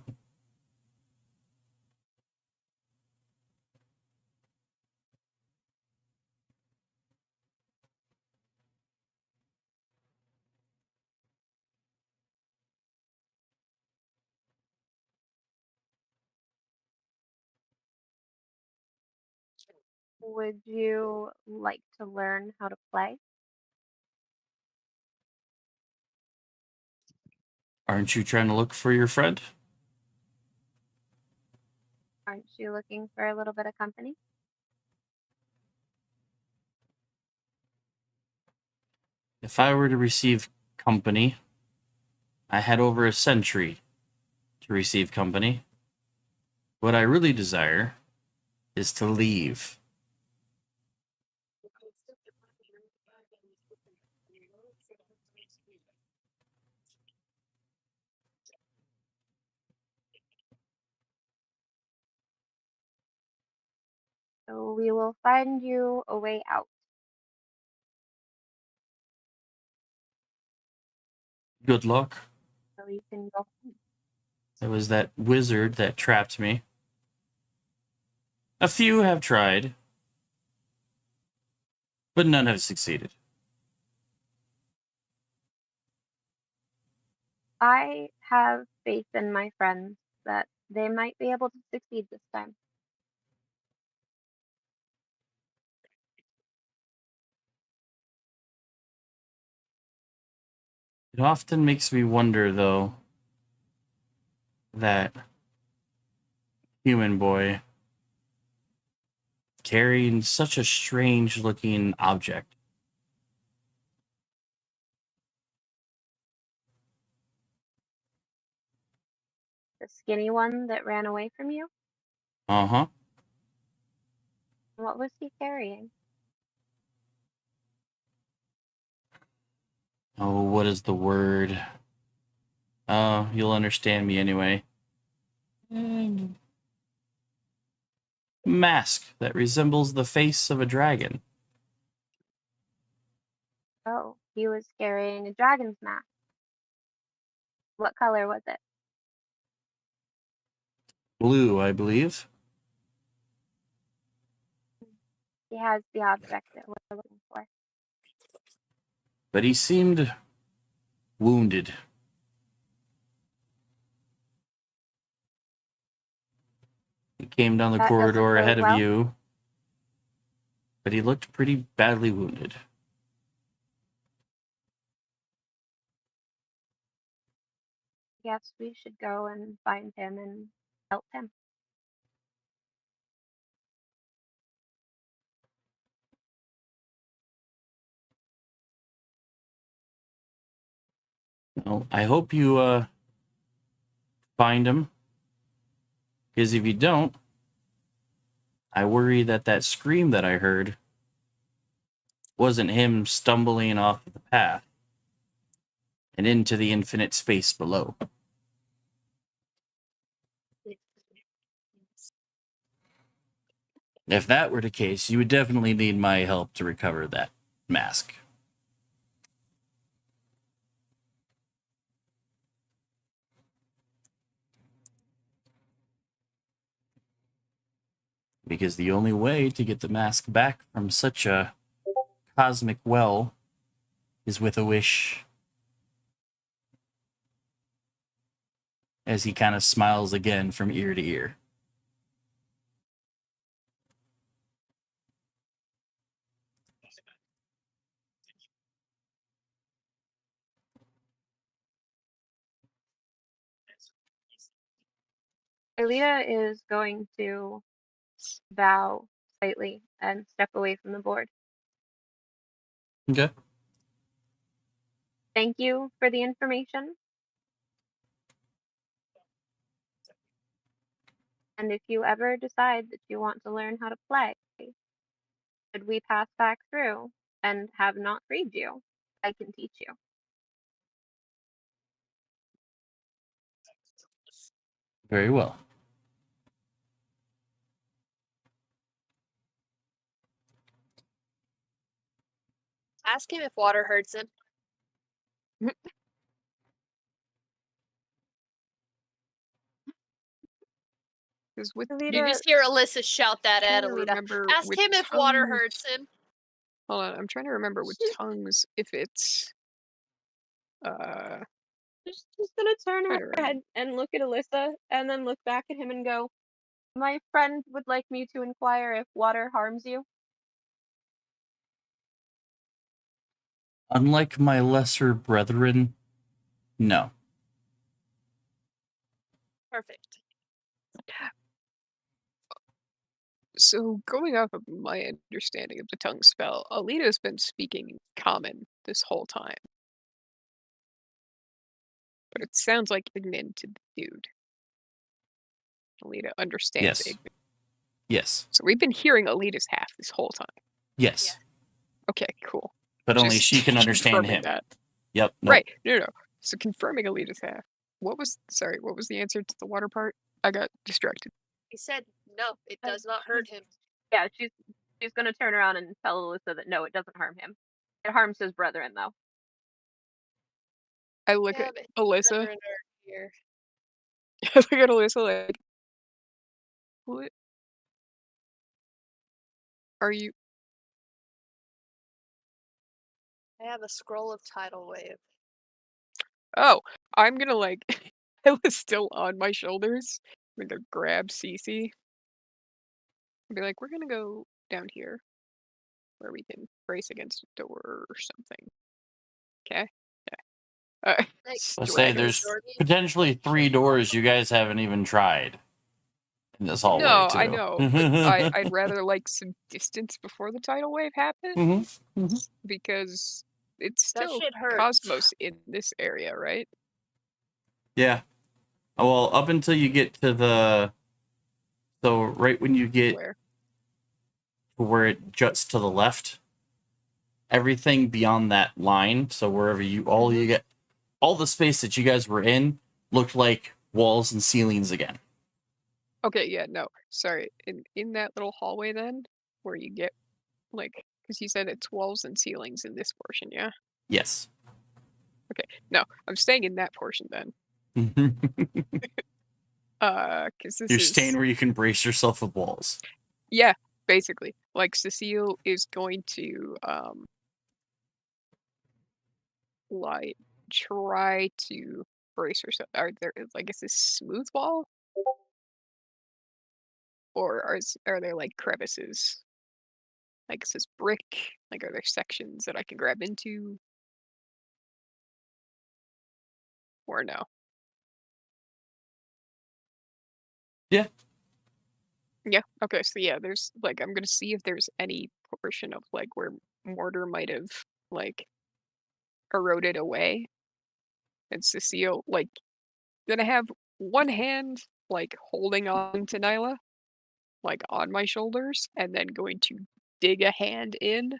[SPEAKER 9] Would you like to learn how to play?
[SPEAKER 1] Aren't you trying to look for your friend?
[SPEAKER 9] Aren't you looking for a little bit of company?
[SPEAKER 1] If I were to receive company, I had over a century to receive company. What I really desire is to leave.
[SPEAKER 9] So we will find you a way out.
[SPEAKER 1] Good luck.
[SPEAKER 9] So you can go home.
[SPEAKER 1] It was that wizard that trapped me. A few have tried, but none have succeeded.
[SPEAKER 9] I have faith in my friends that they might be able to succeed this time.
[SPEAKER 1] It often makes me wonder, though, that human boy carrying such a strange looking object.
[SPEAKER 9] The skinny one that ran away from you?
[SPEAKER 1] Uh-huh.
[SPEAKER 9] What was he carrying?
[SPEAKER 1] Oh, what is the word? Oh, you'll understand me anyway. Mask that resembles the face of a dragon.
[SPEAKER 9] Oh, he was carrying a dragon's mask. What color was it?
[SPEAKER 1] Blue, I believe.
[SPEAKER 9] He has the object that we're looking for.
[SPEAKER 1] But he seemed wounded. He came down the
[SPEAKER 9] That doesn't
[SPEAKER 1] corridor
[SPEAKER 9] bode
[SPEAKER 1] ahead of
[SPEAKER 9] well.
[SPEAKER 1] you, but he looked pretty badly wounded.
[SPEAKER 9] Yes, we should go and find him and help him.
[SPEAKER 1] Well, I hope you find him, because if you don't, I worry that that scream that I heard wasn't him stumbling off the path and into the infinite space below. If that were the case, you would definitely need my help to recover that mask. Because the only way to get the mask back from such a cosmic well is with a wish. As he kind of smiles again from ear to ear.
[SPEAKER 9] Alita is going to bow slightly and step away from the board.
[SPEAKER 1] Okay.
[SPEAKER 9] Thank you for the information. And if you ever decide that you want to learn how to play, should we pass back through and have not freed you, I can teach you.
[SPEAKER 1] Very well.
[SPEAKER 6] Ask him if water hurts him.
[SPEAKER 2] Because with
[SPEAKER 6] You
[SPEAKER 9] Alita,
[SPEAKER 6] just hear Alyssa shout that at
[SPEAKER 2] trying to
[SPEAKER 6] Alita.
[SPEAKER 2] remember
[SPEAKER 6] Ask
[SPEAKER 2] with
[SPEAKER 6] him if water
[SPEAKER 2] tongues-
[SPEAKER 6] hurts him.
[SPEAKER 2] Hold on, I'm trying to remember with tongues if it's
[SPEAKER 9] she's gonna turn
[SPEAKER 2] Try to
[SPEAKER 9] her
[SPEAKER 2] remember.
[SPEAKER 9] head and look at Alyssa and then look back at him and go, my friend would like me to inquire if water harms you.
[SPEAKER 1] Unlike my lesser brethren, no.
[SPEAKER 6] Perfect.
[SPEAKER 2] So going off of my understanding of the tongue spell, Alita's been speaking common this whole time. But it sounds like Ignin to the dude. Alita understands
[SPEAKER 1] Yes.
[SPEAKER 2] Ignin.
[SPEAKER 1] Yes.
[SPEAKER 2] So we've been hearing Alita's half this whole time.
[SPEAKER 1] Yes.
[SPEAKER 2] Okay, cool.
[SPEAKER 1] But only
[SPEAKER 2] Just
[SPEAKER 1] she can understand
[SPEAKER 2] confirming
[SPEAKER 1] him.
[SPEAKER 2] That.
[SPEAKER 1] Yep. Nope.
[SPEAKER 2] Right. No. So confirming Alita's half. What was the answer to the water part? I got distracted.
[SPEAKER 6] He said no, it does not hurt him.
[SPEAKER 9] Yeah, she's gonna turn around and tell Alyssa that no, it doesn't harm him. It harms his brethren though.
[SPEAKER 2] I look
[SPEAKER 6] Yeah,
[SPEAKER 2] at
[SPEAKER 6] but
[SPEAKER 2] Alyssa.
[SPEAKER 6] brethren are here.
[SPEAKER 2] I look at Alyssa like, what are you?
[SPEAKER 6] I have a scroll of tidal wave.
[SPEAKER 2] Oh, I'm gonna like. I was still on my shoulders. I'm gonna grab Cece. And be like, we're gonna go down here, where we can brace against a door or something. Okay. Yeah.
[SPEAKER 6] Thanks.
[SPEAKER 1] Let's
[SPEAKER 2] Do
[SPEAKER 1] say
[SPEAKER 2] I go
[SPEAKER 1] there's
[SPEAKER 6] Jordan?
[SPEAKER 1] potentially 3 doors you guys haven't even tried in this hallway.
[SPEAKER 2] No,
[SPEAKER 1] too.
[SPEAKER 2] I know. But I'd rather like some distance before the tidal wave happens because it's
[SPEAKER 6] That
[SPEAKER 2] still
[SPEAKER 6] shit hurts.
[SPEAKER 2] Cosmos in this area, right?
[SPEAKER 1] Yeah. Well, up until you get to the, so right when you get where it juts to the left, everything beyond that line, so wherever you get all the space that you guys were in looked like walls and ceilings again.
[SPEAKER 2] Okay, yeah, no, sorry. In that little hallway then, where you get like, because you said it's walls and ceilings in this portion, yeah.
[SPEAKER 1] Yes.
[SPEAKER 2] Okay, no, I'm staying in that portion then. Because this
[SPEAKER 1] You're
[SPEAKER 2] is
[SPEAKER 1] staying where you can brace yourself with walls.
[SPEAKER 2] yeah, basically. Like Cecile is going to like try to brace herself. Are there like is this smooth wall? Or are there like crevices? Like is this brick? Like are there sections that I can grab into? Or no?
[SPEAKER 1] Yeah.
[SPEAKER 2] Yeah. Okay. So yeah, there's like I'm gonna see if there's any portion of like where mortar might have like eroded away. And Cecile like gonna have one hand like holding on to Nyla, like on my shoulders, and then going to dig a hand in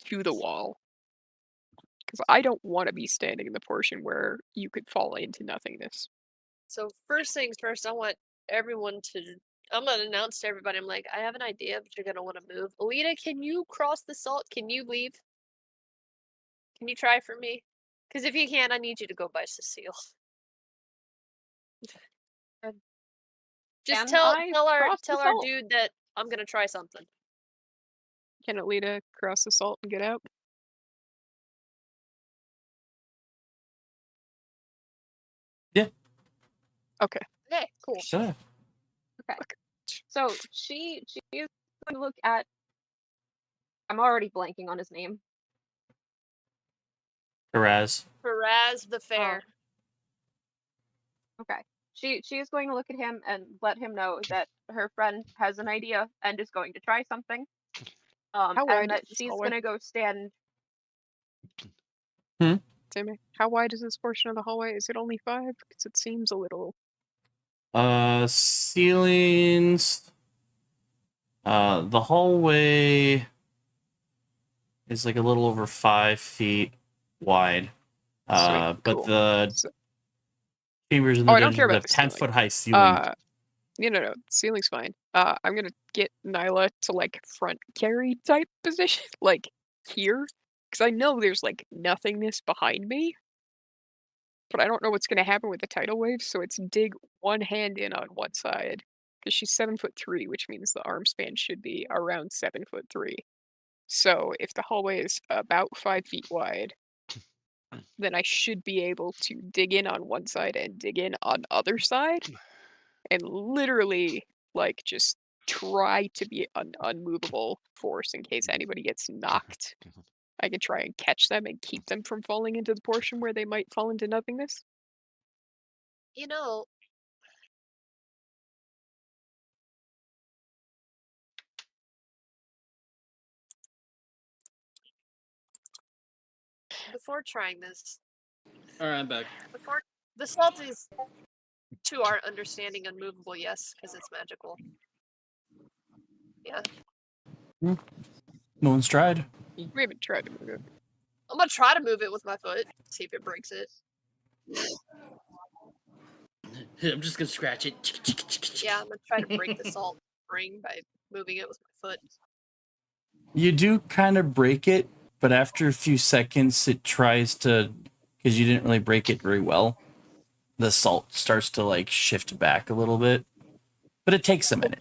[SPEAKER 2] to the wall. Because I don't want to be standing in the portion where you could fall into nothingness.
[SPEAKER 6] So first things first, I want everyone to. I'm gonna announce to everybody. I'm like, I have an idea, but you're gonna want to move. Alita, can you cross the salt? Can you leave? Can you try for me? Because if you can't, I need you to go by Cecile. Just
[SPEAKER 9] Can
[SPEAKER 6] tell
[SPEAKER 9] I
[SPEAKER 6] our
[SPEAKER 9] cross the salt?
[SPEAKER 6] dude that I'm gonna try something.
[SPEAKER 2] Can Alita cross the salt and get out?
[SPEAKER 1] Yeah.
[SPEAKER 2] Okay.
[SPEAKER 6] Okay, cool.
[SPEAKER 1] Sure.
[SPEAKER 9] Okay. So she is going to look at. I'm already blanking on his name.
[SPEAKER 1] Faraz.
[SPEAKER 6] Faraz the Fair.
[SPEAKER 9] Okay. she is going to look at him and let him know that her friend has an idea and is going to try something.
[SPEAKER 2] How wide
[SPEAKER 9] And
[SPEAKER 2] is
[SPEAKER 9] that
[SPEAKER 2] this
[SPEAKER 9] she's
[SPEAKER 2] hallway?
[SPEAKER 9] gonna go stand.
[SPEAKER 2] Timmy, how wide is this portion of the hallway? Is it only 5? Because it seems a little.
[SPEAKER 1] Ceilings. The hallway is like a little over 5 feet wide.
[SPEAKER 2] Sweet,
[SPEAKER 1] But
[SPEAKER 2] cool.
[SPEAKER 1] the
[SPEAKER 2] So-
[SPEAKER 1] chambers in the
[SPEAKER 2] Oh, I don't care
[SPEAKER 1] dungeon
[SPEAKER 2] about
[SPEAKER 1] have
[SPEAKER 2] the
[SPEAKER 1] 10
[SPEAKER 2] ceiling.
[SPEAKER 1] foot high ceiling.
[SPEAKER 2] No. Ceiling's fine. I'm gonna get Nyla to like front carry type position, like here, because I know there's like nothingness behind me, but I don't know what's gonna happen with the tidal wave. So it's dig one hand in on one side, because she's 7'3", which means the arm span should be around 7'3". So if the hallway is about 5 feet wide, then I should be able to dig in on one side and dig in on other side, and literally like just try to be an unmovable force in case anybody gets knocked. I can try and catch them and keep them from falling into the portion where they might fall into nothingness.
[SPEAKER 6] You know, before trying this,
[SPEAKER 11] All right, I'm back.
[SPEAKER 6] before the salt is, to our understanding, unmovable. Yes, because it's magical. Yeah,
[SPEAKER 1] No one's tried.
[SPEAKER 2] We haven't tried to move it.
[SPEAKER 6] I'm gonna try to move it with my foot. See if it breaks it.
[SPEAKER 11] I'm just gonna scratch it.
[SPEAKER 6] Yeah, I'm gonna try to break the salt ring by moving it with my foot.
[SPEAKER 1] You do kind of break it, but after a few seconds, it tries to, because you didn't really break it very well, the salt starts to like shift back a little bit. But it takes a minute.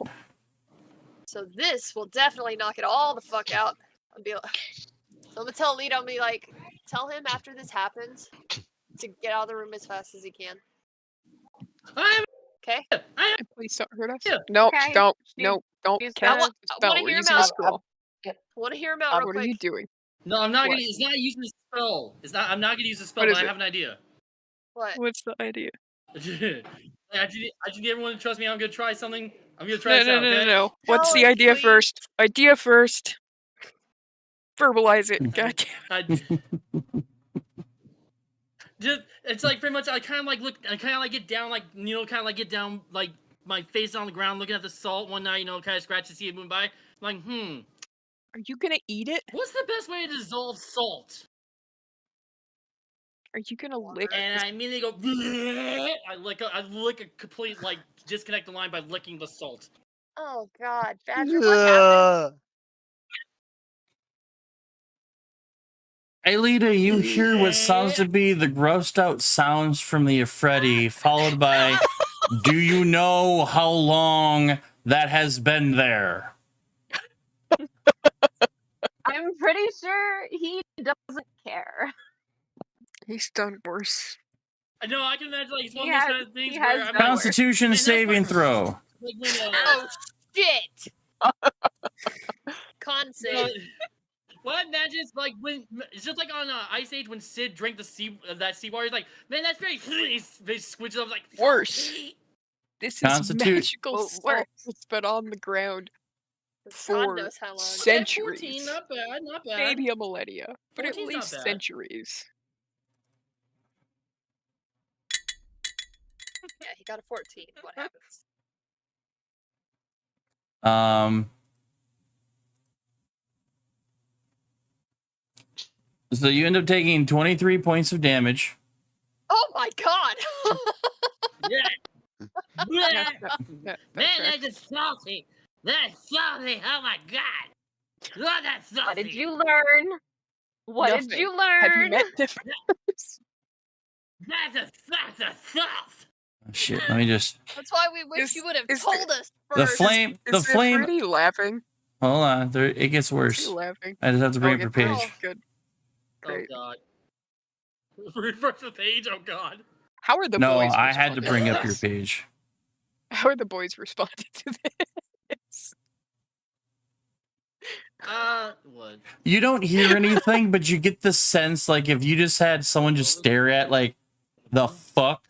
[SPEAKER 6] So this will definitely knock it all the fuck out. I'll be like, so I'm gonna tell Alita, I'll be like, tell him after this happens to get out of the room as fast as he can. Okay?
[SPEAKER 2] And please don't hurt us.
[SPEAKER 11] Yeah.
[SPEAKER 2] No,
[SPEAKER 9] Okay,
[SPEAKER 2] don't.
[SPEAKER 9] she's-
[SPEAKER 2] No, don't.
[SPEAKER 9] she's
[SPEAKER 2] Cat,
[SPEAKER 9] gonna-
[SPEAKER 2] spell.
[SPEAKER 6] wanna
[SPEAKER 2] We're
[SPEAKER 6] hear him
[SPEAKER 2] using a
[SPEAKER 6] out.
[SPEAKER 2] scroll.
[SPEAKER 6] I want to hear him out real
[SPEAKER 2] What
[SPEAKER 6] quick.
[SPEAKER 2] are you doing?
[SPEAKER 11] No, I'm not
[SPEAKER 2] What?
[SPEAKER 11] gonna. It's not using the spell. It's not. I'm not gonna use the spell.
[SPEAKER 2] What
[SPEAKER 11] But
[SPEAKER 2] is
[SPEAKER 11] I
[SPEAKER 2] it?
[SPEAKER 11] have an idea.
[SPEAKER 6] What?
[SPEAKER 2] What's the idea?
[SPEAKER 11] I just need everyone to trust me. I'm gonna try something. I'm gonna try
[SPEAKER 2] No,
[SPEAKER 11] this out. Okay?
[SPEAKER 2] no. What's
[SPEAKER 6] Tell
[SPEAKER 2] the
[SPEAKER 6] us,
[SPEAKER 2] idea
[SPEAKER 6] please.
[SPEAKER 2] first? Idea first. Verbalize it. God damn.
[SPEAKER 11] Just it's like pretty much. I kind of like look. I kind of like get down, like kind of like get down, like my face on the ground, looking at the salt one night. Kind of scratch to see it moving by. I'm like,
[SPEAKER 2] Are you gonna eat it?
[SPEAKER 11] what's the best way to dissolve salt?
[SPEAKER 2] Are you gonna lick
[SPEAKER 11] And
[SPEAKER 2] this?
[SPEAKER 11] I immediately go. I lick a complete like disconnect the line by licking the salt.
[SPEAKER 6] Oh God, Badger, what happened?
[SPEAKER 1] Aelita, you hear what sounds to be the grossed out sounds from the Ifriti, followed by, do you know how long that has been there?
[SPEAKER 9] I'm pretty sure he doesn't care.
[SPEAKER 2] He's done worse.
[SPEAKER 11] I know. I can imagine like it's one
[SPEAKER 9] He
[SPEAKER 11] of those
[SPEAKER 9] has-
[SPEAKER 11] kind of things
[SPEAKER 9] he
[SPEAKER 11] where
[SPEAKER 9] has
[SPEAKER 11] I'm
[SPEAKER 9] done
[SPEAKER 11] like,
[SPEAKER 1] Constitution
[SPEAKER 11] Man, that's
[SPEAKER 1] saving
[SPEAKER 11] fucking-
[SPEAKER 1] throw.
[SPEAKER 11] like when,
[SPEAKER 6] Oh shit! Con
[SPEAKER 11] you know,
[SPEAKER 6] save.
[SPEAKER 11] well, I imagine it's like when it's just like on Ice Age when Sid drank the that seawater. He's like, man, that's very. They switch it up like
[SPEAKER 2] Worse. This is magical
[SPEAKER 9] Well,
[SPEAKER 2] salt
[SPEAKER 9] worse.
[SPEAKER 2] that's been on the ground
[SPEAKER 6] God
[SPEAKER 2] for
[SPEAKER 6] knows how long.
[SPEAKER 11] Okay, 14,
[SPEAKER 2] centuries.
[SPEAKER 11] not bad, not bad.
[SPEAKER 2] Maybe a millennia, but at
[SPEAKER 11] 14's not
[SPEAKER 2] least
[SPEAKER 11] bad.
[SPEAKER 2] centuries.
[SPEAKER 6] Yeah, he got a 14. What happens?
[SPEAKER 1] So you end up taking 23 points of damage.
[SPEAKER 6] Oh my God!
[SPEAKER 11] Yeah.
[SPEAKER 2] That-
[SPEAKER 11] Yeah.
[SPEAKER 2] that
[SPEAKER 11] Man,
[SPEAKER 2] tracks.
[SPEAKER 11] that's just salty. That's salty. Oh my god. Oh, that's salty.
[SPEAKER 9] What did you learn? What did
[SPEAKER 2] Nothing.
[SPEAKER 9] you
[SPEAKER 2] Have you
[SPEAKER 9] learn?
[SPEAKER 2] met difference?
[SPEAKER 11] That's a salt.
[SPEAKER 1] Oh, shit, let me just.
[SPEAKER 6] That's why we wish
[SPEAKER 2] Is-
[SPEAKER 6] you would have
[SPEAKER 2] is
[SPEAKER 6] told us
[SPEAKER 1] The
[SPEAKER 6] first.
[SPEAKER 1] flame. The
[SPEAKER 2] Is
[SPEAKER 1] flame.
[SPEAKER 2] Pretty laughing?
[SPEAKER 1] Hold on, there, it gets
[SPEAKER 2] Is he
[SPEAKER 1] worse.
[SPEAKER 2] laughing?
[SPEAKER 1] I just have to bring up your
[SPEAKER 2] it gets
[SPEAKER 1] page.
[SPEAKER 2] worse. Good. Great.
[SPEAKER 11] Oh god. Reverse the page. Oh god.
[SPEAKER 2] How are the
[SPEAKER 1] No,
[SPEAKER 2] boys?
[SPEAKER 1] I had to
[SPEAKER 2] responding
[SPEAKER 1] bring
[SPEAKER 2] to
[SPEAKER 1] up your
[SPEAKER 2] this?
[SPEAKER 1] page.
[SPEAKER 2] How are the boys responding to this?
[SPEAKER 11] What?
[SPEAKER 1] You don't hear anything, but you get the sense like if you just had someone just stare at like the fuck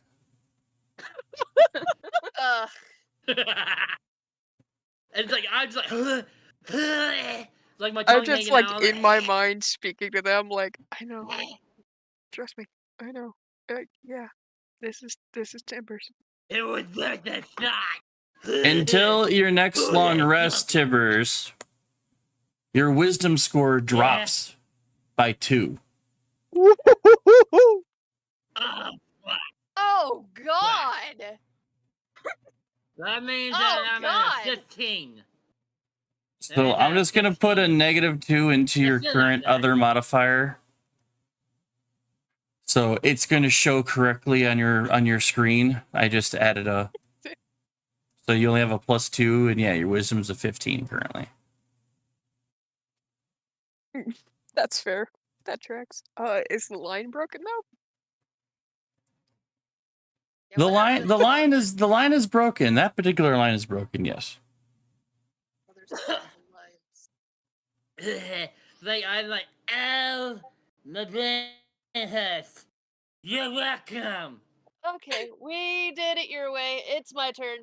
[SPEAKER 11] It's like I'm just like, like my
[SPEAKER 2] I'm
[SPEAKER 11] tongue
[SPEAKER 2] just
[SPEAKER 11] hanging
[SPEAKER 2] like
[SPEAKER 11] out.
[SPEAKER 2] in my mind speaking to them, like, I know. Trust me, I know. Yeah, this is Timbers.
[SPEAKER 11] It was just a shot.
[SPEAKER 1] Until your next long rest, Tibbers, your wisdom score drops by 2.
[SPEAKER 6] Oh God!
[SPEAKER 11] That means
[SPEAKER 6] Oh,
[SPEAKER 11] that I'm at
[SPEAKER 6] God.
[SPEAKER 11] a 15.
[SPEAKER 1] So I'm just gonna put a -2 into your
[SPEAKER 11] still not
[SPEAKER 1] current
[SPEAKER 11] bad.
[SPEAKER 1] other modifier. So it's gonna show correctly on your screen. I just added a. So you only have a +2, and yeah, your wisdom's a 15 currently.
[SPEAKER 2] That's fair. That tracks. Is the line broken though?
[SPEAKER 6] Yeah,
[SPEAKER 1] The
[SPEAKER 6] what happened
[SPEAKER 1] line
[SPEAKER 6] to
[SPEAKER 1] the line is broken. That particular line is broken. Yes.
[SPEAKER 6] there's multiple lines.
[SPEAKER 11] Like I'm like, oh, my brain hurts. You're welcome.
[SPEAKER 6] Okay, we did it your way. It's my turn.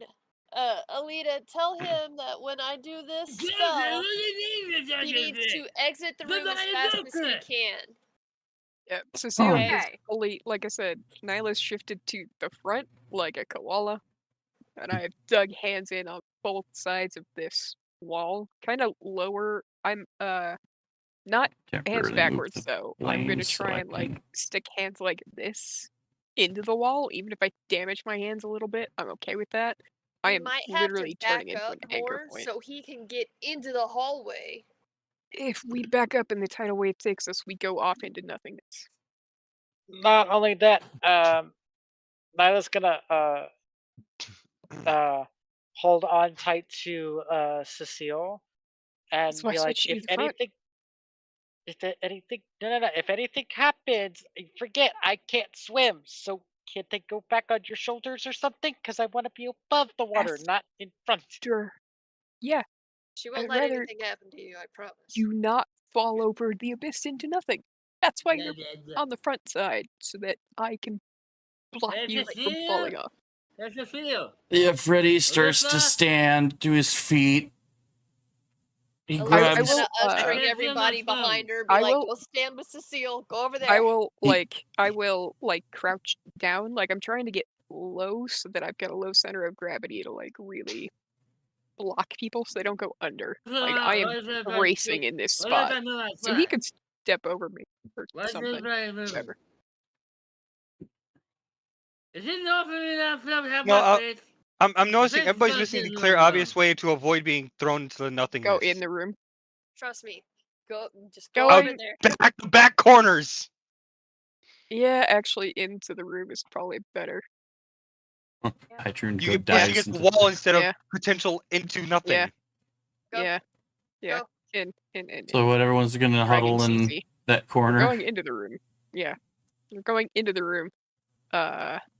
[SPEAKER 6] Alita, tell him that when I do this spell, he needs to exit the
[SPEAKER 11] The
[SPEAKER 6] room as
[SPEAKER 11] line is
[SPEAKER 6] fast as he
[SPEAKER 11] open.
[SPEAKER 6] can.
[SPEAKER 2] Yeah, Cecile is
[SPEAKER 9] Okay.
[SPEAKER 2] fully, like I said, Nyla's shifted to the front like a koala, and I have dug hands in on both sides of this wall, kind of lower. I'm not hands
[SPEAKER 1] Temporarily move
[SPEAKER 2] backwards
[SPEAKER 1] the
[SPEAKER 2] though. I'm gonna
[SPEAKER 1] planes so
[SPEAKER 2] try
[SPEAKER 1] I
[SPEAKER 2] and like
[SPEAKER 1] can-
[SPEAKER 2] stick hands like this into the wall, even if I damage my hands a little bit. I'm okay with that. I
[SPEAKER 6] We
[SPEAKER 2] am
[SPEAKER 6] might have
[SPEAKER 2] literally
[SPEAKER 6] to back
[SPEAKER 2] turning into
[SPEAKER 6] up
[SPEAKER 2] an anchor
[SPEAKER 6] more
[SPEAKER 2] point.
[SPEAKER 6] so he can get into the hallway.
[SPEAKER 2] If we back up and the tidal wave takes us, we go off into nothingness.
[SPEAKER 10] Not only that, Nyla's gonna hold on tight to Cecile and
[SPEAKER 2] That's why I
[SPEAKER 10] be like,
[SPEAKER 2] switched you
[SPEAKER 10] if
[SPEAKER 2] to the front.
[SPEAKER 10] anything, no, if anything happens, forget I can't swim. So can't they go back on your shoulders or something? Because I want to be above the water,
[SPEAKER 2] After-
[SPEAKER 10] not in front.
[SPEAKER 2] Yeah,
[SPEAKER 6] She won't
[SPEAKER 2] I'd
[SPEAKER 6] let
[SPEAKER 2] rather
[SPEAKER 6] anything happen to you, I promise.
[SPEAKER 2] you not fall over the abyss into nothing. That's why you're on the front side, so that I can block
[SPEAKER 11] There's
[SPEAKER 2] you
[SPEAKER 11] a
[SPEAKER 2] from falling
[SPEAKER 11] shield.
[SPEAKER 2] off.
[SPEAKER 11] There's a field.
[SPEAKER 1] Yeah, Freddy starts to
[SPEAKER 11] Alyssa?
[SPEAKER 1] stand to his feet. He
[SPEAKER 6] Alyssa's
[SPEAKER 1] grabs.
[SPEAKER 6] gonna
[SPEAKER 2] will,
[SPEAKER 6] ushering
[SPEAKER 11] There's
[SPEAKER 6] everybody
[SPEAKER 11] Emma Stone.
[SPEAKER 6] behind her, be
[SPEAKER 2] I
[SPEAKER 6] like,
[SPEAKER 2] will-
[SPEAKER 6] go stand with Cecile, go over there.
[SPEAKER 2] I will crouch down. Like I'm trying to get low so that I've got a low center of gravity to like really block people so they don't go under. Like I am racing in this spot, so he could step over me or something. Whatever.
[SPEAKER 11] Is it not for me that I have
[SPEAKER 3] No,
[SPEAKER 11] my face?
[SPEAKER 3] I'm noticing
[SPEAKER 11] This
[SPEAKER 3] everybody's
[SPEAKER 11] sucks
[SPEAKER 3] missing the
[SPEAKER 11] in
[SPEAKER 3] clear,
[SPEAKER 11] the
[SPEAKER 3] obvious
[SPEAKER 11] room.
[SPEAKER 3] way to avoid being thrown into the nothingness.
[SPEAKER 2] Go in the room.
[SPEAKER 6] Trust me. Go just
[SPEAKER 2] Go
[SPEAKER 6] go
[SPEAKER 2] in.
[SPEAKER 6] over there.
[SPEAKER 3] back corners.
[SPEAKER 2] Yeah, actually, into the room is probably better.
[SPEAKER 1] I turned
[SPEAKER 3] You
[SPEAKER 1] go
[SPEAKER 3] get pushing
[SPEAKER 1] dives
[SPEAKER 3] at the
[SPEAKER 1] into.
[SPEAKER 3] wall instead
[SPEAKER 2] Yeah.
[SPEAKER 3] of potential into nothing.
[SPEAKER 2] Yeah.
[SPEAKER 6] Go.
[SPEAKER 2] Yeah. Yeah.
[SPEAKER 6] Go.
[SPEAKER 2] In.
[SPEAKER 1] So what everyone's gonna huddle in
[SPEAKER 2] CC.
[SPEAKER 1] that
[SPEAKER 2] We're
[SPEAKER 1] corner.
[SPEAKER 2] going into the room. Yeah. We're going into the room.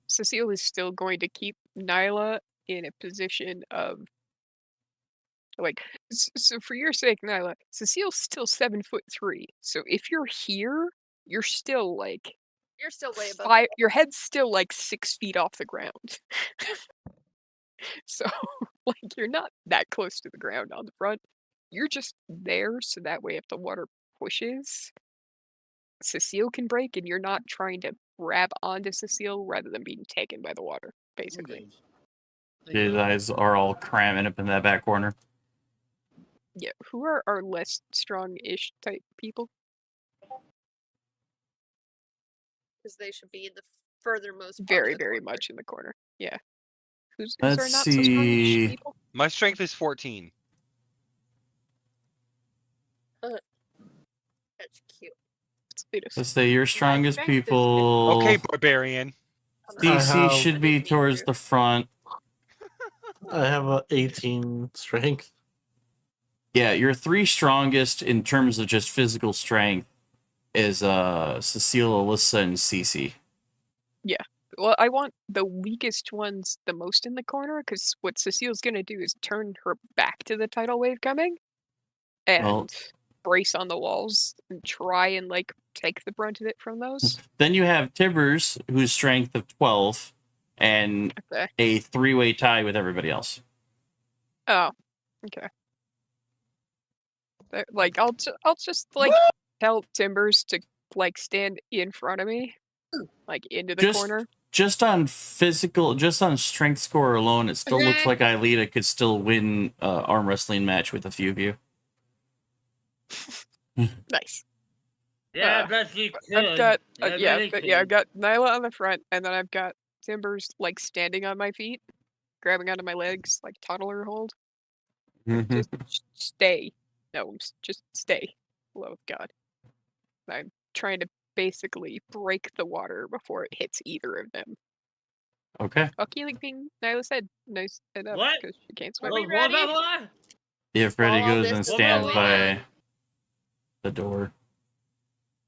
[SPEAKER 2] Cecile is still going to keep Nyla in a position of like so for your sake, Nyla, Cecile's still 7'3". So if you're here, you're still like
[SPEAKER 6] You're still way above.
[SPEAKER 2] your head's still like 6 feet off the ground. So like you're not that close to the ground on the front. You're just there so that way if the water pushes, Cecile can break and you're not trying to grab onto Cecile rather than being taken by the water, basically.
[SPEAKER 1] His eyes are all cramming up in that back corner.
[SPEAKER 2] Yeah, who are our less strong-ish type people?
[SPEAKER 6] Because they should be in the furthermost part
[SPEAKER 2] Very,
[SPEAKER 6] of the
[SPEAKER 2] very
[SPEAKER 6] corner.
[SPEAKER 2] much in the corner. Yeah. Who's
[SPEAKER 1] Let's
[SPEAKER 2] our not so strong-ish
[SPEAKER 1] see.
[SPEAKER 2] people?
[SPEAKER 3] My strength is 14.
[SPEAKER 6] That's cute.
[SPEAKER 1] Let's say your strongest
[SPEAKER 9] strength is
[SPEAKER 1] people.
[SPEAKER 3] Okay, barbarian.
[SPEAKER 1] DC
[SPEAKER 8] have-
[SPEAKER 1] should be towards the front.
[SPEAKER 8] I have a 18 strength.
[SPEAKER 1] Yeah, your 3 strongest in terms of just physical strength is Cecile, Alyssa, and Cece.
[SPEAKER 2] Well, I want the weakest ones the most in the corner, because what Cecile's gonna do is turn her back to the tidal wave coming, and
[SPEAKER 1] Well-
[SPEAKER 2] brace on the walls and try and like take the brunt of it from those.
[SPEAKER 1] Then you have Tibbers, whose strength of 12, and
[SPEAKER 2] Okay.
[SPEAKER 1] a 3-way tie with everybody else.
[SPEAKER 2] Oh, okay. Like I'll just like tell Timbers to like stand in front of me, like into the corner.
[SPEAKER 1] Just on strength score alone, it still looks like Aelita could still win arm wrestling match with a few of you.
[SPEAKER 2] Nice.
[SPEAKER 11] Yeah, but you could.
[SPEAKER 2] I've got
[SPEAKER 11] Yeah, but you
[SPEAKER 2] I've got Nyla on the front, and then I've got Timbers like standing on my feet, grabbing onto my legs like toddler hold. Just stay, gnomes. Just stay. Love God. I'm trying to basically break the water before it hits either of them.
[SPEAKER 1] Okay.
[SPEAKER 2] Okay, like being Nyla said, nice enough
[SPEAKER 11] What?
[SPEAKER 2] because she can't swim.
[SPEAKER 11] Are we ready? What?
[SPEAKER 1] Yeah, Freddy
[SPEAKER 6] All
[SPEAKER 1] goes
[SPEAKER 6] this
[SPEAKER 1] and
[SPEAKER 6] is
[SPEAKER 1] stands
[SPEAKER 6] going
[SPEAKER 1] by
[SPEAKER 6] on.
[SPEAKER 1] the door.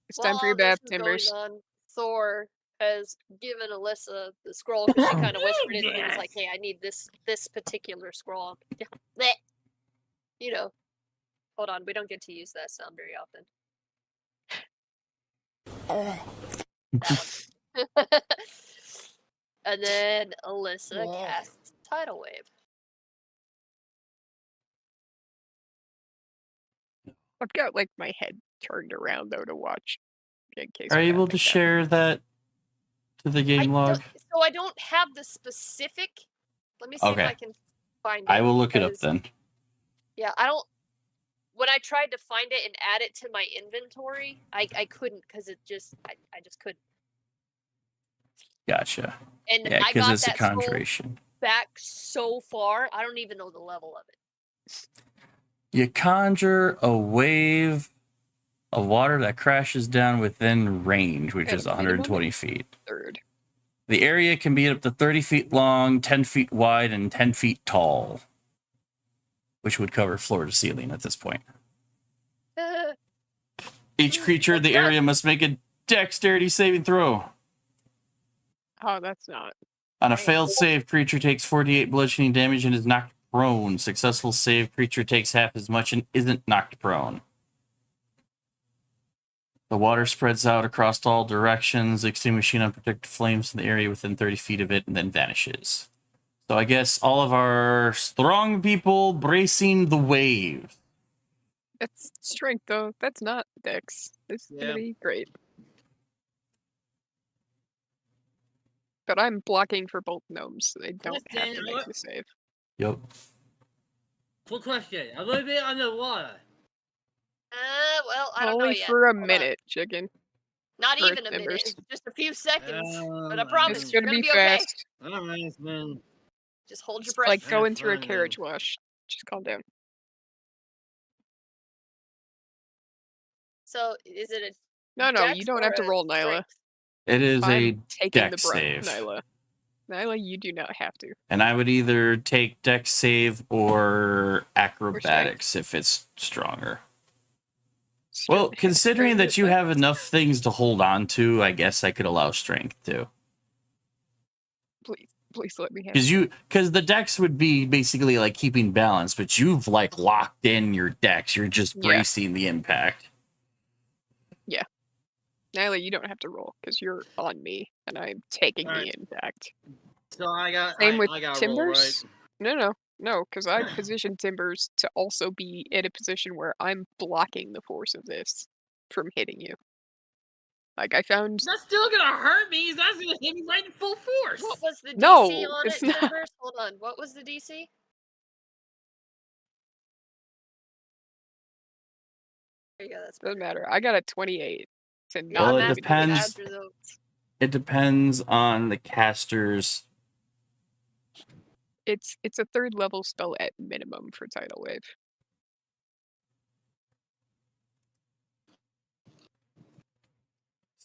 [SPEAKER 2] It's time for your
[SPEAKER 6] While
[SPEAKER 2] bath,
[SPEAKER 6] this is
[SPEAKER 2] Timbers.
[SPEAKER 6] going on, Thor has given Alyssa the scroll because she kind of whispered it. And he was like, "Hey, I need this particular scroll." Bleh. You know. Hold on, we don't get to use that sound very often. And then Alyssa casts Tidal Wave.
[SPEAKER 2] I've got like my head turned around though to watch. In case
[SPEAKER 1] Are you able
[SPEAKER 2] bad
[SPEAKER 1] to
[SPEAKER 2] things
[SPEAKER 1] share that to the game log?
[SPEAKER 6] So I don't have the specific. Let me see
[SPEAKER 1] Okay.
[SPEAKER 6] if I can find it.
[SPEAKER 1] I will look it up
[SPEAKER 6] because-
[SPEAKER 1] then.
[SPEAKER 6] Yeah, I don't. When I tried to find it and add it to my inventory, I couldn't because it just I just couldn't.
[SPEAKER 1] Gotcha.
[SPEAKER 6] And
[SPEAKER 1] Yeah,
[SPEAKER 6] I
[SPEAKER 1] because
[SPEAKER 6] got
[SPEAKER 1] it's a
[SPEAKER 6] that scroll
[SPEAKER 1] conjuration.
[SPEAKER 6] back so far, I don't even know the level of it.
[SPEAKER 1] You conjure a wave of water that crashes down within range, which
[SPEAKER 2] At
[SPEAKER 1] is
[SPEAKER 2] a minimum?
[SPEAKER 1] 120 feet.
[SPEAKER 2] Third.
[SPEAKER 1] The area can be up to 30 feet long, 10 feet wide, and 10 feet tall, which would cover floor to ceiling at this point. Each creature in the area must make a dexterity saving throw.
[SPEAKER 2] Oh, that's not.
[SPEAKER 1] On a failed save, creature takes 48 bludgeoning damage and is knocked prone. Successful save, creature takes half as much and isn't knocked prone. The water spreads out across all directions, extinguishing unprotected flames in the area within 30 feet of it, and then vanishes. So I guess all of our strong people bracing the wave.
[SPEAKER 2] That's strength though. That's not dex. This is
[SPEAKER 11] Yeah.
[SPEAKER 2] gonna be great. But I'm blocking for both gnomes, so they don't have to
[SPEAKER 11] Listen,
[SPEAKER 2] make
[SPEAKER 11] what-
[SPEAKER 2] the save.
[SPEAKER 1] Yep.
[SPEAKER 11] Quick question. A little bit underwater.
[SPEAKER 6] Well, I don't know
[SPEAKER 2] Only
[SPEAKER 6] yet.
[SPEAKER 2] for a
[SPEAKER 6] Hold on.
[SPEAKER 2] minute, chicken.
[SPEAKER 6] Not
[SPEAKER 2] for
[SPEAKER 6] even a minute.
[SPEAKER 2] Timbers.
[SPEAKER 6] It's just a few seconds. But I
[SPEAKER 11] Um,
[SPEAKER 6] promise
[SPEAKER 2] It's
[SPEAKER 6] you're
[SPEAKER 2] gonna
[SPEAKER 6] gonna
[SPEAKER 2] be
[SPEAKER 6] okay.
[SPEAKER 2] fast.
[SPEAKER 11] Alright, then.
[SPEAKER 6] Just hold your
[SPEAKER 2] It's
[SPEAKER 6] breath.
[SPEAKER 2] like going
[SPEAKER 11] Have
[SPEAKER 2] through a
[SPEAKER 11] fun, then.
[SPEAKER 2] carriage wash. Just calm down.
[SPEAKER 6] So is it a
[SPEAKER 2] No, you
[SPEAKER 6] dex
[SPEAKER 2] don't
[SPEAKER 6] or
[SPEAKER 2] have to
[SPEAKER 6] a
[SPEAKER 2] roll, Nyla.
[SPEAKER 6] strength?
[SPEAKER 1] It is
[SPEAKER 2] I'm
[SPEAKER 1] a
[SPEAKER 2] taking the
[SPEAKER 1] dex
[SPEAKER 2] brunt,
[SPEAKER 1] save.
[SPEAKER 2] Nyla. Nyla, you do not have to.
[SPEAKER 1] And I would either take dex save or acrobatics if it's stronger. Well, considering that you have enough things to hold on to, I guess I could allow strength too.
[SPEAKER 2] Please let me have.
[SPEAKER 1] Because the dex would be basically like keeping balance, but you've like locked in your dex. You're just
[SPEAKER 2] Yeah.
[SPEAKER 1] bracing the impact.
[SPEAKER 2] Yeah. Nyla, you don't have to roll because you're on me and I'm taking
[SPEAKER 11] Alright.
[SPEAKER 2] the impact.
[SPEAKER 11] So I got.
[SPEAKER 2] Same with
[SPEAKER 11] I got
[SPEAKER 2] Timbers.
[SPEAKER 11] Roll, right?
[SPEAKER 2] No, because I positioned Timbers to also be in a position where I'm blocking the force of this from hitting you. Like I found.
[SPEAKER 11] That's still gonna hurt me. That's gonna hit me right in full force.
[SPEAKER 6] What was the DC
[SPEAKER 2] No,
[SPEAKER 6] on
[SPEAKER 2] it's
[SPEAKER 6] it,
[SPEAKER 2] not.
[SPEAKER 6] Timbers? Hold on. What was the DC? There you go. That's
[SPEAKER 2] Doesn't matter. I got a 28 to not.
[SPEAKER 1] Well, it
[SPEAKER 2] even
[SPEAKER 1] depends.
[SPEAKER 6] after those.
[SPEAKER 1] It depends on the caster's.
[SPEAKER 2] It's a third level spell at minimum for Tidal Wave.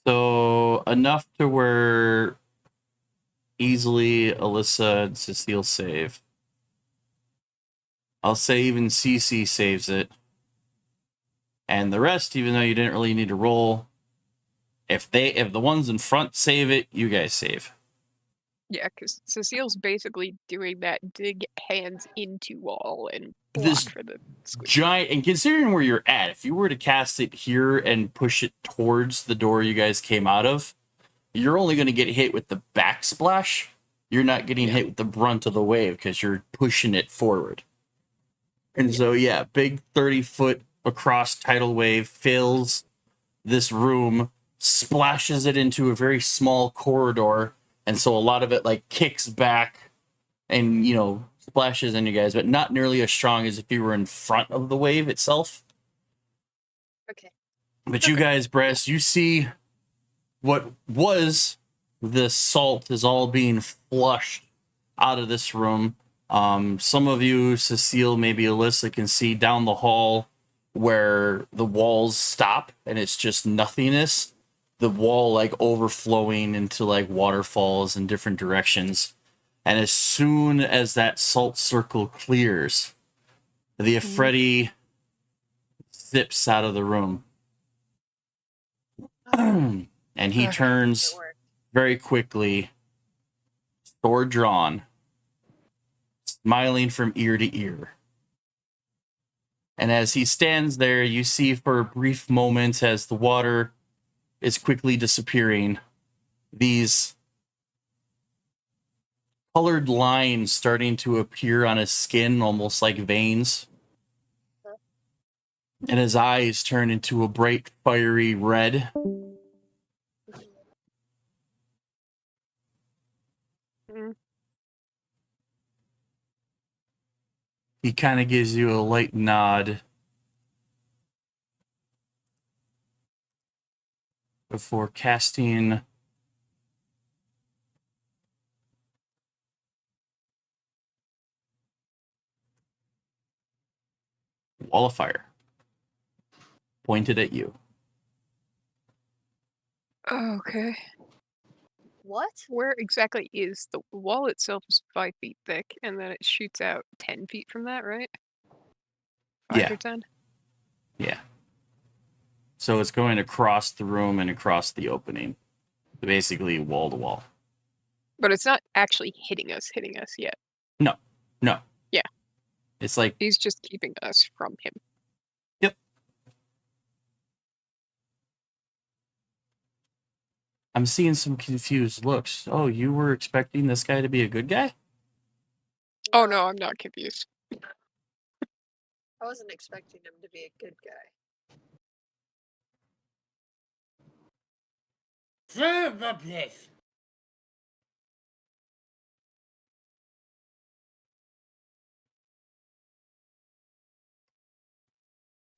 [SPEAKER 1] So enough to where easily Alyssa and Cecile save. I'll say even CC saves it. And the rest, even though you didn't really need to roll, if the ones in front save it, you guys save.
[SPEAKER 2] Yeah, because Cecile's basically doing that dig hands into wall and block
[SPEAKER 1] This
[SPEAKER 2] for the squeeze.
[SPEAKER 1] Giant, and considering where you're at, if you were to cast it here and push it towards the door you guys came out of, you're only going to get hit with the backsplash you're not getting hit with the brunt of the wave because you're pushing it forward. And so, yeah, big 30-foot across tidal wave fills this room, splashes it into a very small corridor, and so a lot of it like kicks back and, you know, splashes in you guys, but not nearly as strong as if you were in front of the wave itself.
[SPEAKER 6] Okay.
[SPEAKER 1] But you guys, Bress, you see what was the salt is all being flushed out of this room. Some of you, Cecile, maybe Alyssa, can see down the hall where the walls stop and it's just nothingness. The wall like overflowing into like waterfalls in different directions. And as soon as that salt circle clears, the Ifriti zips out of the room. And he turns very quickly, sword drawn, smiling from ear to ear. And as he stands there, you see for a brief moment as the water is quickly disappearing, these colored lines starting to appear on his skin, almost like veins. And his eyes turn into a bright, fiery red. He kind of gives you a light nod before casting Wall of Fire pointed at you.
[SPEAKER 2] Okay.
[SPEAKER 6] What?
[SPEAKER 2] Where exactly is the wall itself is 5 feet thick, and then it shoots out 10 feet from that, right? 5 or 10?
[SPEAKER 1] Yeah. So it's going across the room and across the opening. Basically wall to wall.
[SPEAKER 2] But it's not actually hitting us yet.
[SPEAKER 1] No.
[SPEAKER 2] Yeah.
[SPEAKER 1] It's like
[SPEAKER 2] He's just keeping us from him.
[SPEAKER 1] Yep. I'm seeing some confused looks. Oh, you were expecting this guy to be a good guy?
[SPEAKER 2] Oh no, I'm not confused.
[SPEAKER 6] I wasn't expecting him to be a good guy.
[SPEAKER 11] Serve the place.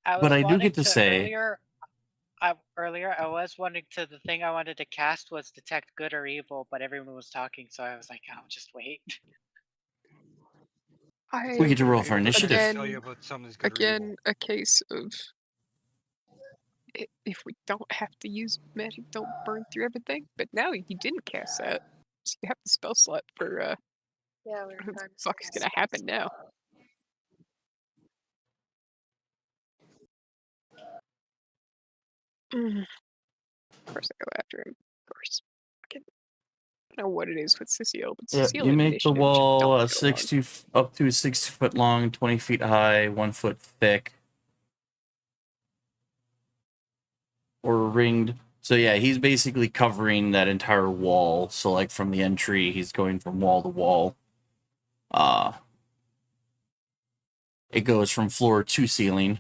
[SPEAKER 1] But I do get to say
[SPEAKER 10] Earlier, I was wanting to. The thing I wanted to cast was detect good or evil, but everyone was talking, so I was like, I'll just wait.
[SPEAKER 1] we get to roll for
[SPEAKER 3] Maybe they'll
[SPEAKER 1] initiative.
[SPEAKER 3] tell you about something's good or evil.
[SPEAKER 2] Again, a case of if we don't have to use magic, don't burn through everything. But now you didn't cast that, so you have the spell slot for
[SPEAKER 6] Yeah, we were
[SPEAKER 2] what the
[SPEAKER 6] trying to
[SPEAKER 2] fuck is gonna happen now? Of course I go after him. Of course. I don't know what it is with Cecile, but
[SPEAKER 1] Yeah,
[SPEAKER 2] Cecile
[SPEAKER 1] you
[SPEAKER 2] and
[SPEAKER 1] make the
[SPEAKER 2] initiative just
[SPEAKER 1] wall
[SPEAKER 2] don't
[SPEAKER 1] a
[SPEAKER 2] get along.
[SPEAKER 1] 60 up to 60 foot long, 20 feet high, 1 foot thick, or ringed. So yeah, he's basically covering that entire wall. So like from the entry, he's going from wall to wall. It goes from floor to ceiling.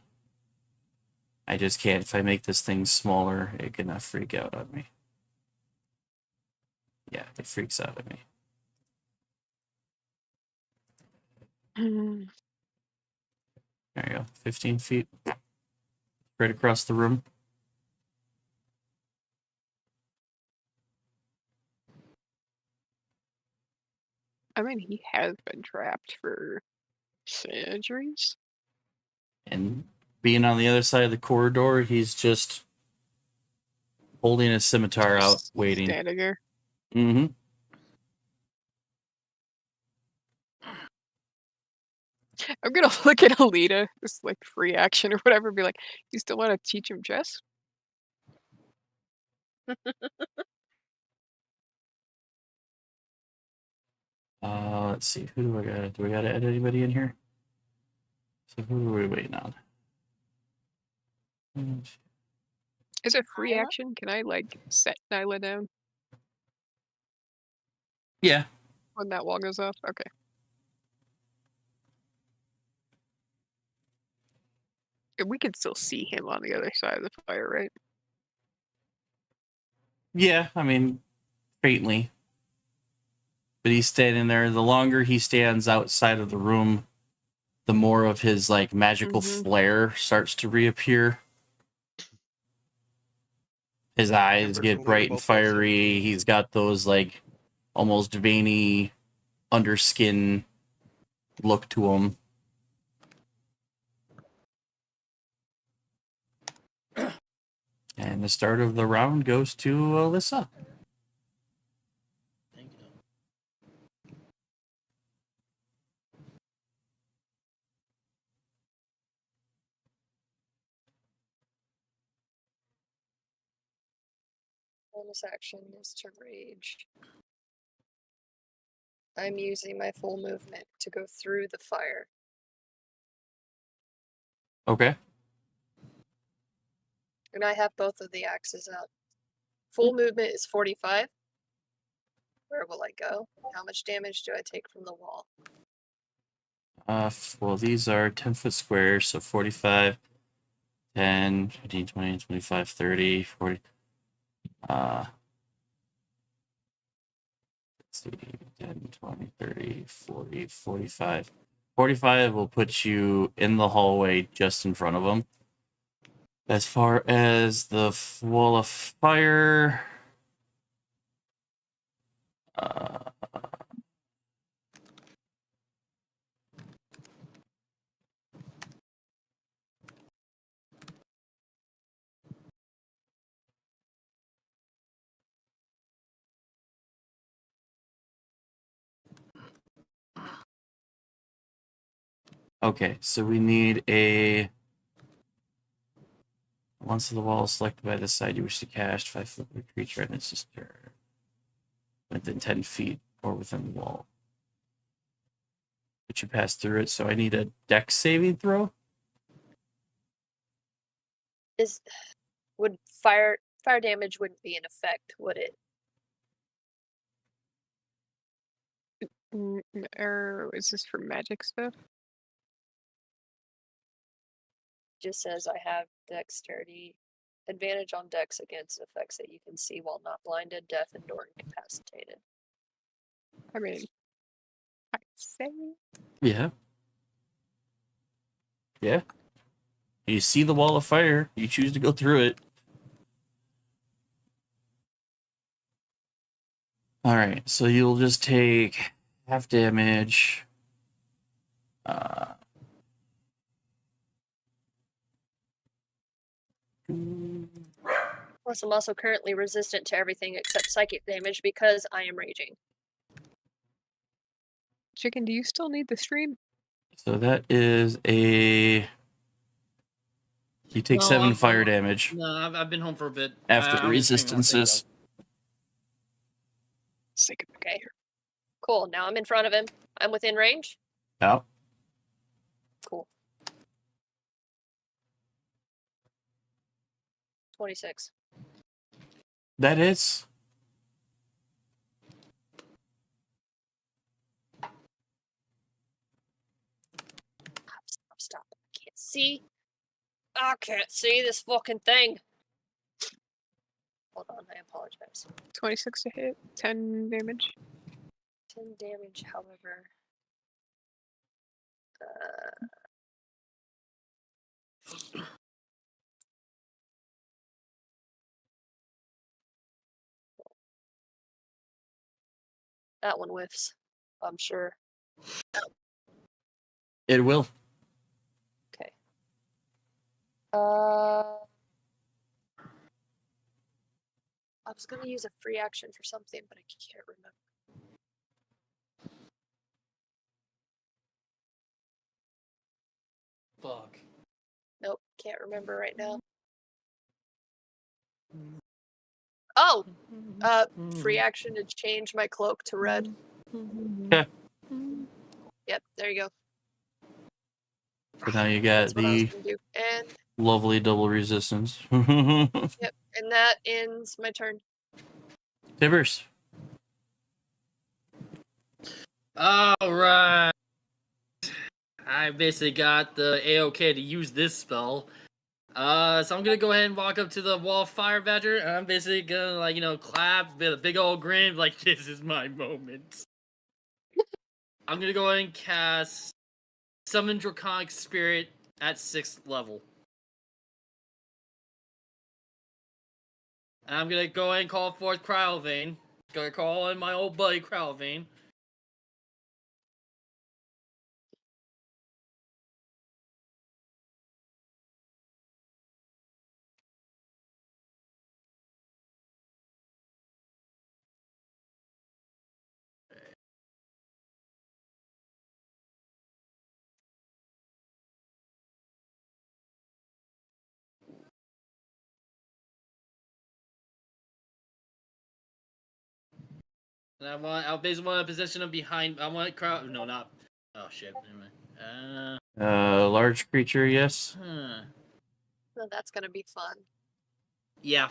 [SPEAKER 1] I just can't. If I make this thing smaller, it gonna freak out on me. Yeah, it freaks out at me. There you go. 15 feet. Right across the room.
[SPEAKER 2] I mean, he has been trapped for centuries.
[SPEAKER 1] And being on the other side of the corridor, he's just holding his scimitar out, waiting.
[SPEAKER 2] Standing there.
[SPEAKER 1] Mm-hmm.
[SPEAKER 2] I'm gonna look at Alita, just like free action or whatever, and be like, "You still want to teach him chess?"
[SPEAKER 1] Let's see. Who do I got? Do we got to add anybody in here? So who are we waiting on?
[SPEAKER 2] Is it free action? Can I like set Nyla down?
[SPEAKER 1] Yeah.
[SPEAKER 2] When that wall goes up? Okay. And we can still see him on the other side of the fire, right?
[SPEAKER 1] Yeah, I mean, faintly. But he's standing there. The longer he stands outside of the room, the more of his like magical flare starts to reappear. His eyes get bright and fiery. He's got those like almost veiny underskin look to him. And the start of the round goes to Alyssa.
[SPEAKER 11] Thank you.
[SPEAKER 6] Bonus action is to rage. I'm using my full movement to go through the fire.
[SPEAKER 1] Okay.
[SPEAKER 6] And I have both of the axes out. Full movement is 45. Where will I go? How much damage do I take from the wall?
[SPEAKER 1] Well, these are 10-foot squares, so 45, 10, 15, 20, 25, 30, 40. Let's see, 10, 20, 30, 40, 45. 45 will put you in the hallway just in front of them. As far as the wall of fire, okay, so we need a... Once the wall is selected by the side you wish to cast, 5-foot creature and its sister within 10 feet or within the wall. But you pass through it, so I need a dex saving throw.
[SPEAKER 6] Would fire damage wouldn't be in effect, would it?
[SPEAKER 2] Or is this for magic stuff?
[SPEAKER 6] Just says I have dexterity advantage on dex against effects that you can see while not blinded, deafened, or incapacitated.
[SPEAKER 2] I mean, I say.
[SPEAKER 1] Yeah. Yeah. You see the wall of fire, you choose to go through it. Alright, so you'll just take half damage.
[SPEAKER 6] Plus, I'm also currently resistant to everything except psychic damage because I am raging.
[SPEAKER 2] Chicken, do you still need the stream?
[SPEAKER 1] So that is a... You take
[SPEAKER 11] No,
[SPEAKER 1] 7
[SPEAKER 11] I'm-
[SPEAKER 1] fire damage
[SPEAKER 11] No, I've been home for a bit.
[SPEAKER 1] after
[SPEAKER 11] I was streaming, I'll take it
[SPEAKER 1] resistances.
[SPEAKER 2] Sick.
[SPEAKER 6] Okay. Cool. Now I'm in front of him. I'm within range.
[SPEAKER 1] Yeah.
[SPEAKER 6] Cool. 26.
[SPEAKER 1] That is.
[SPEAKER 6] Stop. I can't see. I can't see this fucking thing. Hold on, I apologize.
[SPEAKER 2] 26 to hit, 10 damage.
[SPEAKER 6] 10 damage, however. That one whiffs, I'm sure.
[SPEAKER 1] It will.
[SPEAKER 6] Okay. I was gonna use a free action for something, but I can't remember.
[SPEAKER 11] Fuck.
[SPEAKER 6] Nope, can't remember right now. Oh! Free action to change my cloak to red.
[SPEAKER 1] Okay.
[SPEAKER 6] Yep, there you go.
[SPEAKER 1] So now you got
[SPEAKER 6] That's what I was
[SPEAKER 1] the
[SPEAKER 6] gonna do. And
[SPEAKER 1] lovely double resistance.
[SPEAKER 6] yep, and that ends my turn.
[SPEAKER 1] Tibbers.
[SPEAKER 11] Alright. I basically got the A-OK to use this spell. So I'm gonna go ahead and walk up to the wall of fire, Badger, and I'm basically gonna, like, clap with a big old grin, like, this is my moment. I'm gonna go ahead and cast Summon Draconic Spirit at 6th level. And I'm gonna go ahead and call forth Cryovane. Gonna call in my old buddy Cryovane. And I basically want to position him behind. I want crowd. No, not. Oh shit. Never mind.
[SPEAKER 1] Large creature, yes.
[SPEAKER 6] So that's gonna be fun.
[SPEAKER 11] Yeah.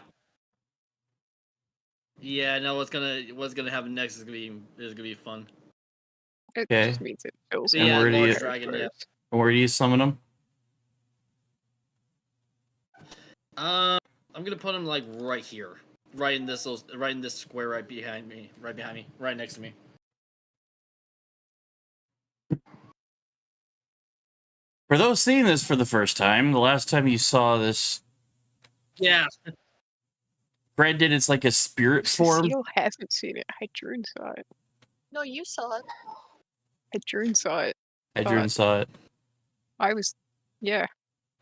[SPEAKER 11] Yeah. No. What's gonna happen next is gonna be fun.
[SPEAKER 2] It
[SPEAKER 1] Okay.
[SPEAKER 2] just means it fills
[SPEAKER 1] And
[SPEAKER 11] Yeah,
[SPEAKER 1] where do
[SPEAKER 11] large
[SPEAKER 1] you
[SPEAKER 11] dragon. Yeah.
[SPEAKER 1] where do you summon him?
[SPEAKER 11] I'm gonna put him like right here, right in this square, right behind me, right next to me.
[SPEAKER 1] For those seeing this for the first time, the last time you saw this,
[SPEAKER 11] Yeah.
[SPEAKER 1] granted, it's like a spirit form.
[SPEAKER 2] Cecile hasn't seen it. Hydrune saw it.
[SPEAKER 6] No, you saw it.
[SPEAKER 2] Hydrune saw it.
[SPEAKER 1] Hydrune saw it.
[SPEAKER 2] I was, yeah.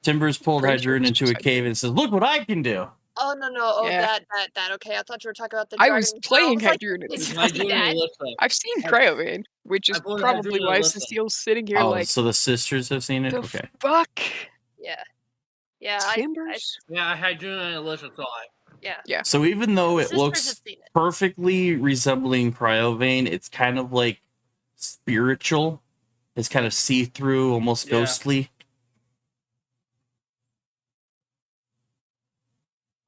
[SPEAKER 1] Timbers pulled
[SPEAKER 2] Pretty sure
[SPEAKER 1] Hydrune
[SPEAKER 2] it's
[SPEAKER 1] into a
[SPEAKER 2] just
[SPEAKER 1] cave and says, "Look what I can do."
[SPEAKER 6] Oh no. Oh,
[SPEAKER 2] Yeah.
[SPEAKER 6] that. Okay, I thought you were talking about the.
[SPEAKER 2] I
[SPEAKER 6] dragon
[SPEAKER 2] was
[SPEAKER 6] as well.
[SPEAKER 2] playing
[SPEAKER 6] I was like,
[SPEAKER 2] Hydrune at
[SPEAKER 6] "Did
[SPEAKER 2] the
[SPEAKER 6] you
[SPEAKER 2] time.
[SPEAKER 6] see
[SPEAKER 11] Hydrune
[SPEAKER 6] that?"
[SPEAKER 11] and Alyssa.
[SPEAKER 2] I've seen Cryovane, which is
[SPEAKER 11] I pulled
[SPEAKER 2] probably
[SPEAKER 11] Hydrune and
[SPEAKER 2] why
[SPEAKER 11] Alyssa.
[SPEAKER 2] Cecile's sitting here
[SPEAKER 1] Oh,
[SPEAKER 2] like,
[SPEAKER 1] so the sisters have seen it.
[SPEAKER 2] the
[SPEAKER 1] Okay.
[SPEAKER 2] fuck?
[SPEAKER 6] Yeah. Yeah. I
[SPEAKER 2] Timbers?
[SPEAKER 11] Yeah, Hydrune and Alyssa saw it.
[SPEAKER 6] yeah.
[SPEAKER 2] Yeah.
[SPEAKER 1] So even though
[SPEAKER 6] The
[SPEAKER 1] it
[SPEAKER 6] sisters
[SPEAKER 1] looks
[SPEAKER 6] have seen it.
[SPEAKER 1] perfectly resembling Cryovane, it's kind of like spiritual. It's kind of see-through, almost
[SPEAKER 11] Yeah.
[SPEAKER 1] ghostly.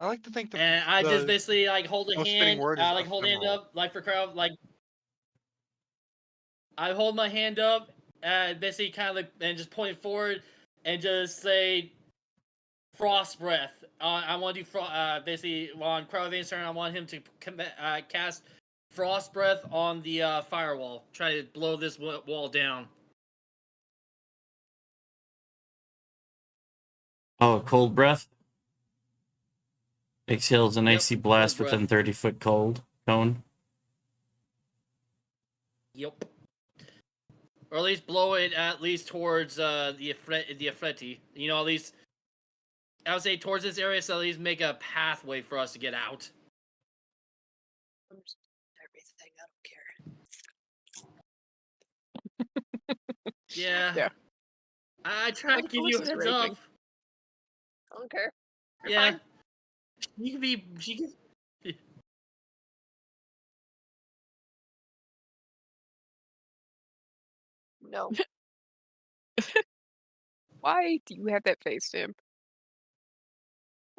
[SPEAKER 3] I like to think the
[SPEAKER 11] And I just
[SPEAKER 3] the
[SPEAKER 11] basically like hold a
[SPEAKER 3] most fitting
[SPEAKER 11] hand,
[SPEAKER 3] word is
[SPEAKER 11] like hold hand
[SPEAKER 3] ephemeral.
[SPEAKER 11] up, like for crowd, like I hold my hand up, basically kind of like, and just point forward, and just say, "Frost breath." I want to do basically on Crowdvane's turn. I want him to cast Frost breath on the firewall. Try to blow this wall down.
[SPEAKER 1] Oh, cold breath. Exhales an
[SPEAKER 11] Yep,
[SPEAKER 1] icy blast
[SPEAKER 11] cold
[SPEAKER 1] within
[SPEAKER 11] breath.
[SPEAKER 1] 30-foot cold cone.
[SPEAKER 11] Yep. Or at least blow it at least towards the Ifreti. You know, at least I would say towards this area, so at least make a pathway for us to get out.
[SPEAKER 6] Everything. I don't care.
[SPEAKER 11] Yeah.
[SPEAKER 2] Yeah.
[SPEAKER 11] I tried to
[SPEAKER 2] Like,
[SPEAKER 11] give you a
[SPEAKER 2] Alyssa's
[SPEAKER 11] heads
[SPEAKER 2] raging.
[SPEAKER 11] up.
[SPEAKER 6] I don't care. You're
[SPEAKER 11] Yeah.
[SPEAKER 6] fine.
[SPEAKER 11] She can.
[SPEAKER 6] No.
[SPEAKER 2] Why do you have that face, Tim?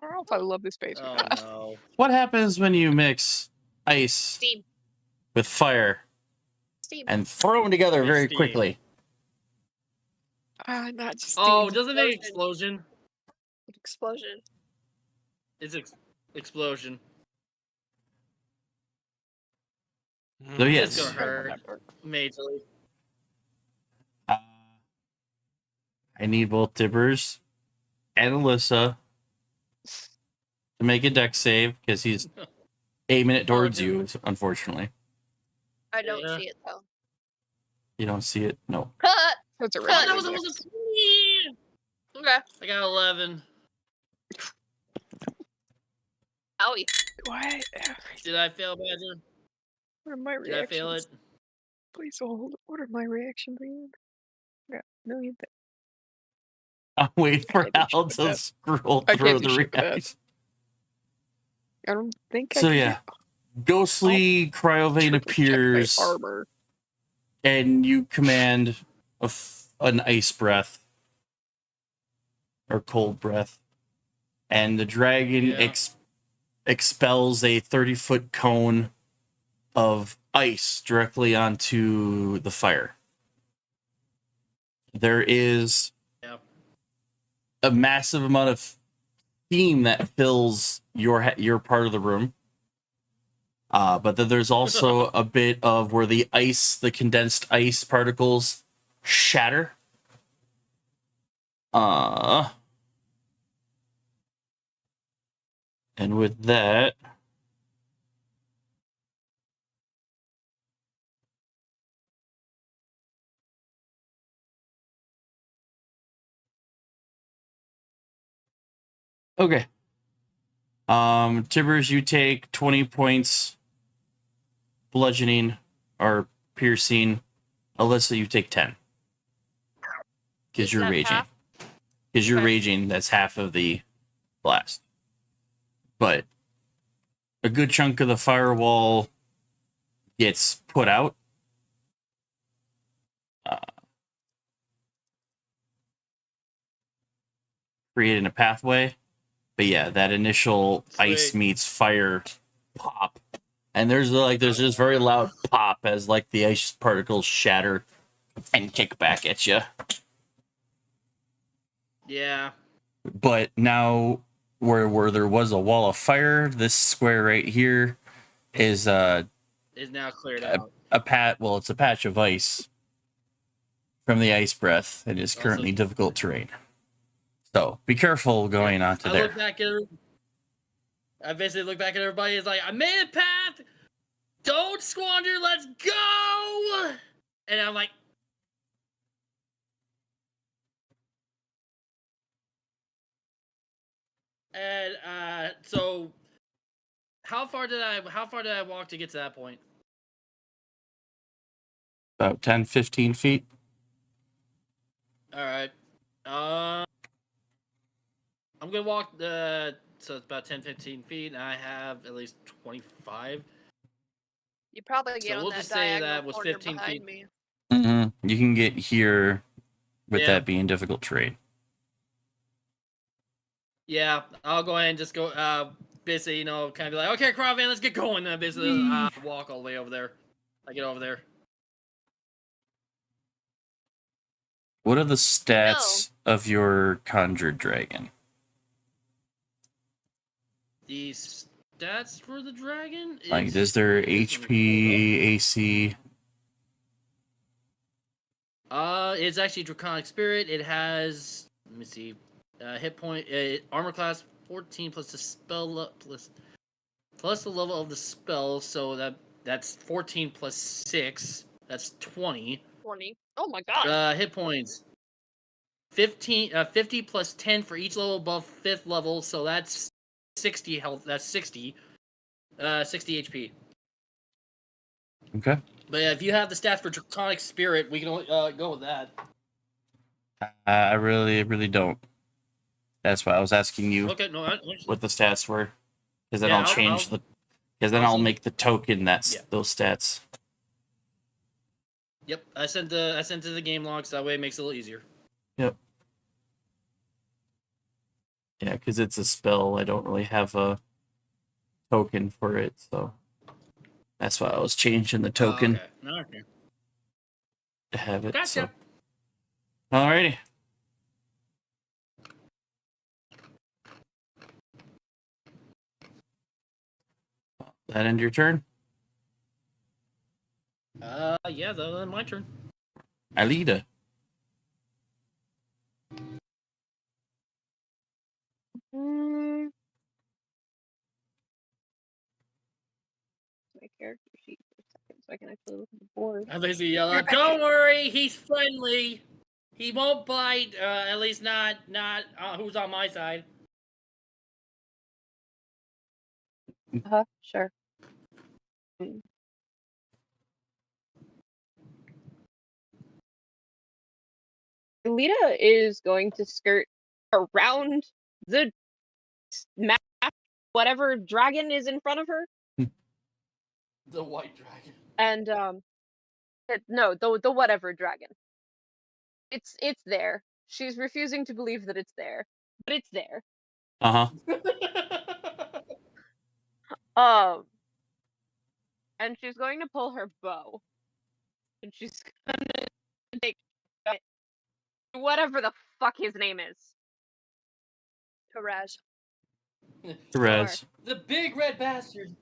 [SPEAKER 2] I don't know if I love this face or
[SPEAKER 11] Oh
[SPEAKER 2] not.
[SPEAKER 11] no.
[SPEAKER 1] What happens when you mix ice
[SPEAKER 6] Steam.
[SPEAKER 1] with fire
[SPEAKER 6] Steam.
[SPEAKER 1] and throw them together
[SPEAKER 11] Makes
[SPEAKER 1] very
[SPEAKER 11] steam.
[SPEAKER 1] quickly?
[SPEAKER 2] Not just
[SPEAKER 11] Oh,
[SPEAKER 2] Steam.
[SPEAKER 11] doesn't make explosion?
[SPEAKER 6] Explosion.
[SPEAKER 11] It's explosion.
[SPEAKER 1] So
[SPEAKER 3] Mm.
[SPEAKER 11] It's
[SPEAKER 1] yes,
[SPEAKER 11] gonna hurt majorly.
[SPEAKER 1] I need both Tibbers and Alyssa to make a dex save because he's aiming it towards you. Unfortunately,
[SPEAKER 6] I don't
[SPEAKER 11] Yeah.
[SPEAKER 6] see it though.
[SPEAKER 1] you don't see it. No.
[SPEAKER 6] Cut.
[SPEAKER 2] That's a
[SPEAKER 6] Cut.
[SPEAKER 2] regular
[SPEAKER 11] That was
[SPEAKER 2] dex.
[SPEAKER 11] almost
[SPEAKER 6] Okay.
[SPEAKER 11] I got 11.
[SPEAKER 6] Owie.
[SPEAKER 2] What?
[SPEAKER 11] Did I fail, Badger?
[SPEAKER 2] What are my
[SPEAKER 11] Did I fail it?
[SPEAKER 2] reactions? Please hold. What are my reactions again? I got a million things.
[SPEAKER 1] I'm waiting for
[SPEAKER 2] can't do
[SPEAKER 1] Al
[SPEAKER 2] shit with
[SPEAKER 1] to
[SPEAKER 2] that.
[SPEAKER 1] scroll
[SPEAKER 2] I
[SPEAKER 1] through
[SPEAKER 2] can't do
[SPEAKER 1] the
[SPEAKER 2] shit with that.
[SPEAKER 1] reactions.
[SPEAKER 2] I don't think I
[SPEAKER 1] So
[SPEAKER 2] can
[SPEAKER 1] yeah, ghostly Cryovane
[SPEAKER 2] triple check my
[SPEAKER 1] appears,
[SPEAKER 2] armor.
[SPEAKER 1] and you command an ice breath or cold breath, and the dragon
[SPEAKER 11] Yeah.
[SPEAKER 1] expels a 30-foot cone of ice directly onto the fire. There is
[SPEAKER 11] Yeah.
[SPEAKER 1] a massive amount of steam that fills your part of the room. But then there's also a bit of where the condensed ice particles shatter. And with that, okay. Tibbers, you take 20 points bludgeoning or piercing. Alyssa, you take 10. Because
[SPEAKER 6] Is
[SPEAKER 1] you're
[SPEAKER 6] that
[SPEAKER 1] raging.
[SPEAKER 6] half?
[SPEAKER 1] Because you're
[SPEAKER 6] Okay.
[SPEAKER 1] raging, that's half of the blast. But a good chunk of the firewall gets put out. Creating a pathway. But yeah, that initial ice
[SPEAKER 11] Sweet.
[SPEAKER 1] meets fire pop. And there's this very loud pop as like the ice particles shatter and kick back at you.
[SPEAKER 11] Yeah.
[SPEAKER 1] But now where there was a wall of fire, this square right here is
[SPEAKER 11] Is now cleared out.
[SPEAKER 1] it's a patch of ice from the ice breath. It is
[SPEAKER 11] Also-
[SPEAKER 1] currently difficult terrain. So be careful going onto
[SPEAKER 11] I
[SPEAKER 1] there.
[SPEAKER 11] look back at I basically look back at everybody. It's like, I made a path. Don't squander. Let's go. And I'm like, and so how far did I walk to get to that point?
[SPEAKER 1] About 10, 15 feet.
[SPEAKER 11] All right. I'm gonna walk so it's about 10, 15 feet, and I have at least 25.
[SPEAKER 6] You probably
[SPEAKER 11] So
[SPEAKER 6] get on
[SPEAKER 11] we'll
[SPEAKER 6] that
[SPEAKER 11] just say
[SPEAKER 6] diagonal
[SPEAKER 11] that was
[SPEAKER 6] corner
[SPEAKER 11] 15
[SPEAKER 6] behind
[SPEAKER 11] feet.
[SPEAKER 6] me.
[SPEAKER 1] Mm-hmm. You can get here with
[SPEAKER 11] Yeah.
[SPEAKER 1] that being difficult terrain.
[SPEAKER 11] Yeah, I'll go ahead and just go. Basically, kind of be like, okay, Crawvan, let's get going. And basically, walk all the way over there. I get over there.
[SPEAKER 1] What are the stats of your conjured dragon?
[SPEAKER 11] The stats for the dragon?
[SPEAKER 1] Like, is there HP, AC?
[SPEAKER 11] It's actually Draconic Spirit. It has, let me see, hit point, armor class 14 plus the spell plus the level of the spell. So that's 14 plus 6. That's 20.
[SPEAKER 6] 20. Oh my god.
[SPEAKER 11] Hit points. 50 plus 10 for each level above 5th level, so that's 60 health. That's 60. 60 HP.
[SPEAKER 1] Okay.
[SPEAKER 11] But yeah, if you have the stats for Draconic Spirit, we can go with that.
[SPEAKER 1] I really don't. That's why I was asking you
[SPEAKER 11] Okay, no,
[SPEAKER 1] what the stats were, because then
[SPEAKER 11] Yeah,
[SPEAKER 1] I'll change because then I'll make the token that's those stats.
[SPEAKER 11] Yep, I sent to the game logs. That way, it makes it a little easier.
[SPEAKER 1] Yep. Yeah, because it's a spell. I don't really have a token for it, so that's why I was changing the token
[SPEAKER 11] Okay.
[SPEAKER 1] to have it.
[SPEAKER 11] Gotcha.
[SPEAKER 1] So. Alrighty. That end your turn?
[SPEAKER 11] Yeah, then my turn.
[SPEAKER 1] Alida.
[SPEAKER 9] My character sheet for a second so I can actually look at the board.
[SPEAKER 11] I basically yell out, "Don't worry, he's friendly. He won't bite. At least not who's on my side."
[SPEAKER 9] Sure. Lita is going to skirt around the map, whatever dragon is in front of her,
[SPEAKER 11] The white dragon.
[SPEAKER 9] and no, the whatever dragon. It's there. She's refusing to believe that it's there, but it's there. and she's going to pull her bow. And she's gonna take whatever the fuck his name is.
[SPEAKER 6] Taraz.
[SPEAKER 1] Perez.
[SPEAKER 11] The big red bastard.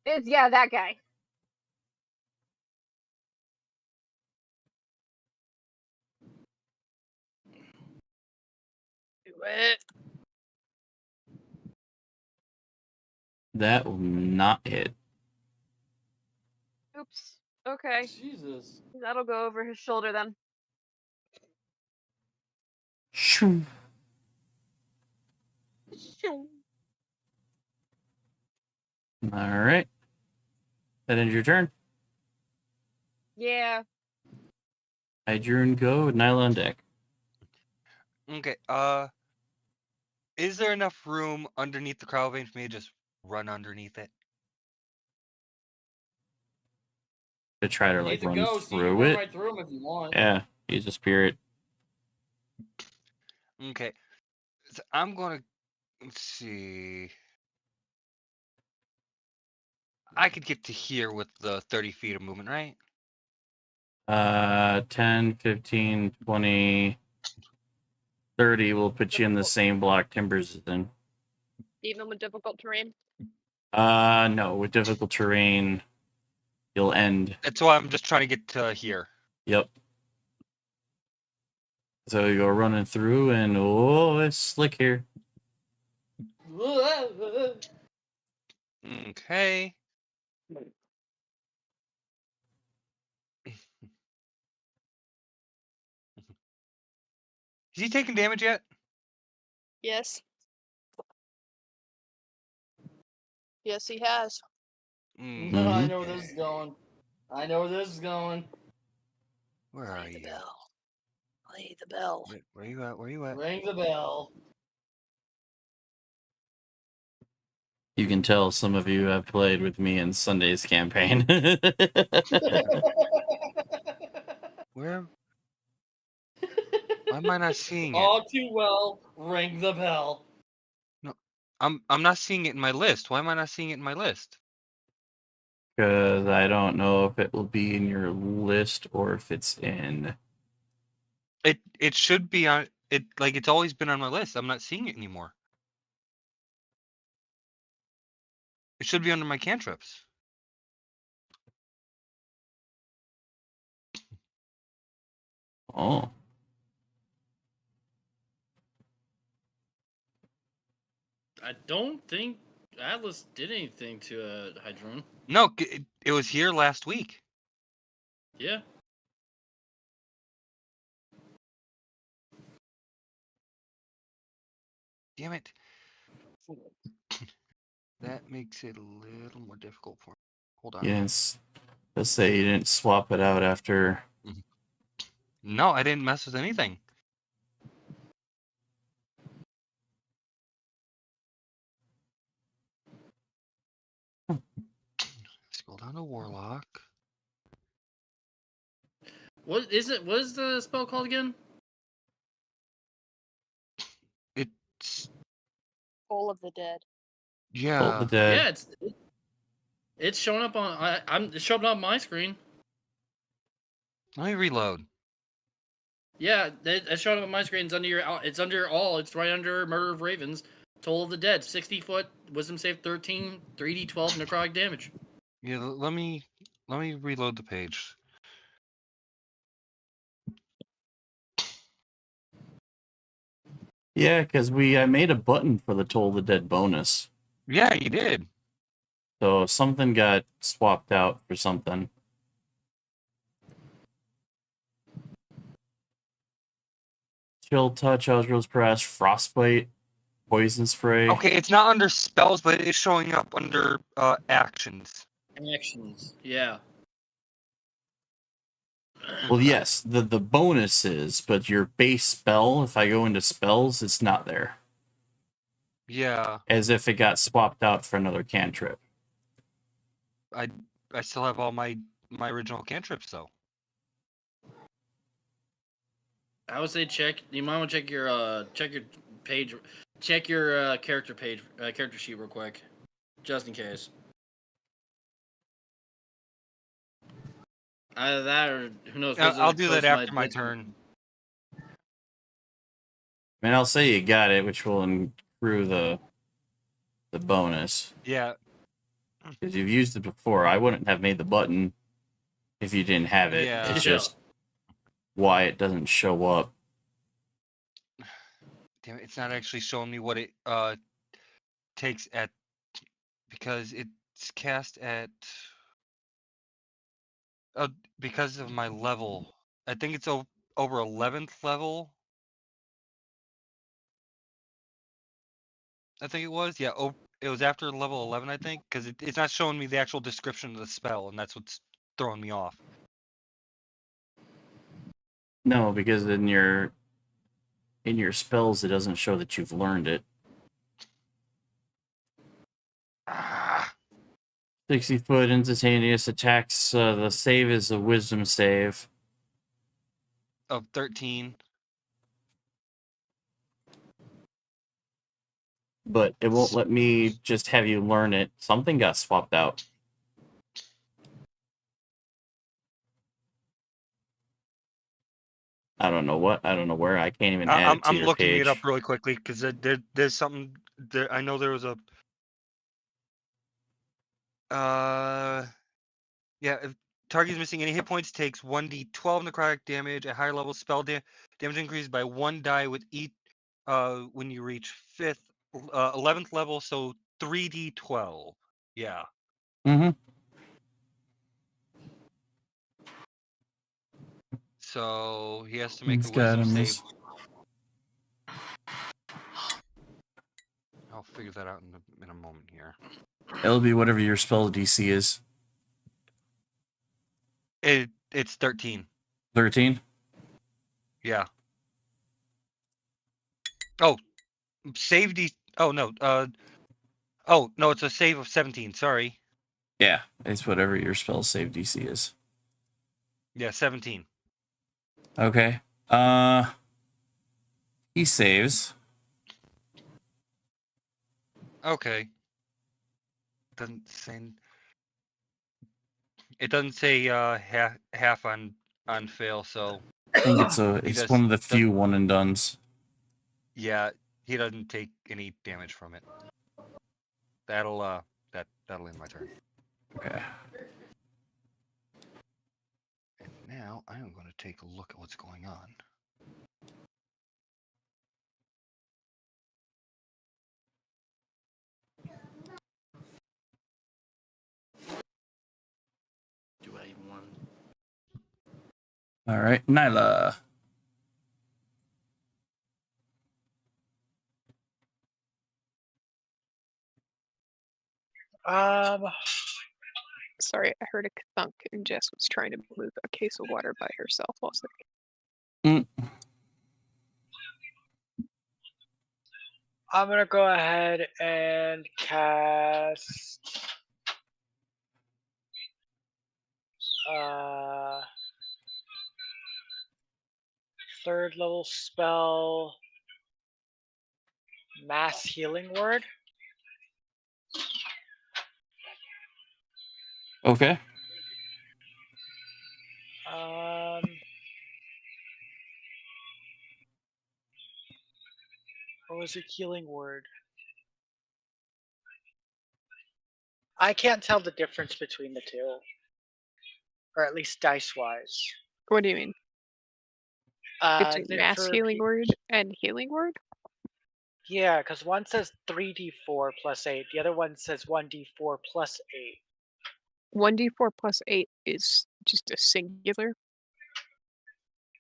[SPEAKER 9] Yeah, that guy.
[SPEAKER 6] Do it.
[SPEAKER 1] That will not hit.
[SPEAKER 9] Oops. Okay.
[SPEAKER 11] Jesus.
[SPEAKER 9] That'll go over his shoulder then.
[SPEAKER 1] Shoo. All right. That ends your turn.
[SPEAKER 9] Yeah.
[SPEAKER 1] Hydrune, go. Nyla on deck.
[SPEAKER 3] Okay. Is there enough room underneath the cryo vein for me to just run underneath it?
[SPEAKER 1] To try to
[SPEAKER 11] You need
[SPEAKER 1] like
[SPEAKER 11] to
[SPEAKER 1] run
[SPEAKER 11] go, so you can
[SPEAKER 1] through
[SPEAKER 11] run
[SPEAKER 1] it.
[SPEAKER 11] right through him if you want.
[SPEAKER 1] Yeah, use a spirit.
[SPEAKER 3] Okay. So I'm gonna let's see. I could get to here with the 30 feet of movement, right?
[SPEAKER 1] 10, 15, 20, 30 will put you in the same block Timbers is in.
[SPEAKER 6] Even with difficult terrain.
[SPEAKER 1] No, with difficult terrain, you'll end.
[SPEAKER 3] That's why I'm just trying to get to here.
[SPEAKER 1] Yep. So you go running through, and oh, it's slick here.
[SPEAKER 3] Okay. Is he taking damage yet?
[SPEAKER 6] Yes. Yes, he has.
[SPEAKER 11] No, I
[SPEAKER 1] Mhm.
[SPEAKER 11] know where this is going. I know where this is going.
[SPEAKER 3] Where are
[SPEAKER 6] Play the
[SPEAKER 3] you?
[SPEAKER 6] bell. Play the bell.
[SPEAKER 3] Where you at? Where you at?
[SPEAKER 11] Ring the bell.
[SPEAKER 1] You can tell some of you have played with me in Sunday's campaign.
[SPEAKER 3] Where? Why am I not seeing it?
[SPEAKER 11] All too well. Ring the bell.
[SPEAKER 3] I'm not seeing it in my list. Why am I not seeing it in my list?
[SPEAKER 1] Because I don't know if it will be in your list or if it's in.
[SPEAKER 3] It should be on it. Like it's always been on my list. I'm not seeing it anymore. It should be under my cantrips.
[SPEAKER 1] Oh.
[SPEAKER 11] I don't think Atlas did anything to Hydrone.
[SPEAKER 3] No, it was here last week.
[SPEAKER 11] Yeah.
[SPEAKER 3] Damn it. That makes it a little more difficult for me. Hold on.
[SPEAKER 1] Yes. Let's say you didn't swap it out after.
[SPEAKER 3] No, I didn't mess with anything. Scroll down to Warlock.
[SPEAKER 11] What is it? What is the spell called again?
[SPEAKER 3] It's
[SPEAKER 6] Toll of the Dead.
[SPEAKER 3] yeah.
[SPEAKER 1] Toll the Dead.
[SPEAKER 11] Yeah, it's showing up on. It's showing up on my screen.
[SPEAKER 3] Let me reload.
[SPEAKER 11] Yeah, it's showing up on my screen. It's under your. It's under all. It's right under Murder of Ravens. Toll of the Dead. 60 foot. Wisdom save 13. 3d12 necrotic damage.
[SPEAKER 3] Yeah, let me reload the page.
[SPEAKER 1] Yeah, because I made a button for the Toll the Dead bonus.
[SPEAKER 3] Yeah, you did.
[SPEAKER 1] So something got swapped out for something. Chill Touch, Eldritch Press, Frostbite, Poison Spray.
[SPEAKER 3] Okay, it's not under spells, but it is showing up under actions.
[SPEAKER 11] Actions. Yeah.
[SPEAKER 1] Well, yes, the bonus is, but your base spell, if I go into spells, it's not there.
[SPEAKER 3] Yeah,
[SPEAKER 1] As if it got swapped out for another cantrip.
[SPEAKER 3] I still have all my original cantrips though.
[SPEAKER 11] I would say check. You might want to check your page. Check your character page, character sheet real quick, just in case. Either that or who knows.
[SPEAKER 3] I'll
[SPEAKER 11] Wizard
[SPEAKER 3] do
[SPEAKER 11] Coast
[SPEAKER 3] that after
[SPEAKER 11] might
[SPEAKER 3] my
[SPEAKER 11] do some-
[SPEAKER 3] turn.
[SPEAKER 1] I mean, I'll say you got it, which will accrue the bonus.
[SPEAKER 3] Yeah.
[SPEAKER 1] Because you've used it before. I wouldn't have made the button if you didn't have it.
[SPEAKER 3] Yeah.
[SPEAKER 1] It's just why it doesn't show up.
[SPEAKER 3] Damn it, it's not actually showing me what it takes at, because it's cast at because of my level. I think it's over 11th level. I think it was. Yeah, it was after level 11, I think, because it's not showing me the actual description of the spell, and that's what's throwing me off.
[SPEAKER 1] No, because in your spells, it doesn't show that you've learned it. 60-foot instantaneous attacks. The save is a wisdom save.
[SPEAKER 3] Of 13.
[SPEAKER 1] But it won't let me just have you learn it. Something got swapped out. I don't know what. I don't know where. I can't even add it to
[SPEAKER 3] I'm
[SPEAKER 1] your
[SPEAKER 3] looking
[SPEAKER 1] page.
[SPEAKER 3] it up really quickly because there's something. I know there was a. Yeah. If target is missing any hit points, takes 1d12 necrotic damage. At higher level, spell damage increases by 1 die with each. When you reach 11th level, so 3d12. Yeah.
[SPEAKER 1] Mm-hmm.
[SPEAKER 3] So he has to make
[SPEAKER 1] It's
[SPEAKER 3] a
[SPEAKER 1] got
[SPEAKER 3] wisdom
[SPEAKER 1] him.
[SPEAKER 3] save. I'll figure that out in a moment here.
[SPEAKER 1] It'll be whatever your spell DC is.
[SPEAKER 3] It's 13.
[SPEAKER 1] 13?
[SPEAKER 3] Yeah. Oh, save D. Oh no. Oh no, it's a save of 17. Sorry.
[SPEAKER 1] Yeah, it's whatever your spell save DC is.
[SPEAKER 3] Yeah, 17.
[SPEAKER 1] Okay. He saves.
[SPEAKER 3] Okay. Doesn't say. It doesn't say half on fail, so
[SPEAKER 1] I think it's one of the few one and dones.
[SPEAKER 3] yeah, he doesn't take any damage from it. That'll end my turn.
[SPEAKER 1] Okay.
[SPEAKER 3] And now I am going to take a look at what's going on.
[SPEAKER 11] Do I even want?
[SPEAKER 1] All right, Nyla.
[SPEAKER 2] Sorry, I heard a thunk and Jess was trying to move a case of water by herself also.
[SPEAKER 10] I'm gonna go ahead and cast third level spell, Mass Healing Word.
[SPEAKER 1] Okay.
[SPEAKER 10] What was a healing word? I can't tell the difference between the two, or at least dice wise.
[SPEAKER 2] What do you mean? Between mass
[SPEAKER 10] for
[SPEAKER 2] healing word and healing word?
[SPEAKER 10] Yeah, because one says 3d4 plus 8, the other one says 1d4 plus 8.
[SPEAKER 2] 1d4 plus 8 is just a singular.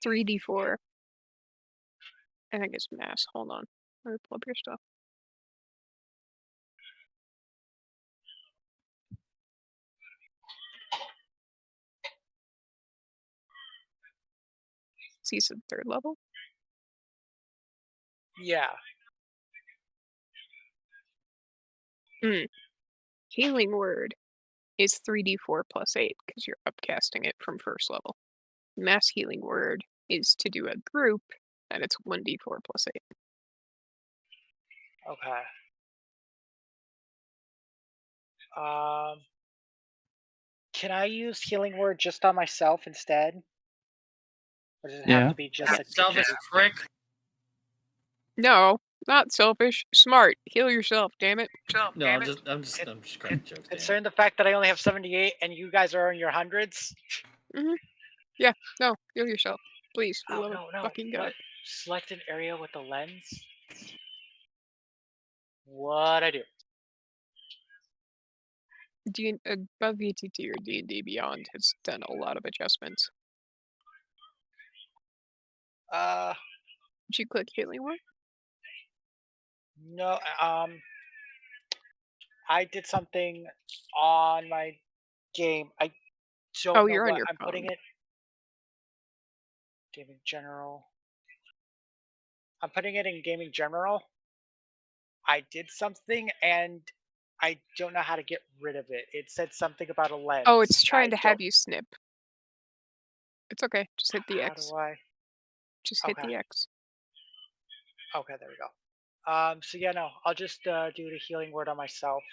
[SPEAKER 2] 3d4. I think it's mass. Hold on. Let me pull up your stuff. Season 3rd level?
[SPEAKER 10] Yeah.
[SPEAKER 2] Healing word is 3d4 plus 8 because you're upcasting it from 1st level. Mass healing word is to do a group, and it's 1d4 plus 8.
[SPEAKER 10] Okay. Can I use healing word just on myself instead? Or does it
[SPEAKER 1] Yeah.
[SPEAKER 10] have to be just a
[SPEAKER 11] Selfish
[SPEAKER 10] teacher?
[SPEAKER 11] prick.
[SPEAKER 2] No, not selfish. Smart. Heal yourself, damn it.
[SPEAKER 11] No, I'm just cracking jokes. damn it.
[SPEAKER 10] Considering the fact that I only have 78 and you guys are in your hundreds.
[SPEAKER 2] Yeah, no, heal yourself. Please, for the
[SPEAKER 10] Oh
[SPEAKER 2] love of fucking God.
[SPEAKER 10] What? Select an area with a lens. What I do?
[SPEAKER 2] Above VTT or D&D Beyond has done a lot of adjustments. Did you click healing word?
[SPEAKER 10] No. I did something on my game. I don't know
[SPEAKER 2] You're on
[SPEAKER 10] what
[SPEAKER 2] your
[SPEAKER 10] I'm putting
[SPEAKER 2] phone.
[SPEAKER 10] it. Gaming general. I'm putting it in gaming general. I did something and I don't know how to get rid of it. It said something about a lens.
[SPEAKER 2] Oh, it's trying to
[SPEAKER 10] I
[SPEAKER 2] have
[SPEAKER 10] don't-
[SPEAKER 2] you snip. It's okay. Just hit the
[SPEAKER 10] How
[SPEAKER 2] X.
[SPEAKER 10] do I?
[SPEAKER 2] Just hit
[SPEAKER 10] Okay.
[SPEAKER 2] the X.
[SPEAKER 10] Okay, there we go. So yeah, no, I'll just do the healing word on myself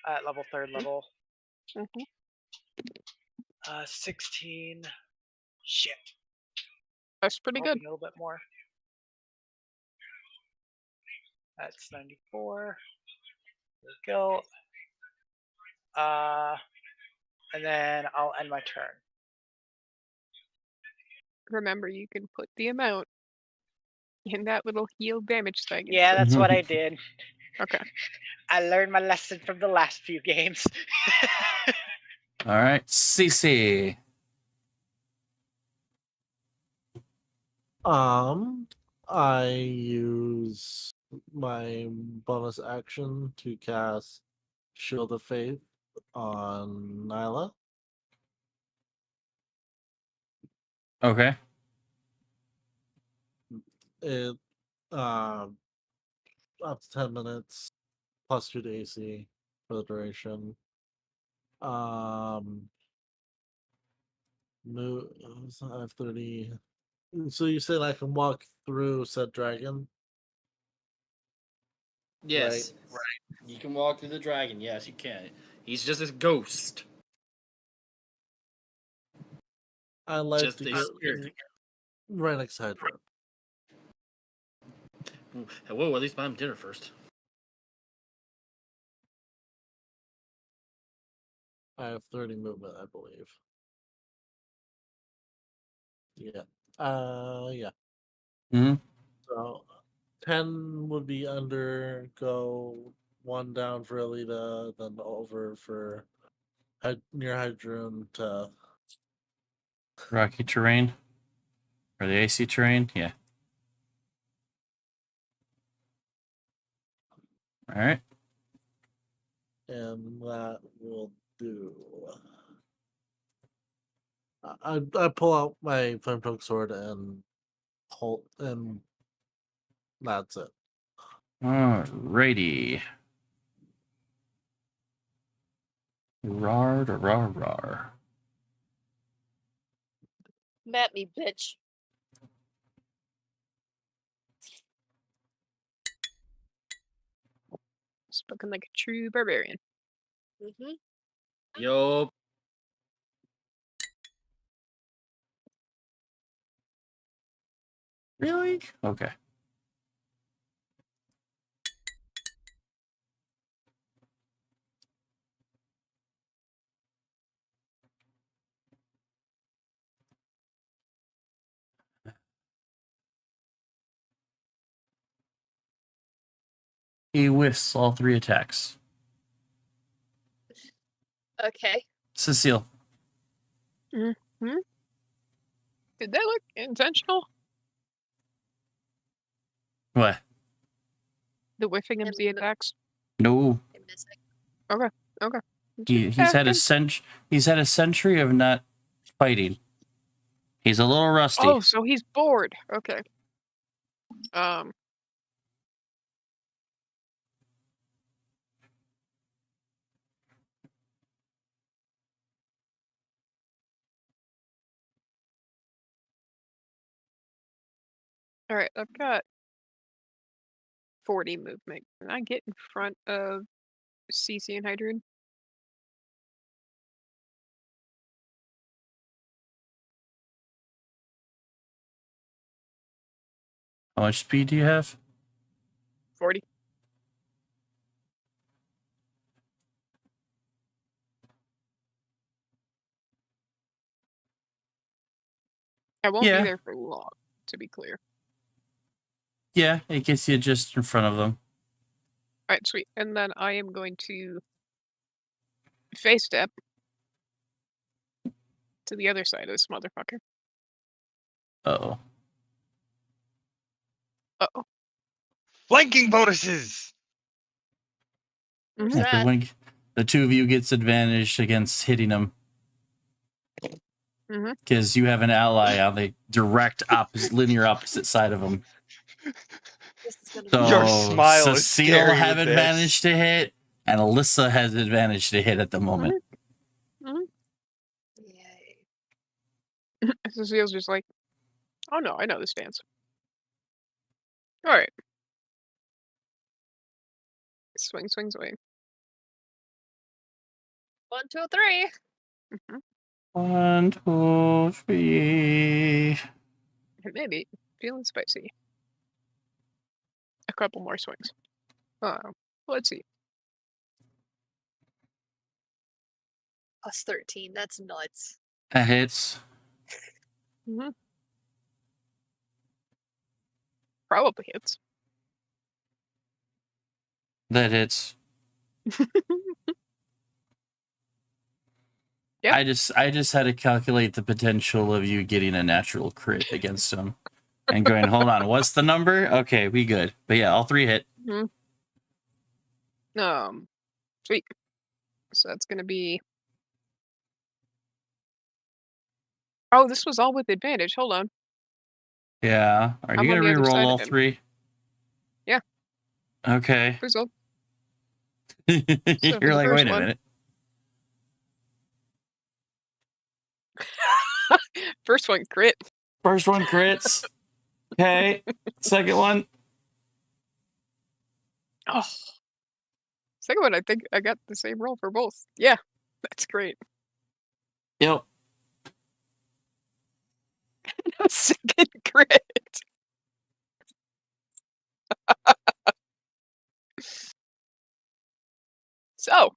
[SPEAKER 10] at level 3rd level. 16. Shit.
[SPEAKER 2] That's pretty good.
[SPEAKER 10] A little bit more. That's 94. There we go. And then I'll end my turn.
[SPEAKER 2] Remember, you can put the amount in that little heal damage thing.
[SPEAKER 10] Yeah, that's what I did.
[SPEAKER 2] Okay.
[SPEAKER 10] I learned my lesson from the last few games.
[SPEAKER 1] All right, CC.
[SPEAKER 8] I use my bonus action to cast Shield of Faith on Nyla.
[SPEAKER 1] Okay.
[SPEAKER 8] It up to 10 minutes plus 2 to AC for the duration. Move. I have 30. So you said I can walk through said dragon?
[SPEAKER 11] Yes. Right. You can walk through the dragon. Yes, you can. He's just a ghost.
[SPEAKER 8] I like
[SPEAKER 11] Just
[SPEAKER 8] to
[SPEAKER 11] a
[SPEAKER 8] get
[SPEAKER 11] spirit.
[SPEAKER 8] right next to Hydra.
[SPEAKER 11] Whoa, at least buy him dinner first.
[SPEAKER 8] I have 30 movement, I believe. Yeah. Yeah.
[SPEAKER 1] Mm-hmm.
[SPEAKER 8] So 10 would be under, go 1 down for Alita, then over for near Hydroon to
[SPEAKER 1] Rocky terrain. Or the AC terrain, yeah. All right.
[SPEAKER 8] and that will do. I pull out my Flametoke sword and hold, and that's it.
[SPEAKER 1] Alrighty. Rar.
[SPEAKER 6] Map me, bitch.
[SPEAKER 2] Spoken like a true barbarian.
[SPEAKER 11] Yo.
[SPEAKER 1] Really? Okay. He whiffs all 3 attacks.
[SPEAKER 6] Okay.
[SPEAKER 1] Cecile.
[SPEAKER 2] Did that look intentional?
[SPEAKER 1] What?
[SPEAKER 2] The whiffing of the attacks?
[SPEAKER 1] No.
[SPEAKER 2] Okay.
[SPEAKER 1] He's had a century of not fighting. He's a little rusty.
[SPEAKER 2] Oh, so he's bored. Okay. All right, I've got 40 movement. Can I get in front of CC and Hydroon?
[SPEAKER 1] How much speed do you have?
[SPEAKER 2] 40. I won't
[SPEAKER 1] Yeah.
[SPEAKER 2] be there for long, to be clear.
[SPEAKER 1] Yeah, it gets you just in front of them.
[SPEAKER 2] Alright, sweet. And then I am going to face step to the other side of this motherfucker.
[SPEAKER 1] Uh-oh.
[SPEAKER 2] Uh-oh.
[SPEAKER 3] Flanking bonuses!
[SPEAKER 6] Who's
[SPEAKER 1] Yeah,
[SPEAKER 6] that?
[SPEAKER 1] the two of you gets advantage against hitting them.
[SPEAKER 2] Mhm.
[SPEAKER 1] Because you have an ally on the direct linear opposite side of them.
[SPEAKER 6] This is gonna
[SPEAKER 1] So
[SPEAKER 3] Your smile is
[SPEAKER 1] Cecile
[SPEAKER 3] scary
[SPEAKER 1] have
[SPEAKER 3] with
[SPEAKER 1] advantage to hit, and Alyssa has advantage to hit at the moment.
[SPEAKER 6] be. Yay.
[SPEAKER 2] Cecile's just like, oh no, I know this dance. Alright. Swing, swing, swing.
[SPEAKER 6] 1, 2, 3.
[SPEAKER 2] Mhm.
[SPEAKER 1] 1, 2, 3.
[SPEAKER 2] Maybe. Feeling spicy. A couple more swings. Let's see.
[SPEAKER 6] Plus 13. That's nuts.
[SPEAKER 1] That hits.
[SPEAKER 2] Mhm. Probably hits.
[SPEAKER 1] That hits.
[SPEAKER 2] Yep.
[SPEAKER 1] I just had to calculate the potential of you getting a natural crit against him. And going, hold on, what's the number? Okay, we good. But yeah, all three hit.
[SPEAKER 2] Mhm. Sweet. So that's gonna be. Oh, this was all with advantage. Hold on.
[SPEAKER 1] Yeah. Are
[SPEAKER 2] I'm
[SPEAKER 1] you
[SPEAKER 2] on
[SPEAKER 1] gonna
[SPEAKER 2] the other
[SPEAKER 1] re-roll
[SPEAKER 2] side of
[SPEAKER 1] all
[SPEAKER 2] him.
[SPEAKER 1] three?
[SPEAKER 2] Yeah.
[SPEAKER 1] Okay.
[SPEAKER 2] Who's up?
[SPEAKER 1] You're
[SPEAKER 2] the
[SPEAKER 1] like,
[SPEAKER 2] first
[SPEAKER 1] wait a
[SPEAKER 2] one.
[SPEAKER 1] minute.
[SPEAKER 2] First one crit.
[SPEAKER 1] First one crits. Okay. Second one.
[SPEAKER 2] Oh. Second one, I think I got the same roll for both. Yeah, that's great.
[SPEAKER 1] Yep.
[SPEAKER 2] Second crit. So,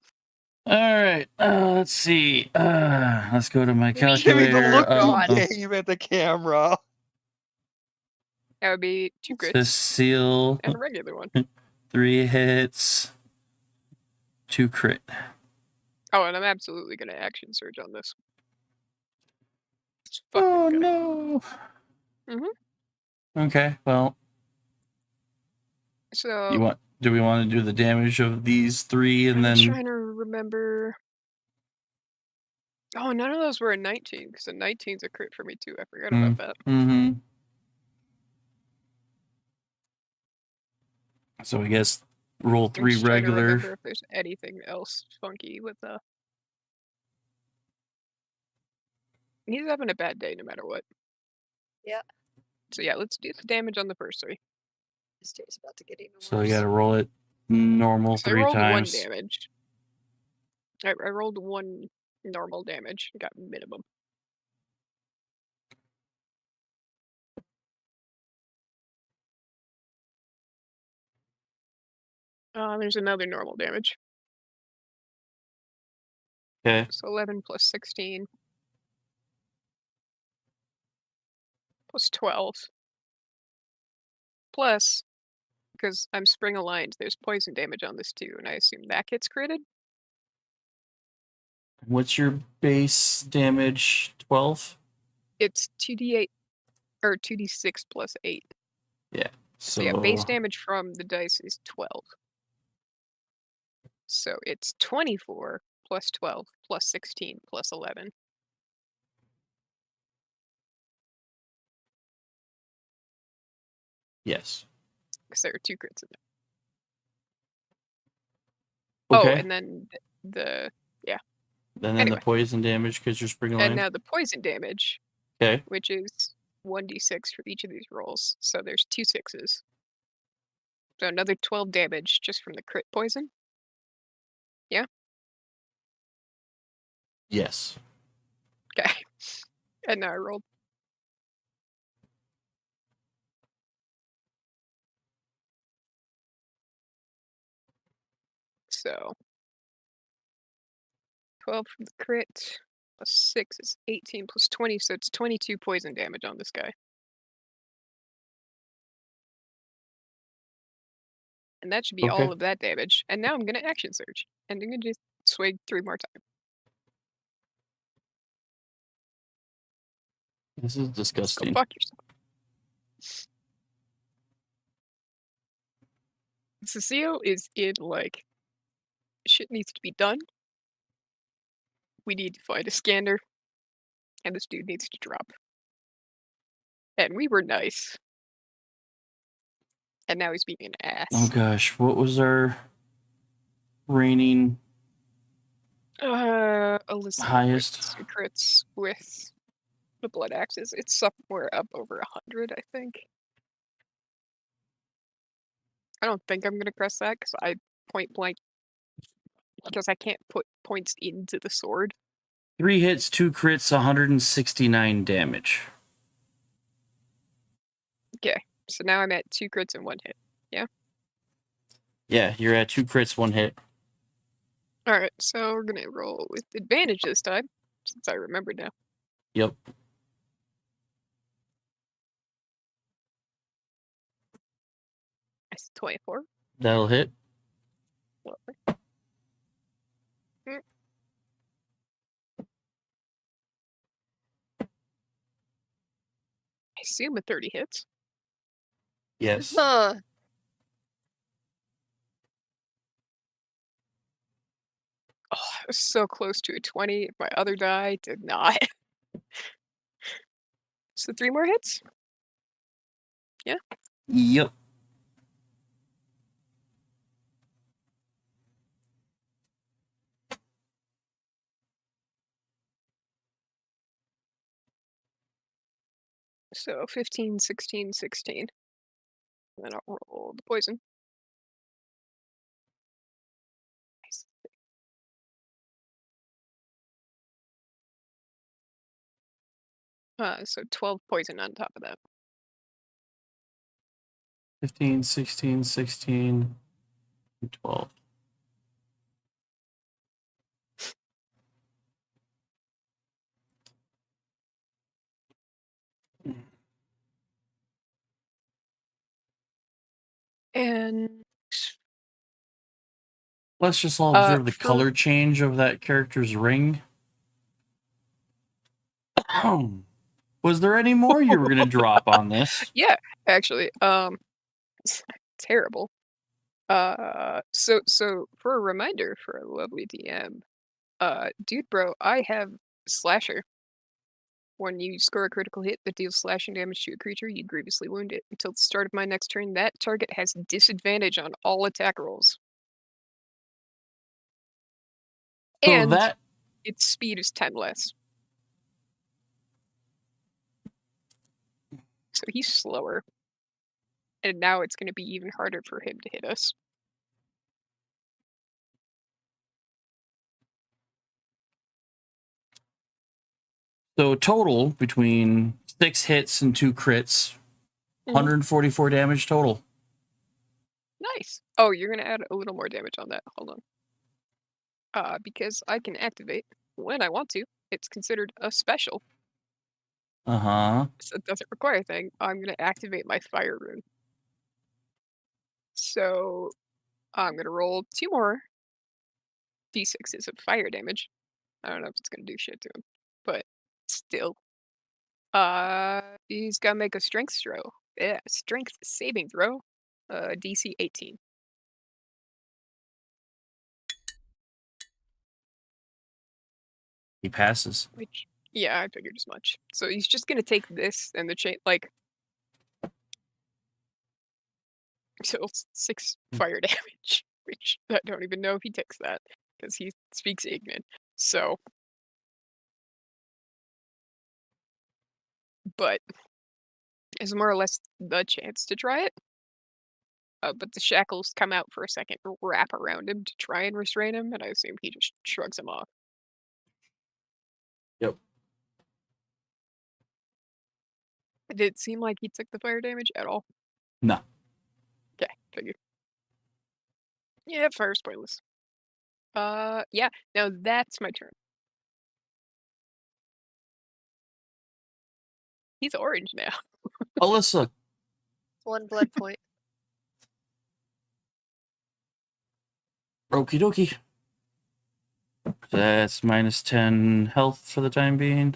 [SPEAKER 1] All right. Let's see. Let's go to my
[SPEAKER 3] Give me the
[SPEAKER 1] calculator.
[SPEAKER 3] look
[SPEAKER 6] God.
[SPEAKER 3] of game at the camera.
[SPEAKER 2] that would be 2 crits
[SPEAKER 1] Cecile,
[SPEAKER 2] and a regular one.
[SPEAKER 1] 3 hits, 2 crit.
[SPEAKER 2] Oh, and I'm absolutely gonna action surge on this. It's
[SPEAKER 1] Oh
[SPEAKER 2] fucking
[SPEAKER 1] no.
[SPEAKER 2] Mhm.
[SPEAKER 1] Okay. Well,
[SPEAKER 2] So
[SPEAKER 1] do we want to do the damage of these 3 and
[SPEAKER 2] I'm
[SPEAKER 1] then
[SPEAKER 2] trying to remember. Oh, none of those were a 19 because a 19's a crit for me too. I forgot about that.
[SPEAKER 1] Mm-hmm. So I guess roll
[SPEAKER 2] I'm
[SPEAKER 1] 3
[SPEAKER 2] just trying to
[SPEAKER 1] regular.
[SPEAKER 2] remember if there's anything else funky with the. He's having a bad day no matter what.
[SPEAKER 6] Yeah.
[SPEAKER 2] So yeah, let's do the damage on the first 3.
[SPEAKER 6] This day's about to get even worse.
[SPEAKER 1] So you got to roll it normal
[SPEAKER 2] So I
[SPEAKER 1] 3
[SPEAKER 2] rolled
[SPEAKER 1] times.
[SPEAKER 2] 1 damage. I rolled 1 normal damage. Got minimum. There's another normal damage.
[SPEAKER 1] Okay.
[SPEAKER 2] So 11 plus 16 plus 12 plus, because I'm spring aligned, there's poison damage on this too, and I assume that gets critted.
[SPEAKER 1] What's your base damage? 12?
[SPEAKER 2] It's 2d8 or 2d6 plus 8.
[SPEAKER 1] Yeah.
[SPEAKER 2] So yeah, base damage from the dice is 12. So it's 24 plus 12 plus 16 plus 11.
[SPEAKER 1] Yes.
[SPEAKER 2] Because there are 2 crits in there.
[SPEAKER 1] Okay.
[SPEAKER 2] Oh, and then the
[SPEAKER 1] And then
[SPEAKER 2] anyway.
[SPEAKER 1] the poison damage because you're spring
[SPEAKER 2] And
[SPEAKER 1] aligned.
[SPEAKER 2] now the poison damage,
[SPEAKER 1] Okay.
[SPEAKER 2] which is 1d6 for each of these rolls. So there's 2 6s. So another 12 damage just from the crit poison. Yeah.
[SPEAKER 1] Yes.
[SPEAKER 2] Okay. And now I rolled So 12 from the crit plus 6 is 18 plus 20, so it's 22 poison damage on this guy. And that should be
[SPEAKER 1] Okay.
[SPEAKER 2] all of that damage. And now I'm gonna action surge. And I'm gonna just swing 3 more times.
[SPEAKER 1] This is
[SPEAKER 2] Just go
[SPEAKER 1] disgusting.
[SPEAKER 2] fuck yourself. Cecile is in like shit needs to be done. We need to find a scanner. And this dude needs to drop. And we were nice. And now he's being an ass.
[SPEAKER 1] Oh gosh, what was our reigning
[SPEAKER 2] Alyssa
[SPEAKER 1] highest?
[SPEAKER 2] with 2 crits with the blood axes. It's somewhere up over 100, I think. I don't think I'm gonna press that because I point blank because I can't put points into the sword.
[SPEAKER 1] 3 hits, 2 crits, 169 damage.
[SPEAKER 2] Okay, so now I'm at 2 crits and 1 hit. Yeah.
[SPEAKER 1] Yeah, you're at 2 crits, 1 hit.
[SPEAKER 2] All right, so we're gonna roll with advantage this time since I remember now.
[SPEAKER 1] Yep.
[SPEAKER 2] That's 24.
[SPEAKER 1] That'll hit.
[SPEAKER 2] Lovely. I assume a 30 hits.
[SPEAKER 1] Yes.
[SPEAKER 6] Huh.
[SPEAKER 2] Oh, I was so close to a 20. My other die did not. So 3 more hits? Yeah?
[SPEAKER 1] Yep.
[SPEAKER 2] So 15, 16, 16. And then I'll roll the poison. Nice. So 12 poison on top of that.
[SPEAKER 1] 15, 16, 16, 12.
[SPEAKER 2] And
[SPEAKER 1] Let's just all observe the
[SPEAKER 2] for-
[SPEAKER 1] color change of that character's ring. Was there any more you were going to drop on this?
[SPEAKER 2] yeah, actually, it's terrible. So for a reminder for a lovely DM, dude, bro, I have slasher. When you score a critical hit that deals slashing damage to a creature, you grievously wound it. Until the start of my next turn, that target has disadvantage on all attack rolls.
[SPEAKER 1] So
[SPEAKER 2] And
[SPEAKER 1] that
[SPEAKER 2] its speed is 10 less. So he's slower. And now it's going to be even harder for him to hit us.
[SPEAKER 1] so total between 6 hits and 2 crits, 144 damage total.
[SPEAKER 2] Nice. Oh, you're going to add a little more damage on that. Hold on. Because I can activate when I want to. It's considered a special.
[SPEAKER 1] Uh-huh.
[SPEAKER 2] So it doesn't require a thing. I'm going to activate my fire rune. So I'm going to roll 2 more d6s of fire damage. I don't know if it's going to do shit to him, but still. He's got to make a strength throw. Yeah, strength saving throw. DC 18.
[SPEAKER 1] He passes.
[SPEAKER 2] Which, yeah, I figured as much. So he's just going to take this and the chain, like, so 6 fire damage, which I don't even know if he takes that because he speaks Ignan. So, but it's more or less the chance to try it. But the shackles come out for a second, wrap around him to try and restrain him, and I assume he just shrugs them off.
[SPEAKER 1] Yep.
[SPEAKER 2] Did it seem like he took the fire damage at all?
[SPEAKER 1] No.
[SPEAKER 2] Okay, figured. Yeah, fire's pointless. Yeah. Now that's my turn. He's orange now.
[SPEAKER 1] Alyssa.
[SPEAKER 6] 1 blood point.
[SPEAKER 1] Okie dokie. That's minus 10 health for the time being.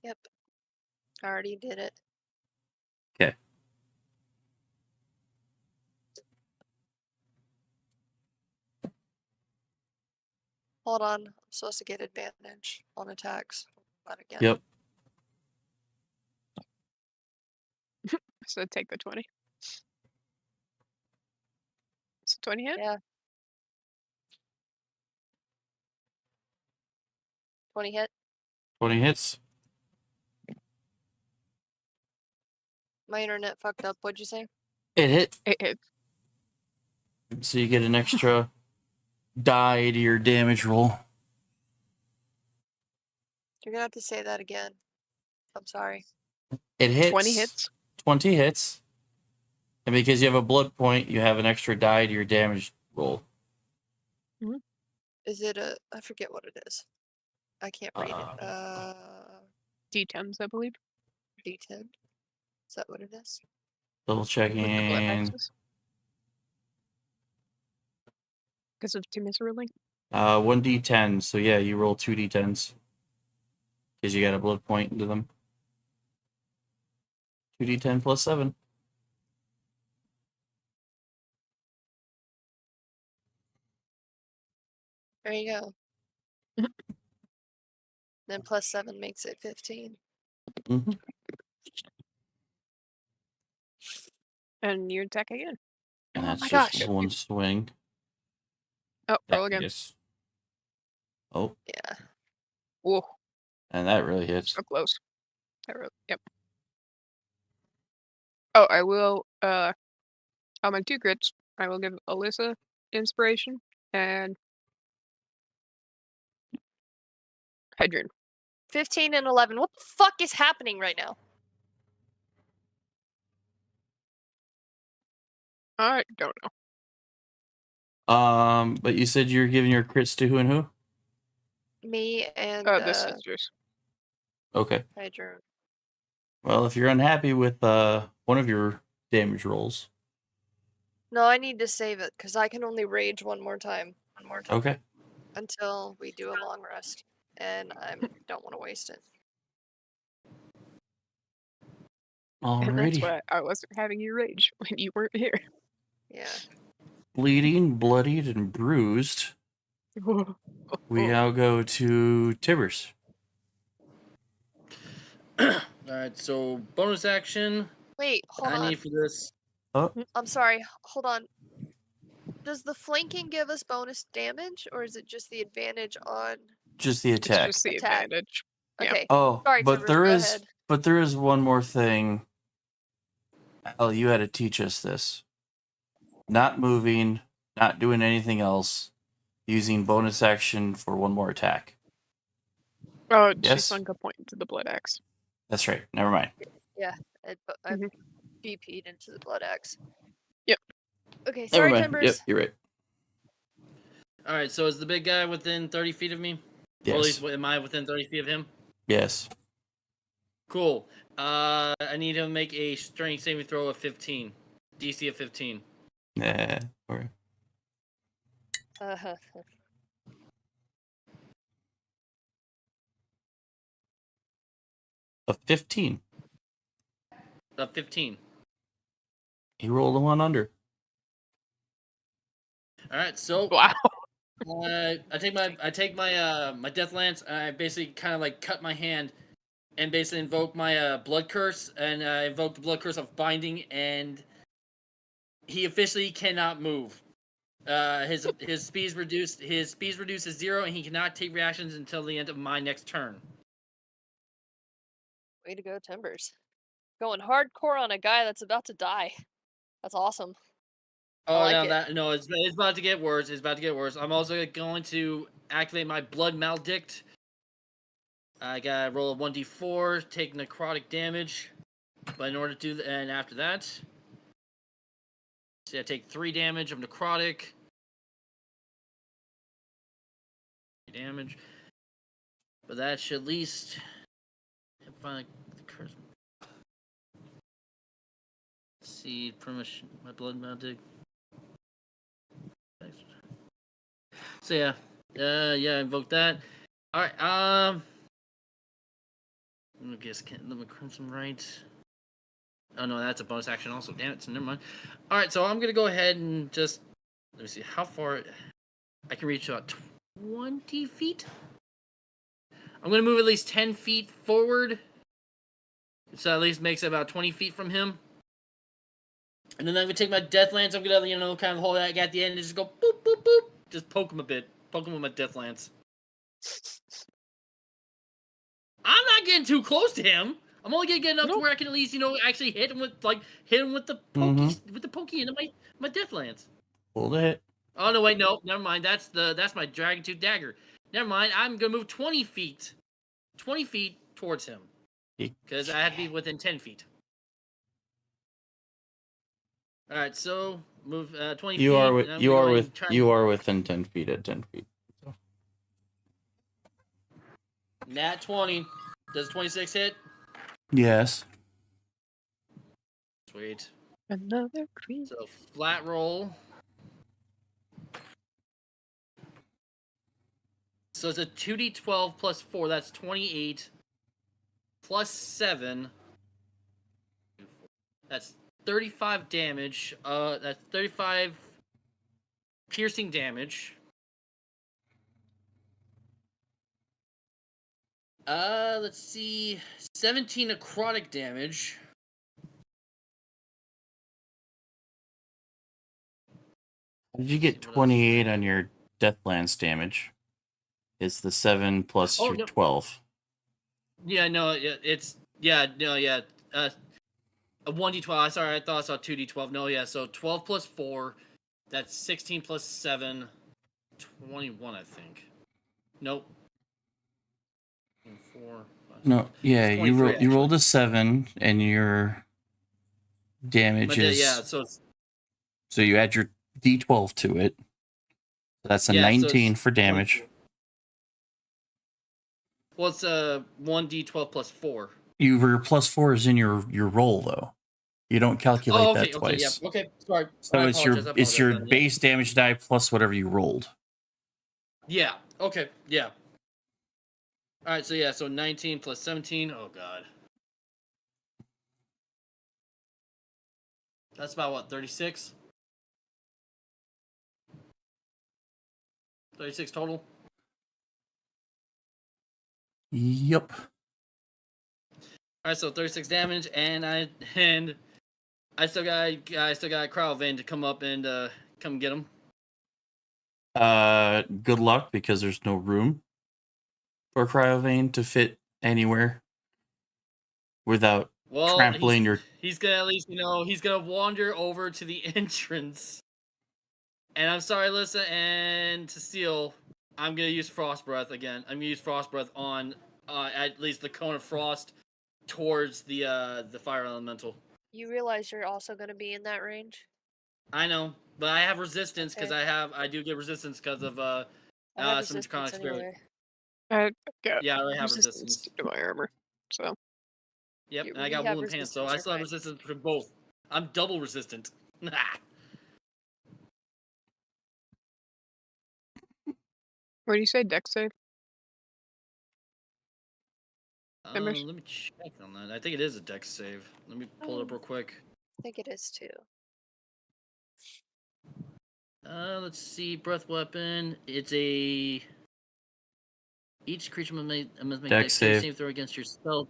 [SPEAKER 6] Yep. I already did it.
[SPEAKER 1] Okay.
[SPEAKER 6] Hold on. I'm supposed to get advantage on attacks. Not again.
[SPEAKER 1] Yep.
[SPEAKER 2] So take the 20. It's 20 hit?
[SPEAKER 6] Yeah. 20 hit.
[SPEAKER 1] 20 hits.
[SPEAKER 6] My internet fucked up. What'd you say?
[SPEAKER 1] It hit.
[SPEAKER 2] It hit.
[SPEAKER 1] So you get an extra die to your damage roll.
[SPEAKER 6] You're gonna have to say that again. I'm sorry.
[SPEAKER 1] It hits.
[SPEAKER 2] 20 hits.
[SPEAKER 1] 20 hits. And because you have a blood point, you have an extra die to your damage roll.
[SPEAKER 6] Is it a? I forget what it is. I can't read it.
[SPEAKER 2] D10s, I believe.
[SPEAKER 6] D10. Is that what it is?
[SPEAKER 1] Double
[SPEAKER 2] With the blood
[SPEAKER 1] checking.
[SPEAKER 2] axes. Because of Tim is ruling.
[SPEAKER 1] 1d10. So yeah, you roll 2d10s. Because you got a blood point into them. 2d10 plus 7.
[SPEAKER 6] There you go. Then plus 7 makes it 15.
[SPEAKER 1] Mm-hmm.
[SPEAKER 2] And you attack again.
[SPEAKER 1] And that's
[SPEAKER 6] my
[SPEAKER 1] just
[SPEAKER 6] gosh.
[SPEAKER 1] one swing.
[SPEAKER 2] Oh,
[SPEAKER 1] That
[SPEAKER 2] roll again.
[SPEAKER 1] hits. Oh,
[SPEAKER 6] Yeah.
[SPEAKER 2] Whoa,
[SPEAKER 1] and that really hits.
[SPEAKER 2] so close. Yep. Oh, I will, on my 2 crits, I will give Alyssa inspiration and Hedron.
[SPEAKER 6] 15 and 11. What the fuck is happening right now?
[SPEAKER 2] I don't know.
[SPEAKER 1] But you said you're giving your crits to who and who?
[SPEAKER 6] Me and
[SPEAKER 2] The sisters.
[SPEAKER 1] Okay.
[SPEAKER 6] Hydro.
[SPEAKER 1] Well, if you're unhappy with one of your damage rolls,
[SPEAKER 6] No, I need to save it because I can only rage one more time.
[SPEAKER 1] okay.
[SPEAKER 6] Until we do a long rest, and I don't want to waste it.
[SPEAKER 2] And that's
[SPEAKER 1] Alrighty.
[SPEAKER 2] why I wasn't having you rage when you weren't here.
[SPEAKER 6] Yeah.
[SPEAKER 1] Bleeding, bloodied, and bruised. We now go to Tibbers.
[SPEAKER 11] Alright, so bonus action.
[SPEAKER 6] Wait, hold
[SPEAKER 11] I
[SPEAKER 6] on.
[SPEAKER 11] need for this.
[SPEAKER 6] I'm sorry. Hold on. Does the flanking give us bonus damage, or is it just the advantage on?
[SPEAKER 1] Just the
[SPEAKER 2] It's
[SPEAKER 1] attack.
[SPEAKER 2] just the
[SPEAKER 6] Attack.
[SPEAKER 2] advantage. Yeah.
[SPEAKER 6] Okay.
[SPEAKER 1] Oh,
[SPEAKER 6] Sorry,
[SPEAKER 1] but
[SPEAKER 6] Timbers,
[SPEAKER 1] there
[SPEAKER 6] go
[SPEAKER 1] is
[SPEAKER 6] ahead.
[SPEAKER 1] but there is one more thing. Oh, you had to teach us this. Not moving, not doing anything else, using bonus action for one more attack.
[SPEAKER 2] Oh, she
[SPEAKER 1] Yes?
[SPEAKER 2] sunk a point into the blood axe.
[SPEAKER 1] That's right. Never mind.
[SPEAKER 6] I BP'd into the blood axe.
[SPEAKER 2] Yep.
[SPEAKER 6] Okay,
[SPEAKER 1] Never
[SPEAKER 6] sorry,
[SPEAKER 1] mind.
[SPEAKER 6] Timbers.
[SPEAKER 1] Yep, you're right.
[SPEAKER 11] Alright, so is the big guy within 30 feet of me? Or at
[SPEAKER 1] Yes.
[SPEAKER 11] least am I within 30 feet of him?
[SPEAKER 1] Yes.
[SPEAKER 11] Cool. I need him to make a strength saving throw of 15. DC of 15.
[SPEAKER 1] Nah. Or
[SPEAKER 6] Uh-huh.
[SPEAKER 1] a 15.
[SPEAKER 11] Of 15.
[SPEAKER 1] He rolled a 1 under.
[SPEAKER 11] Alright, so
[SPEAKER 2] Wow.
[SPEAKER 11] I take my death lance and I basically kind of like cut my hand and basically invoke my blood curse and invoke the blood curse of binding, and he officially cannot move. His speed's reduced. His speed's reduced to 0, and he cannot take reactions until the end of my next turn.
[SPEAKER 6] Way to go, Timbers. Going hardcore on a guy that's about to die. That's awesome.
[SPEAKER 11] Oh,
[SPEAKER 6] like
[SPEAKER 11] no,
[SPEAKER 6] it.
[SPEAKER 11] it's about to get worse. It's about to get worse. I'm also going to activate my blood maledict. I gotta roll a 1d4, take necrotic damage. But in order to do that, and after that, see, I take 3 damage of necrotic. damage. But that should at least find the curse. See, pretty much my blood mounted. So yeah, yeah, invoke that. All right, let me guess, let me Crimson Right. Oh no, that's a bonus action also. Damn it, so never mind. All right, so I'm gonna go ahead and just let me see how far I can reach. About 20 feet. I'm gonna move at least 10 feet forward, so at least makes it about 20 feet from him. And then I'm gonna take my Death Lance. I'm gonna, kind of hold that at the end and just go boop, boop, boop. Just poke him a bit. Poke him with my Death Lance. I'm not getting too close to him. I'm only gonna get enough to where I can at least, actually hit him with the pokey into my Death Lance.
[SPEAKER 1] Hold it.
[SPEAKER 11] Oh no, wait, no, never mind. That's my Dragon Tooth Dagger. Never mind. I'm gonna move 20 feet. 20 feet towards him. Because I had to be within 10 feet. Alright, so move 20 feet.
[SPEAKER 1] You are within 10 feet at 10 feet. So.
[SPEAKER 11] Nat 20. Does 26 hit?
[SPEAKER 1] Yes.
[SPEAKER 11] Sweet.
[SPEAKER 2] Another creep.
[SPEAKER 11] So flat roll. So it's a 2d12 plus 4. That's 28. Plus 7. That's 35 damage. That's 35 piercing damage. Let's see. 17 necrotic damage.
[SPEAKER 1] Did you get 28 on your Deathlands damage? It's the 7 plus your 12.
[SPEAKER 11] Yeah, no, it's a 1d12. Sorry, I thought I saw 2d12. No, yeah, so 12 plus 4. That's 16 plus 7. 21, I think. Nope. 4.
[SPEAKER 1] No, yeah, you rolled a 7 and your damage is so you add your d12 to it. That's a 19 for damage.
[SPEAKER 11] Well, it's 1d12 plus 4.
[SPEAKER 1] Your plus 4 is in your roll though. You don't calculate that twice.
[SPEAKER 11] Okay, sorry.
[SPEAKER 1] So it's your base damage die plus whatever you rolled.
[SPEAKER 11] Yeah. Okay. Yeah. All right. So yeah. So 19 plus 17. Oh god. That's about what, 36? 36 total.
[SPEAKER 1] Yep.
[SPEAKER 11] All right. So 36 damage, and I still got Cryovein to come up and come get him.
[SPEAKER 1] Good luck because there's no room for Cryovein to fit anywhere without trampling your.
[SPEAKER 11] He's gonna at least, he's gonna wander over to the entrance. And I'm sorry, Alyssa and Cecile, I'm gonna use Frost Breath again. I'm gonna use Frost Breath on at least the Cone of Frost towards the Fire Elemental.
[SPEAKER 6] You realize you're also going to be in that range?
[SPEAKER 11] I know, but I have resistance because I do get resistance because of some Draconic Spirit. Yeah, I already have resistance
[SPEAKER 2] to my armor, so.
[SPEAKER 11] Yep, and I got Woolen Pants, so I still have resistance for both. I'm double resistant.
[SPEAKER 2] What do you say, Dex save?
[SPEAKER 11] Let me check on that. I think it is a Dex save. Let me pull it up real quick.
[SPEAKER 6] I think it is too.
[SPEAKER 11] Let's see. Breath weapon. It's a. Each creature must make
[SPEAKER 1] Dex save
[SPEAKER 11] throw against your spell.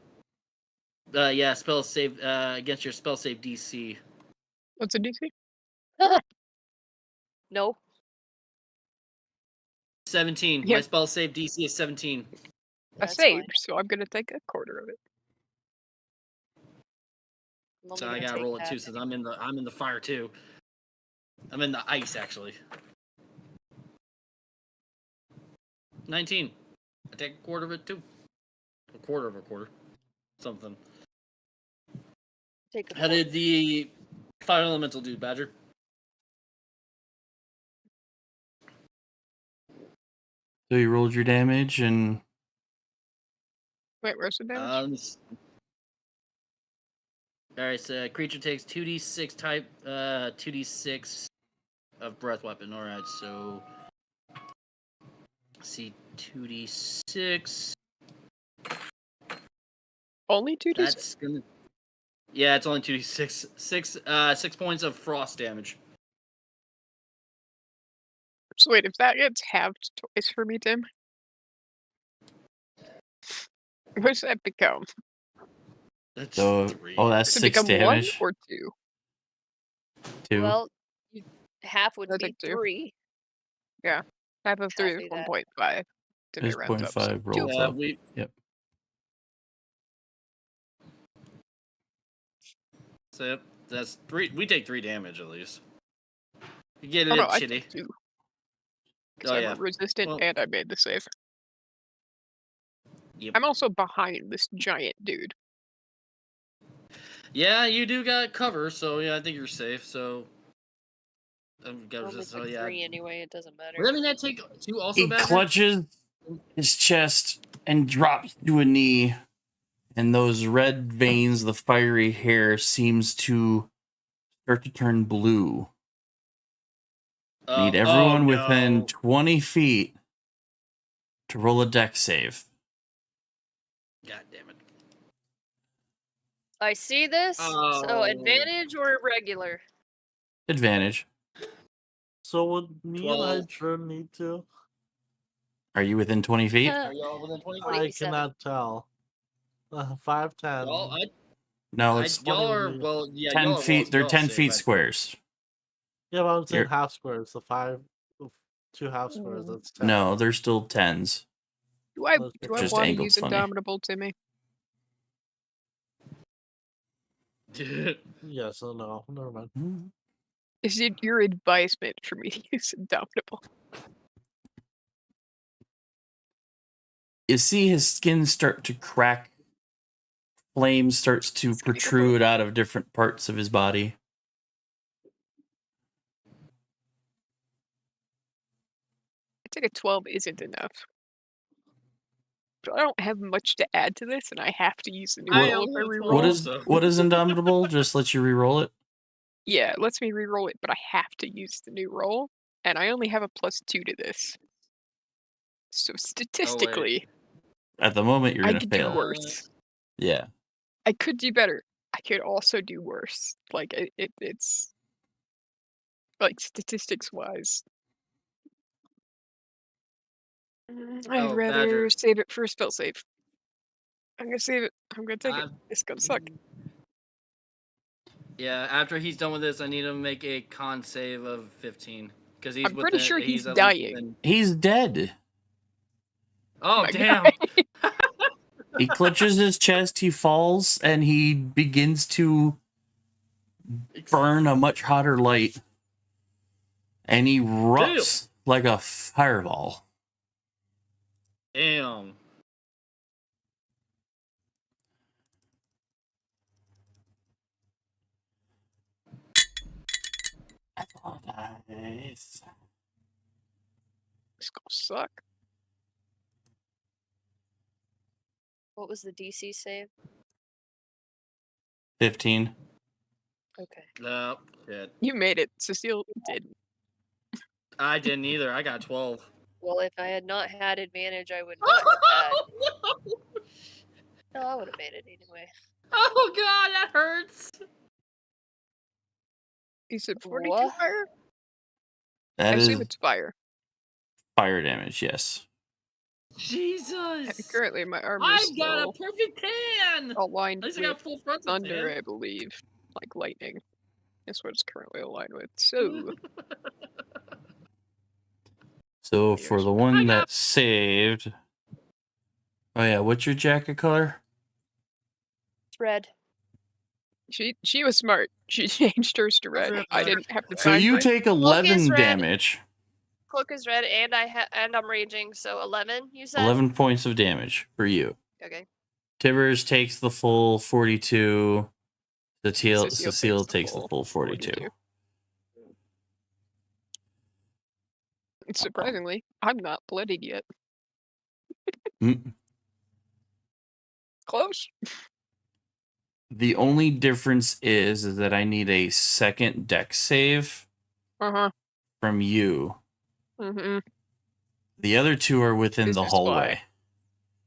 [SPEAKER 11] Spell save against your spell save DC.
[SPEAKER 2] What's a DC?
[SPEAKER 6] No.
[SPEAKER 11] 17.
[SPEAKER 2] Yeah.
[SPEAKER 11] My spell save DC is 17.
[SPEAKER 2] I saved, so I'm gonna take a quarter of it.
[SPEAKER 11] So I gotta roll it too, since I'm in the fire too. I'm in the ice actually. 19. I take a quarter of it too. A quarter of a quarter. Something. How did the Fire Elemental do, Badger?
[SPEAKER 1] So you rolled your damage and
[SPEAKER 2] Wait, where's the damage?
[SPEAKER 11] Alright, so creature takes 2d6 type 2d6 of breath weapon. Alright, so let's see, 2d6.
[SPEAKER 2] Only 2d6?
[SPEAKER 11] That's gonna. Yeah, it's only 2d6. 6 points of frost damage.
[SPEAKER 2] So wait, if that gets halved twice for me, Tim, what does that become?
[SPEAKER 11] That's
[SPEAKER 1] so
[SPEAKER 11] 3.
[SPEAKER 1] that's
[SPEAKER 2] Does it
[SPEAKER 1] 6
[SPEAKER 2] become
[SPEAKER 1] damage.
[SPEAKER 2] 1 or 2?
[SPEAKER 1] 2.
[SPEAKER 6] Well, half would
[SPEAKER 2] That's
[SPEAKER 6] be
[SPEAKER 2] like 2.
[SPEAKER 6] 3.
[SPEAKER 2] Yeah. Half of 3 is
[SPEAKER 6] Copy that.
[SPEAKER 2] 1.5. Tim
[SPEAKER 1] Is
[SPEAKER 2] rounds up. So
[SPEAKER 1] 0.5 rolls
[SPEAKER 2] 2.
[SPEAKER 11] Yeah,
[SPEAKER 1] up.
[SPEAKER 11] we.
[SPEAKER 1] Yep.
[SPEAKER 11] So yep, that's 3. We take 3 damage at least. You get
[SPEAKER 2] Oh
[SPEAKER 11] it,
[SPEAKER 2] no, I
[SPEAKER 11] shitty.
[SPEAKER 2] took 2. Because
[SPEAKER 11] Oh
[SPEAKER 2] I'm
[SPEAKER 11] yeah.
[SPEAKER 2] resistant
[SPEAKER 11] Well,
[SPEAKER 2] and I made the save.
[SPEAKER 11] Yep.
[SPEAKER 2] I'm also behind this giant dude.
[SPEAKER 11] Yeah, you do got cover, so yeah, I think you're safe. So.
[SPEAKER 6] I only
[SPEAKER 11] So
[SPEAKER 6] took
[SPEAKER 11] yeah.
[SPEAKER 6] 3 anyway, it doesn't matter.
[SPEAKER 11] Does that mean I take 2 also,
[SPEAKER 1] He
[SPEAKER 11] Badger?
[SPEAKER 1] clutches his chest and drops to a knee, and those red veins, the fiery hair, seems to start to turn blue. Need everyone within
[SPEAKER 11] no.
[SPEAKER 1] 20 feet to roll a dex save.
[SPEAKER 11] God damn it.
[SPEAKER 6] I see this. So
[SPEAKER 11] Oh.
[SPEAKER 6] advantage or regular?
[SPEAKER 1] Advantage.
[SPEAKER 8] So would me
[SPEAKER 11] 12.
[SPEAKER 8] and Hydra need to?
[SPEAKER 1] Are you within 20 feet?
[SPEAKER 11] Are y'all within 20 feet?
[SPEAKER 8] I
[SPEAKER 6] 27.
[SPEAKER 8] cannot tell. 5, 10.
[SPEAKER 11] Y'all,
[SPEAKER 1] No, it's
[SPEAKER 11] y'all are,
[SPEAKER 8] 20.
[SPEAKER 11] well, yeah,
[SPEAKER 1] 10
[SPEAKER 11] y'all are
[SPEAKER 1] feet. They're
[SPEAKER 11] y'all
[SPEAKER 1] 10
[SPEAKER 11] safe,
[SPEAKER 1] feet
[SPEAKER 11] I-
[SPEAKER 1] squares.
[SPEAKER 8] Yeah, but I'm saying
[SPEAKER 1] You're-
[SPEAKER 8] half squares. The 2 half squares. That's 10.
[SPEAKER 1] No, they're still 10s.
[SPEAKER 2] Do I
[SPEAKER 8] Those
[SPEAKER 2] do I
[SPEAKER 1] just
[SPEAKER 2] want to
[SPEAKER 1] angled
[SPEAKER 2] use
[SPEAKER 1] funny.
[SPEAKER 2] Indomitable, Timmy?
[SPEAKER 8] Yeah, so no. Never mind.
[SPEAKER 2] Is it your advisement for me to use Indomitable?
[SPEAKER 1] You see his skin start to crack. Flame starts to protrude out of different parts of his body.
[SPEAKER 2] I think a 12 isn't enough. But I don't have much to add to this, and I have to use the new
[SPEAKER 11] I
[SPEAKER 2] roll if I
[SPEAKER 11] only have
[SPEAKER 2] reroll.
[SPEAKER 1] What is Indomitable? Just let you re-roll it.
[SPEAKER 2] Yeah, it lets me reroll it, but I have to use the new roll, and I only have a +2 to this. So statistically,
[SPEAKER 1] At the moment, you're
[SPEAKER 2] I
[SPEAKER 1] gonna
[SPEAKER 2] could
[SPEAKER 1] fail.
[SPEAKER 2] do worse.
[SPEAKER 1] Yeah.
[SPEAKER 2] I could do better. I could also do worse. Like it's like statistics wise. I'd
[SPEAKER 11] Oh,
[SPEAKER 2] rather
[SPEAKER 11] Badger.
[SPEAKER 2] save it for a spell save. I'm gonna save it. I'm gonna take it. It's gonna suck.
[SPEAKER 11] Yeah, after he's done with this, I need him to make a con save of 15. Because he's
[SPEAKER 2] I'm pretty sure he's
[SPEAKER 11] at least
[SPEAKER 2] dying.
[SPEAKER 11] within-
[SPEAKER 1] He's dead.
[SPEAKER 11] Oh,
[SPEAKER 2] my
[SPEAKER 11] damn.
[SPEAKER 2] God.
[SPEAKER 1] He clutches his chest, he falls, and he begins to burn a much hotter light. And he erupts like a fireball.
[SPEAKER 11] Damn.
[SPEAKER 1] Nice.
[SPEAKER 2] It's gonna suck.
[SPEAKER 6] What was the DC save?
[SPEAKER 1] 15.
[SPEAKER 6] Okay.
[SPEAKER 11] No, shit.
[SPEAKER 2] You made it. Cecile didn't.
[SPEAKER 11] I didn't either. I got 12.
[SPEAKER 6] Well, if I had not had advantage, I would not have had. No, I would have made it anyway.
[SPEAKER 11] Oh god, that hurts.
[SPEAKER 2] Is it 42
[SPEAKER 6] What?
[SPEAKER 2] fire?
[SPEAKER 1] That
[SPEAKER 2] I
[SPEAKER 1] is
[SPEAKER 2] assume it's fire.
[SPEAKER 1] fire damage, yes.
[SPEAKER 2] And
[SPEAKER 11] Jesus.
[SPEAKER 2] currently, my armor
[SPEAKER 11] I've
[SPEAKER 2] is
[SPEAKER 11] got a
[SPEAKER 2] still
[SPEAKER 11] perfect tan.
[SPEAKER 2] aligned
[SPEAKER 11] At least I
[SPEAKER 2] with
[SPEAKER 11] got full frontal
[SPEAKER 2] thunder,
[SPEAKER 11] tan.
[SPEAKER 2] I believe. Like lightning. That's what it's currently aligned with. So,
[SPEAKER 1] So for the one that saved. Oh yeah, what's your jacket color?
[SPEAKER 6] It's red.
[SPEAKER 2] she was smart. She changed hers to red. I didn't have the
[SPEAKER 1] So
[SPEAKER 2] time.
[SPEAKER 1] you
[SPEAKER 2] to-
[SPEAKER 1] take
[SPEAKER 6] Cloak is
[SPEAKER 1] 11
[SPEAKER 6] red.
[SPEAKER 1] damage.
[SPEAKER 6] Cloak is red, and I'm raging, so 11. You said.
[SPEAKER 1] 11 points of damage for you.
[SPEAKER 6] Okay.
[SPEAKER 1] Tibbers takes the full 42. Cecile takes the
[SPEAKER 2] full
[SPEAKER 1] full 42.
[SPEAKER 2] Surprisingly, I'm not bloodied yet.
[SPEAKER 1] Mm.
[SPEAKER 2] Close.
[SPEAKER 1] The only difference is that I need a second deck save
[SPEAKER 2] Uh-huh.
[SPEAKER 1] from you.
[SPEAKER 2] Mm-hmm.
[SPEAKER 1] The other two are within
[SPEAKER 2] This
[SPEAKER 1] the
[SPEAKER 2] is
[SPEAKER 1] hallway.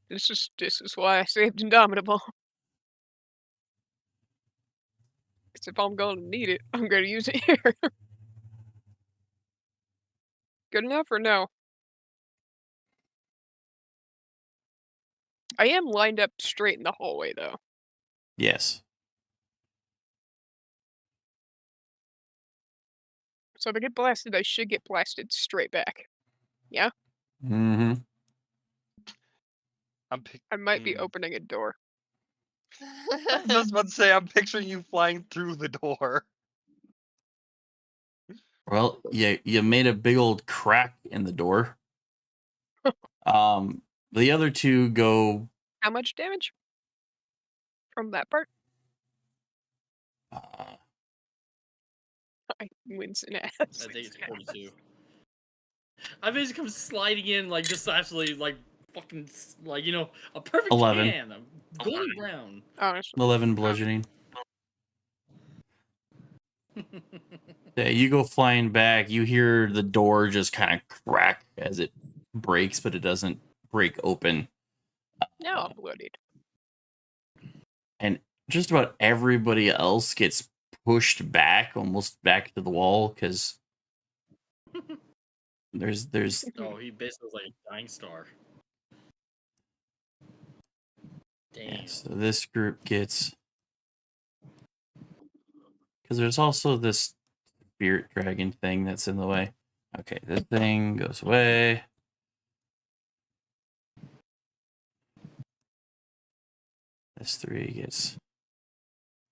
[SPEAKER 2] This is why I saved Indomitable. Because if I'm gonna need it, I'm gonna use it here. Good enough or no? I am lined up straight in the hallway, though.
[SPEAKER 1] Yes.
[SPEAKER 2] So if I get blasted, I should get blasted straight back. Yeah?
[SPEAKER 1] Mm-hmm.
[SPEAKER 2] I might be opening a door.
[SPEAKER 3] I was just about to say, I'm picturing you flying through the door.
[SPEAKER 1] Well, you made a big old crack in the door. The other two go.
[SPEAKER 2] How much damage? From that part? I wins an ass.
[SPEAKER 11] I think it's 42. I basically come sliding in like just absolutely like fucking like a perfect
[SPEAKER 1] 11.
[SPEAKER 11] can, a golden brown.
[SPEAKER 2] Honestly.
[SPEAKER 1] 11 bludgeoning. Yeah, you go flying back. You hear the door just kind of crack as it breaks, but it doesn't break open.
[SPEAKER 2] Now I'm bloodied.
[SPEAKER 1] And just about everybody else gets pushed back, almost back to the wall, because there's
[SPEAKER 11] Oh, he basically was like a dying star. Damn.
[SPEAKER 1] yeah, so this group gets, because there's also this spirit dragon thing that's in the way. Okay, this thing goes away. This 3 gets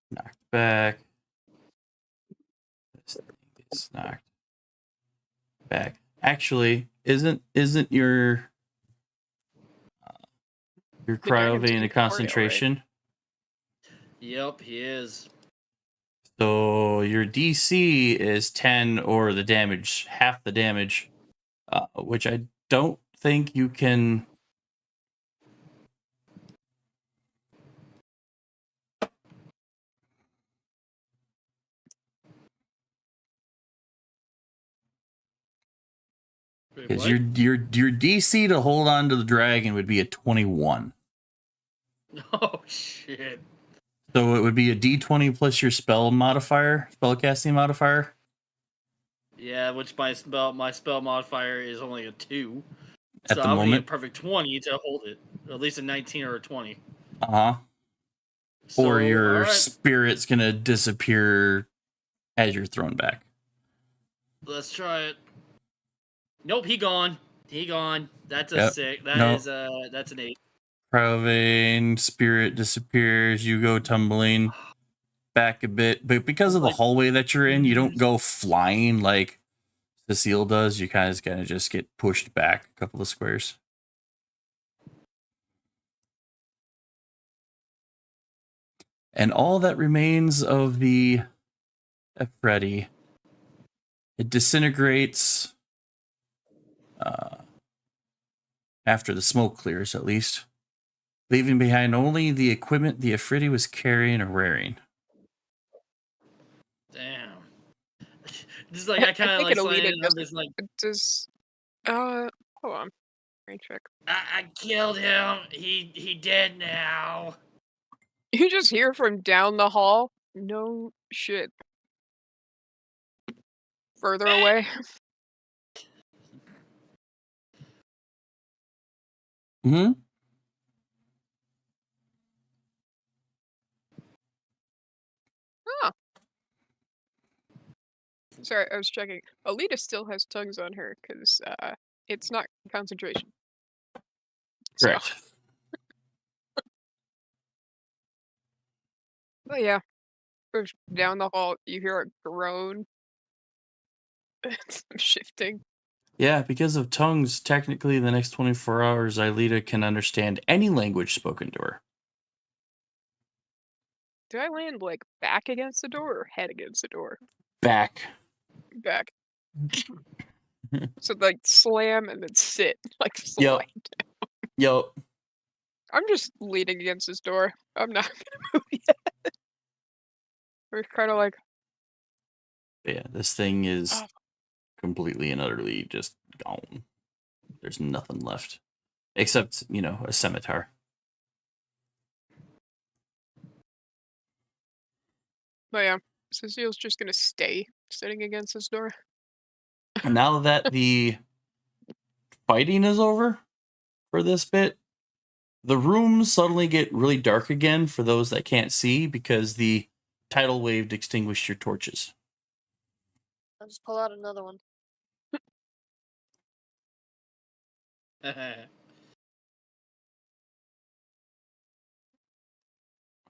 [SPEAKER 1] knocked back. This thing gets knocked back. Actually, isn't your cryovane a concentration?
[SPEAKER 11] Yep, he is.
[SPEAKER 1] So your DC is 10 or the damage, half the damage, which I don't think you can. Because your DC to hold on to the dragon would be a 21.
[SPEAKER 11] Oh shit.
[SPEAKER 1] So it would be a D20 plus your spell modifier, spellcasting modifier.
[SPEAKER 11] Yeah, which my spell modifier is only a 2.
[SPEAKER 1] At
[SPEAKER 11] so
[SPEAKER 1] the
[SPEAKER 11] I would need a
[SPEAKER 1] moment.
[SPEAKER 11] perfect 20 to hold it. At least a 19 or a 20.
[SPEAKER 1] Or
[SPEAKER 11] So,
[SPEAKER 1] your
[SPEAKER 11] alright.
[SPEAKER 1] spirit's gonna disappear as you're thrown back.
[SPEAKER 11] Let's try it. Nope, he gone. He gone. That's a
[SPEAKER 1] Yep.
[SPEAKER 11] 6.
[SPEAKER 1] Nope.
[SPEAKER 11] That's an 8.
[SPEAKER 1] Cryovane, spirit disappears, you go tumbling back a bit. But because of the hallway that you're in, you don't go flying like Cecile does. You kind of just get pushed back a couple of squares. And all that remains of the Freddy, it disintegrates after the smoke clears, at least, leaving behind only the equipment the Ifriti was carrying or wearing.
[SPEAKER 11] Damn. Just like I kind of like slide in and I'm just like,
[SPEAKER 2] does hold on. Let me check.
[SPEAKER 11] I killed him. He dead now.
[SPEAKER 2] You just hear from down the hall? No shit. Further away.
[SPEAKER 1] Mm-hmm.
[SPEAKER 2] Oh. Sorry, I was checking. Alita still has tongues on her because it's not concentration.
[SPEAKER 1] Correct.
[SPEAKER 2] So. But yeah, down the hall, you hear a groan. Some shifting.
[SPEAKER 1] Yeah, because of tongues, technically the next 24 hours, Aelita can understand any language spoken to her.
[SPEAKER 2] Do I land like back against the door or head against the door?
[SPEAKER 1] Back.
[SPEAKER 2] Back. So like slam and then sit, like
[SPEAKER 1] Yep.
[SPEAKER 2] slide.
[SPEAKER 1] Yep.
[SPEAKER 2] I'm just leaning against this door. I'm not gonna move yet. We're kind of like,
[SPEAKER 1] Yeah, this thing is
[SPEAKER 2] Oh.
[SPEAKER 1] completely and utterly just gone. There's nothing left. Except, a scimitar.
[SPEAKER 2] but yeah, Cecile's just gonna stay sitting against this door.
[SPEAKER 1] Now that the fighting is over for this bit, the rooms suddenly get really dark again for those that can't see because the tidal wave extinguished your torches.
[SPEAKER 6] I'll just pull out another one.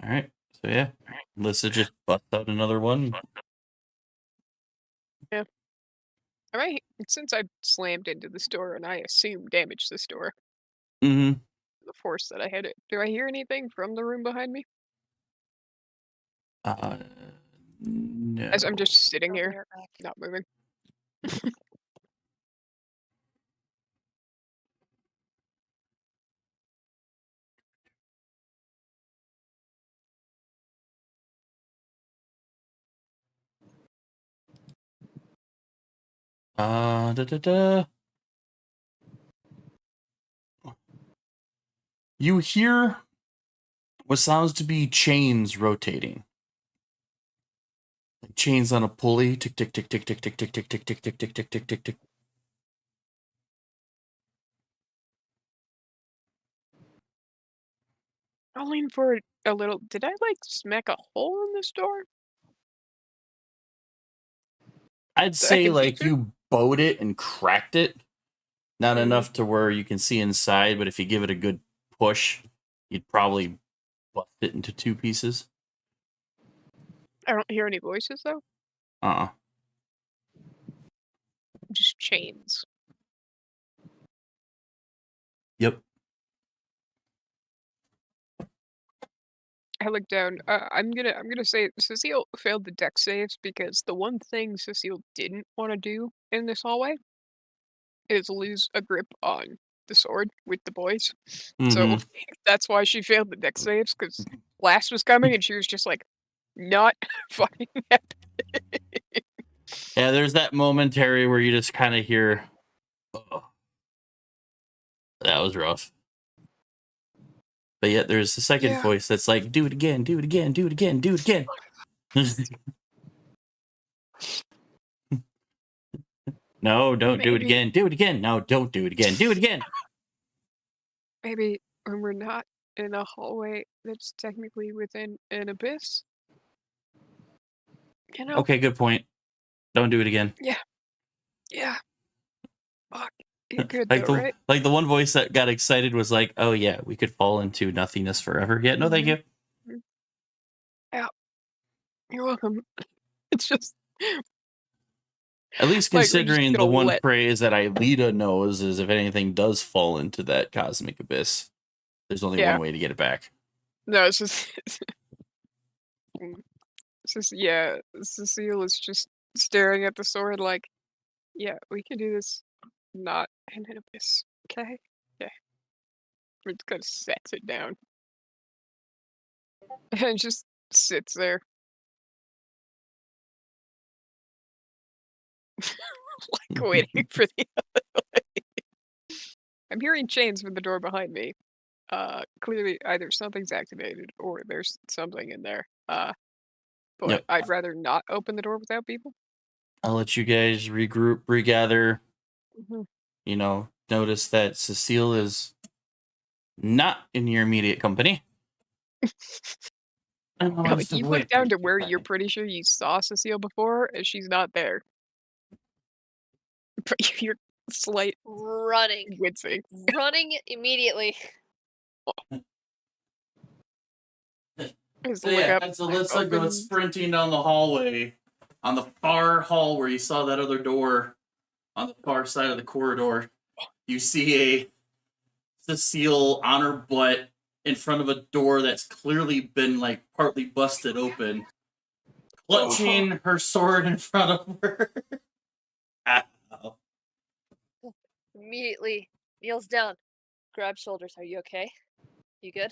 [SPEAKER 1] All right. So yeah, Alyssa just busts out another one.
[SPEAKER 2] Alright, since I slammed into this door and I assume damaged this door,
[SPEAKER 1] Mm-hmm.
[SPEAKER 2] the force that I had it. Do I hear anything from the room behind me?
[SPEAKER 1] No.
[SPEAKER 2] As I'm just sitting
[SPEAKER 6] I'll
[SPEAKER 2] here,
[SPEAKER 6] be right back.
[SPEAKER 2] not moving.
[SPEAKER 1] Da, da, da. You hear what sounds to be chains rotating. Like chains on a pulley. Tick, tick, tick, tick, tick, tick, tick, tick, tick, tick, tick, tick, tick, tick, tick, tick.
[SPEAKER 2] I'll lean forward a little. Did I like smack a hole in this door?
[SPEAKER 1] I'd
[SPEAKER 2] That I
[SPEAKER 1] say
[SPEAKER 2] can see
[SPEAKER 1] like
[SPEAKER 2] through?
[SPEAKER 1] you bowed it and cracked it. Not
[SPEAKER 2] Mhm.
[SPEAKER 1] enough to where you can see inside, but if you give it a good push, you'd probably bust it into two pieces.
[SPEAKER 2] I don't hear any voices though. Just chains.
[SPEAKER 1] Yep.
[SPEAKER 2] I look down. I'm gonna say Cecile failed the deck saves because the one thing Cecile didn't want to do in this hallway is lose a grip on the sword with the boys. So
[SPEAKER 1] Mhm.
[SPEAKER 2] that's why she failed the deck saves because Blast was coming and she was just like not fucking happy.
[SPEAKER 1] Yeah, there's that momentary where you just kind of hear, oh, that was rough. But yet there's the second
[SPEAKER 2] Yeah.
[SPEAKER 1] voice that's like, do it again, do it again, do it again, do it again. No, don't do it
[SPEAKER 2] Maybe-
[SPEAKER 1] again. Do it again. No, don't do it again. Do it again.
[SPEAKER 2] Maybe when we're not in a hallway that's technically within an abyss. You know?
[SPEAKER 1] Okay, good point. Don't do it again.
[SPEAKER 2] Yeah. Fuck. You're good
[SPEAKER 1] Like
[SPEAKER 2] though,
[SPEAKER 1] the
[SPEAKER 2] right?
[SPEAKER 1] like the one voice that got excited was like, "Oh yeah, we could fall into nothingness forever." Yeah, no, thank you.
[SPEAKER 2] You're welcome. It's just
[SPEAKER 1] At least
[SPEAKER 2] like, we're just
[SPEAKER 1] considering the
[SPEAKER 2] gonna
[SPEAKER 1] one
[SPEAKER 2] let-
[SPEAKER 1] phrase that Ilita knows is if anything does fall into that cosmic abyss, there's only
[SPEAKER 2] Yeah.
[SPEAKER 1] one way to get it back.
[SPEAKER 2] No, it's just yeah, Cecile is just staring at the sword like, yeah, we can do this not in an abyss. Okay? Yeah. It kind of sets it down. And just sits there. Like waiting for the other way. I'm hearing chains from the door behind me. Clearly either something's activated or there's something in there. But
[SPEAKER 1] Yep.
[SPEAKER 2] I'd rather not open the door without people.
[SPEAKER 1] I'll let you guys regroup, regather.
[SPEAKER 2] Mhm.
[SPEAKER 1] Notice that Cecile is not in your immediate company.
[SPEAKER 2] Like, you look down to where you're pretty sure you saw Cecile before, and she's not there. But you're slight
[SPEAKER 6] Running.
[SPEAKER 2] wincing.
[SPEAKER 6] Running immediately.
[SPEAKER 2] Just
[SPEAKER 1] So
[SPEAKER 2] look
[SPEAKER 1] yeah,
[SPEAKER 2] up,
[SPEAKER 1] as Alyssa
[SPEAKER 2] open-
[SPEAKER 1] goes sprinting down the hallway, on the far hall where you saw that other door, on the far side of the corridor, you see a Cecile on her butt in front of a door that's clearly been like partly busted open, clutching her sword in front of her. Ow.
[SPEAKER 6] immediately kneels down, grabs shoulders. Are you okay? You good?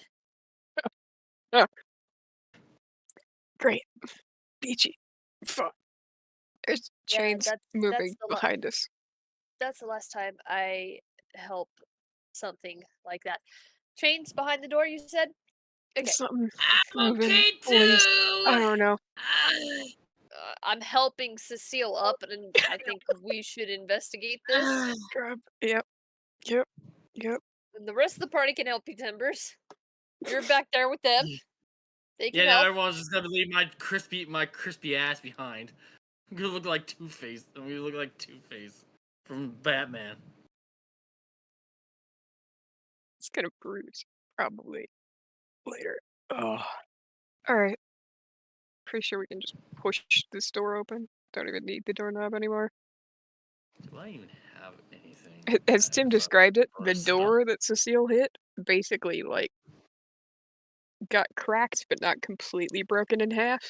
[SPEAKER 2] Great. Beachy. Fuck. There's
[SPEAKER 6] Yeah,
[SPEAKER 2] chains moving
[SPEAKER 6] the
[SPEAKER 2] behind us.
[SPEAKER 6] That's the last time I help something like that. Chains behind the door, you said? Okay.
[SPEAKER 2] Something
[SPEAKER 11] I'm
[SPEAKER 2] moving.
[SPEAKER 11] okay
[SPEAKER 2] Please. I
[SPEAKER 11] too.
[SPEAKER 2] don't know.
[SPEAKER 6] I'm helping Cecile up, and I think we should investigate this.
[SPEAKER 2] Grab. Yep. Yep. Yep.
[SPEAKER 6] And the rest of the party can help you, Timbers. You're back there with them. They can
[SPEAKER 11] Yeah, now
[SPEAKER 6] help.
[SPEAKER 11] everyone's just gonna leave my crispy ass behind. I'm gonna look like Two-Face. I'm gonna look like Two-Face from Batman.
[SPEAKER 2] It's gonna bruise. Probably. Later. Oh. Alright. Pretty sure we can just push this door open. Don't even need the doorknob anymore.
[SPEAKER 11] Do I even have anything?
[SPEAKER 2] As Tim described it, the
[SPEAKER 11] Bristol.
[SPEAKER 2] door that Cecile hit basically, like, got cracked, but not completely broken in half.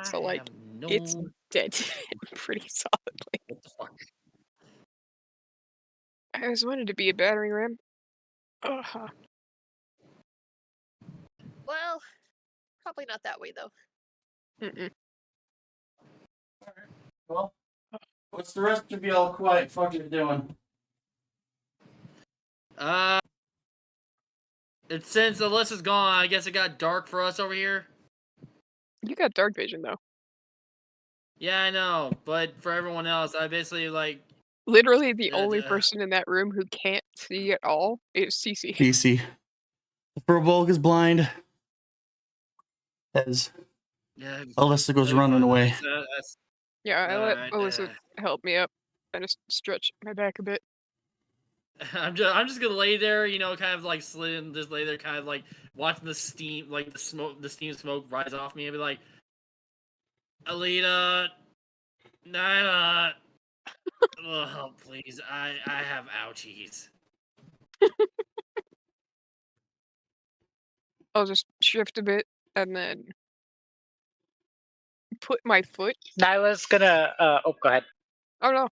[SPEAKER 2] So, like, it's dead pretty solidly.
[SPEAKER 11] What the fuck?
[SPEAKER 2] I always wanted to be a battering ram. Uh-huh.
[SPEAKER 6] Well, probably not that way, though.
[SPEAKER 2] Mm-mm.
[SPEAKER 1] Well, what's the rest of y'all quiet fucking doing?
[SPEAKER 11] Since Alyssa's gone, I guess it got dark for us over here.
[SPEAKER 2] You got dark vision, though.
[SPEAKER 11] Yeah, I know, but for everyone else, I basically like.
[SPEAKER 2] Literally, the only person in that room who can't see at all is Cece.
[SPEAKER 1] PC. The Furbolg is blind. As Alyssa goes running away.
[SPEAKER 2] Yeah, I let
[SPEAKER 11] Alright,
[SPEAKER 2] Alyssa help me up. I just stretch my back a bit.
[SPEAKER 11] I'm just gonna lay there, you know, kind of like slid, just lay there, kind of like watching the steam, like the steam smoke rise off me, and be like, Alita, Nyla, oh please, I have ouchies.
[SPEAKER 2] I'll just shift a bit and then put my foot.
[SPEAKER 10] Nyla's gonna. Oh, go ahead.
[SPEAKER 2] Oh no.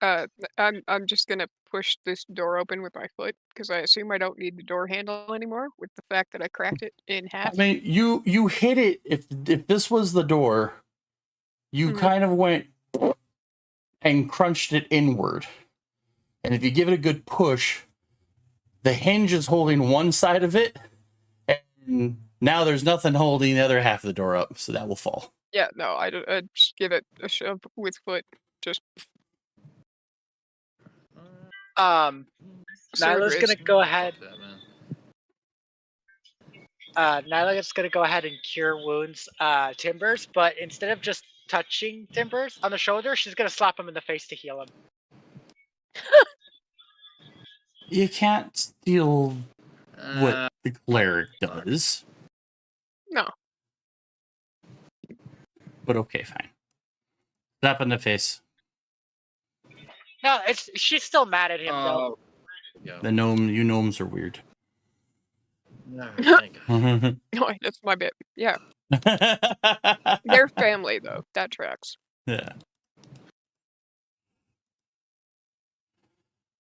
[SPEAKER 2] I'm just gonna push this door open with my foot because I assume I don't need the door handle anymore with the fact that I cracked it in half.
[SPEAKER 1] I mean, you hit it. If this was the door, you kind of went and crunched it inward. And if you give it a good push, the hinge is holding one side of it, and now there's nothing holding the other half of the door up, so that will fall.
[SPEAKER 2] Yeah, no, I just give it a shove with foot. Just.
[SPEAKER 10] Nyla's gonna go ahead. Nyla's gonna go ahead and cure wounds, Timbers, but instead of just touching Timbers on the shoulder, she's gonna slap him in the face to heal him.
[SPEAKER 1] You can't steal what the cleric does.
[SPEAKER 2] No.
[SPEAKER 1] But okay, fine. Slap in the face.
[SPEAKER 10] No, she's still mad at him though.
[SPEAKER 1] The gnomes are weird.
[SPEAKER 2] Oh, that's my bit. Yeah. They're family though. That tracks.
[SPEAKER 1] Yeah.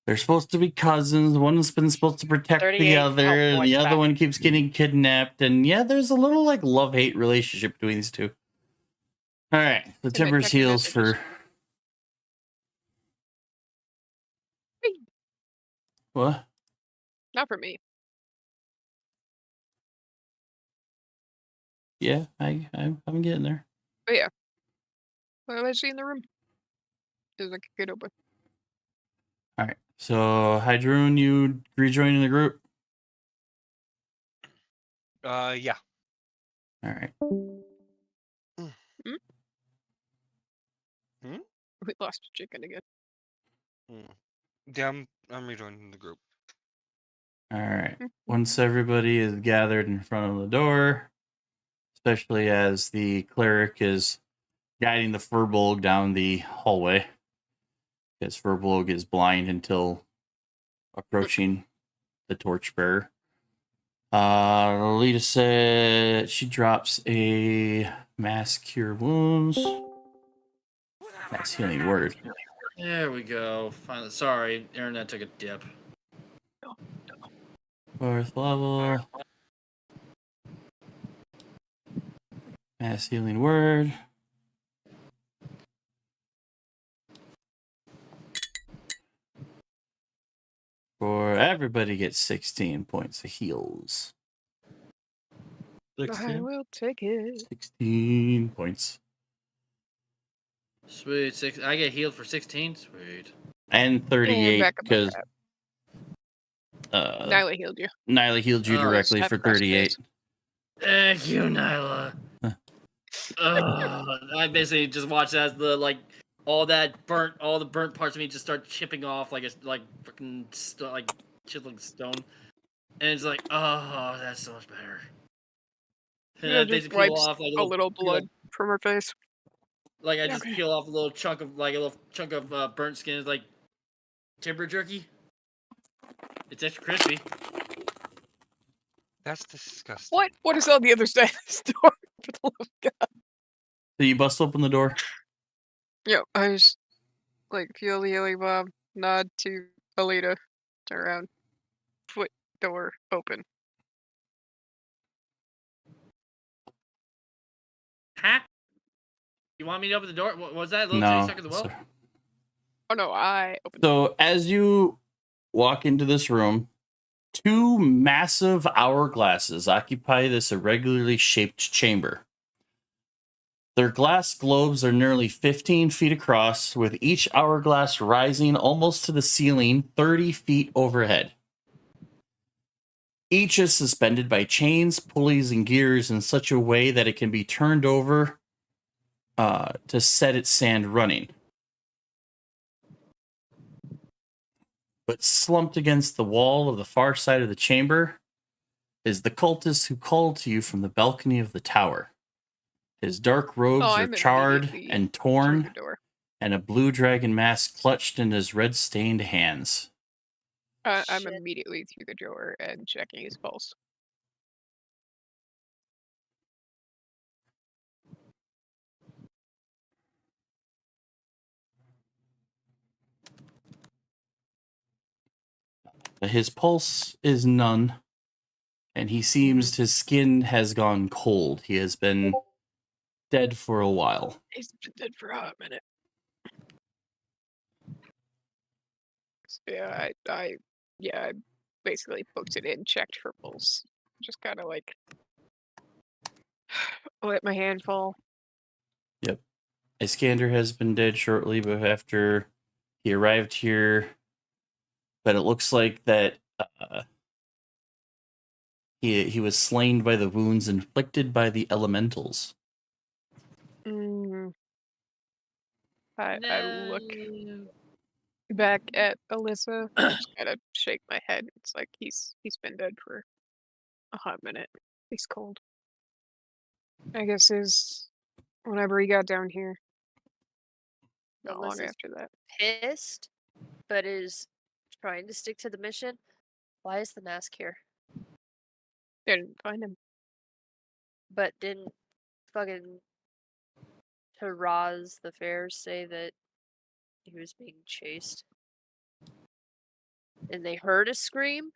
[SPEAKER 1] They're supposed to be cousins. One's been supposed to protect the other, and the other one keeps getting kidnapped. And yeah, there's a little like love-hate relationship between these two. All right, the Timbers heals for. What?
[SPEAKER 2] Not for me.
[SPEAKER 1] Yeah, I'm getting there.
[SPEAKER 2] But yeah. What did I see in the room? There's like a kid open.
[SPEAKER 1] All right, so Hydroon, you rejoining the group?
[SPEAKER 3] Yeah.
[SPEAKER 1] All right.
[SPEAKER 2] We lost chicken again.
[SPEAKER 3] Yeah, I'm rejoining the group.
[SPEAKER 1] All right. Once everybody is gathered in front of the door, especially as the cleric is guiding the Furbolg down the hallway, because Furbolg is blind until approaching the torchbearer. Lolita said she drops a mass cure wounds. That's healing word.
[SPEAKER 11] There we go. Finally, sorry, internet took a dip.
[SPEAKER 1] 4th level. Mass healing word. For everybody gets 16 points of heals.
[SPEAKER 2] I
[SPEAKER 8] 16.
[SPEAKER 2] will take it.
[SPEAKER 1] 16 points.
[SPEAKER 11] Sweet. I get healed for 16. Sweet.
[SPEAKER 1] And
[SPEAKER 2] And
[SPEAKER 1] 38
[SPEAKER 2] back up my
[SPEAKER 1] because
[SPEAKER 2] crap.
[SPEAKER 1] uh,
[SPEAKER 2] Nyla healed you.
[SPEAKER 1] Nyla healed you
[SPEAKER 11] Oh,
[SPEAKER 1] directly
[SPEAKER 2] have
[SPEAKER 1] for
[SPEAKER 2] cross
[SPEAKER 1] 38.
[SPEAKER 11] Thank you, Nyla.
[SPEAKER 1] Huh.
[SPEAKER 11] I basically just watched as the all the burnt parts of me just start chipping off like freaking like chiseling stone, and it's like, oh, that's so much better. And
[SPEAKER 2] Yeah,
[SPEAKER 11] I
[SPEAKER 2] just
[SPEAKER 11] basically peel
[SPEAKER 2] wipes
[SPEAKER 11] off like
[SPEAKER 2] a little
[SPEAKER 11] peel-
[SPEAKER 2] blood from her face.
[SPEAKER 11] Like I just
[SPEAKER 2] Okay.
[SPEAKER 11] peel off a little chunk of burnt skin. It's like timber jerky. It's extra crispy.
[SPEAKER 3] That's disgusting.
[SPEAKER 2] What? What is on the other side of this door? For the love of God.
[SPEAKER 1] So you bust open the door.
[SPEAKER 2] Yo, I just like feel the yelling bob, nod to Alita, turn around, foot door open.
[SPEAKER 11] Huh? You want me to open the door? What was that? Little
[SPEAKER 1] No.
[SPEAKER 11] titty stuck in the well?
[SPEAKER 1] Sorry.
[SPEAKER 2] Oh no, I opened.
[SPEAKER 1] So as you walk into this room, 2 massive hourglasses occupy this irregularly shaped chamber. Their glass globes are nearly 15 feet across, with each hourglass rising almost to the ceiling 30 feet overhead. Each is suspended by chains, pulleys, and gears in such a way that it can be turned over to set its sand running. But slumped against the wall of the far side of the chamber is the cultist who called to you from the balcony of the tower. His dark robes are
[SPEAKER 2] I'm
[SPEAKER 1] charred
[SPEAKER 2] immediately
[SPEAKER 1] and
[SPEAKER 2] through the
[SPEAKER 1] torn,
[SPEAKER 2] door.
[SPEAKER 1] and a blue dragon mask clutched in his red-stained hands.
[SPEAKER 2] I'm
[SPEAKER 6] Shit.
[SPEAKER 2] immediately through the door and checking his pulse.
[SPEAKER 1] His pulse is none, and he seems his skin has gone cold. He has been dead for a while.
[SPEAKER 2] He's been dead for a hot minute. So, yeah, I basically booked it in, checked for pulse. Just kind of like let my hand fall.
[SPEAKER 1] Yep. Iskander has been dead shortly, but after he arrived here, but it looks like that he was slain by the wounds inflicted by the elementals.
[SPEAKER 2] I look back at Alyssa, just kind of shake my head. It's like he's been dead for a hot minute. He's cold. I guess whenever he got down here. Not long
[SPEAKER 6] Alyssa's
[SPEAKER 2] after that.
[SPEAKER 6] pissed, but is trying to stick to the mission. Why is the mask here?
[SPEAKER 2] Didn't find him.
[SPEAKER 6] But didn't fucking Taraz the Fair say that he was being chased? And they heard a scream?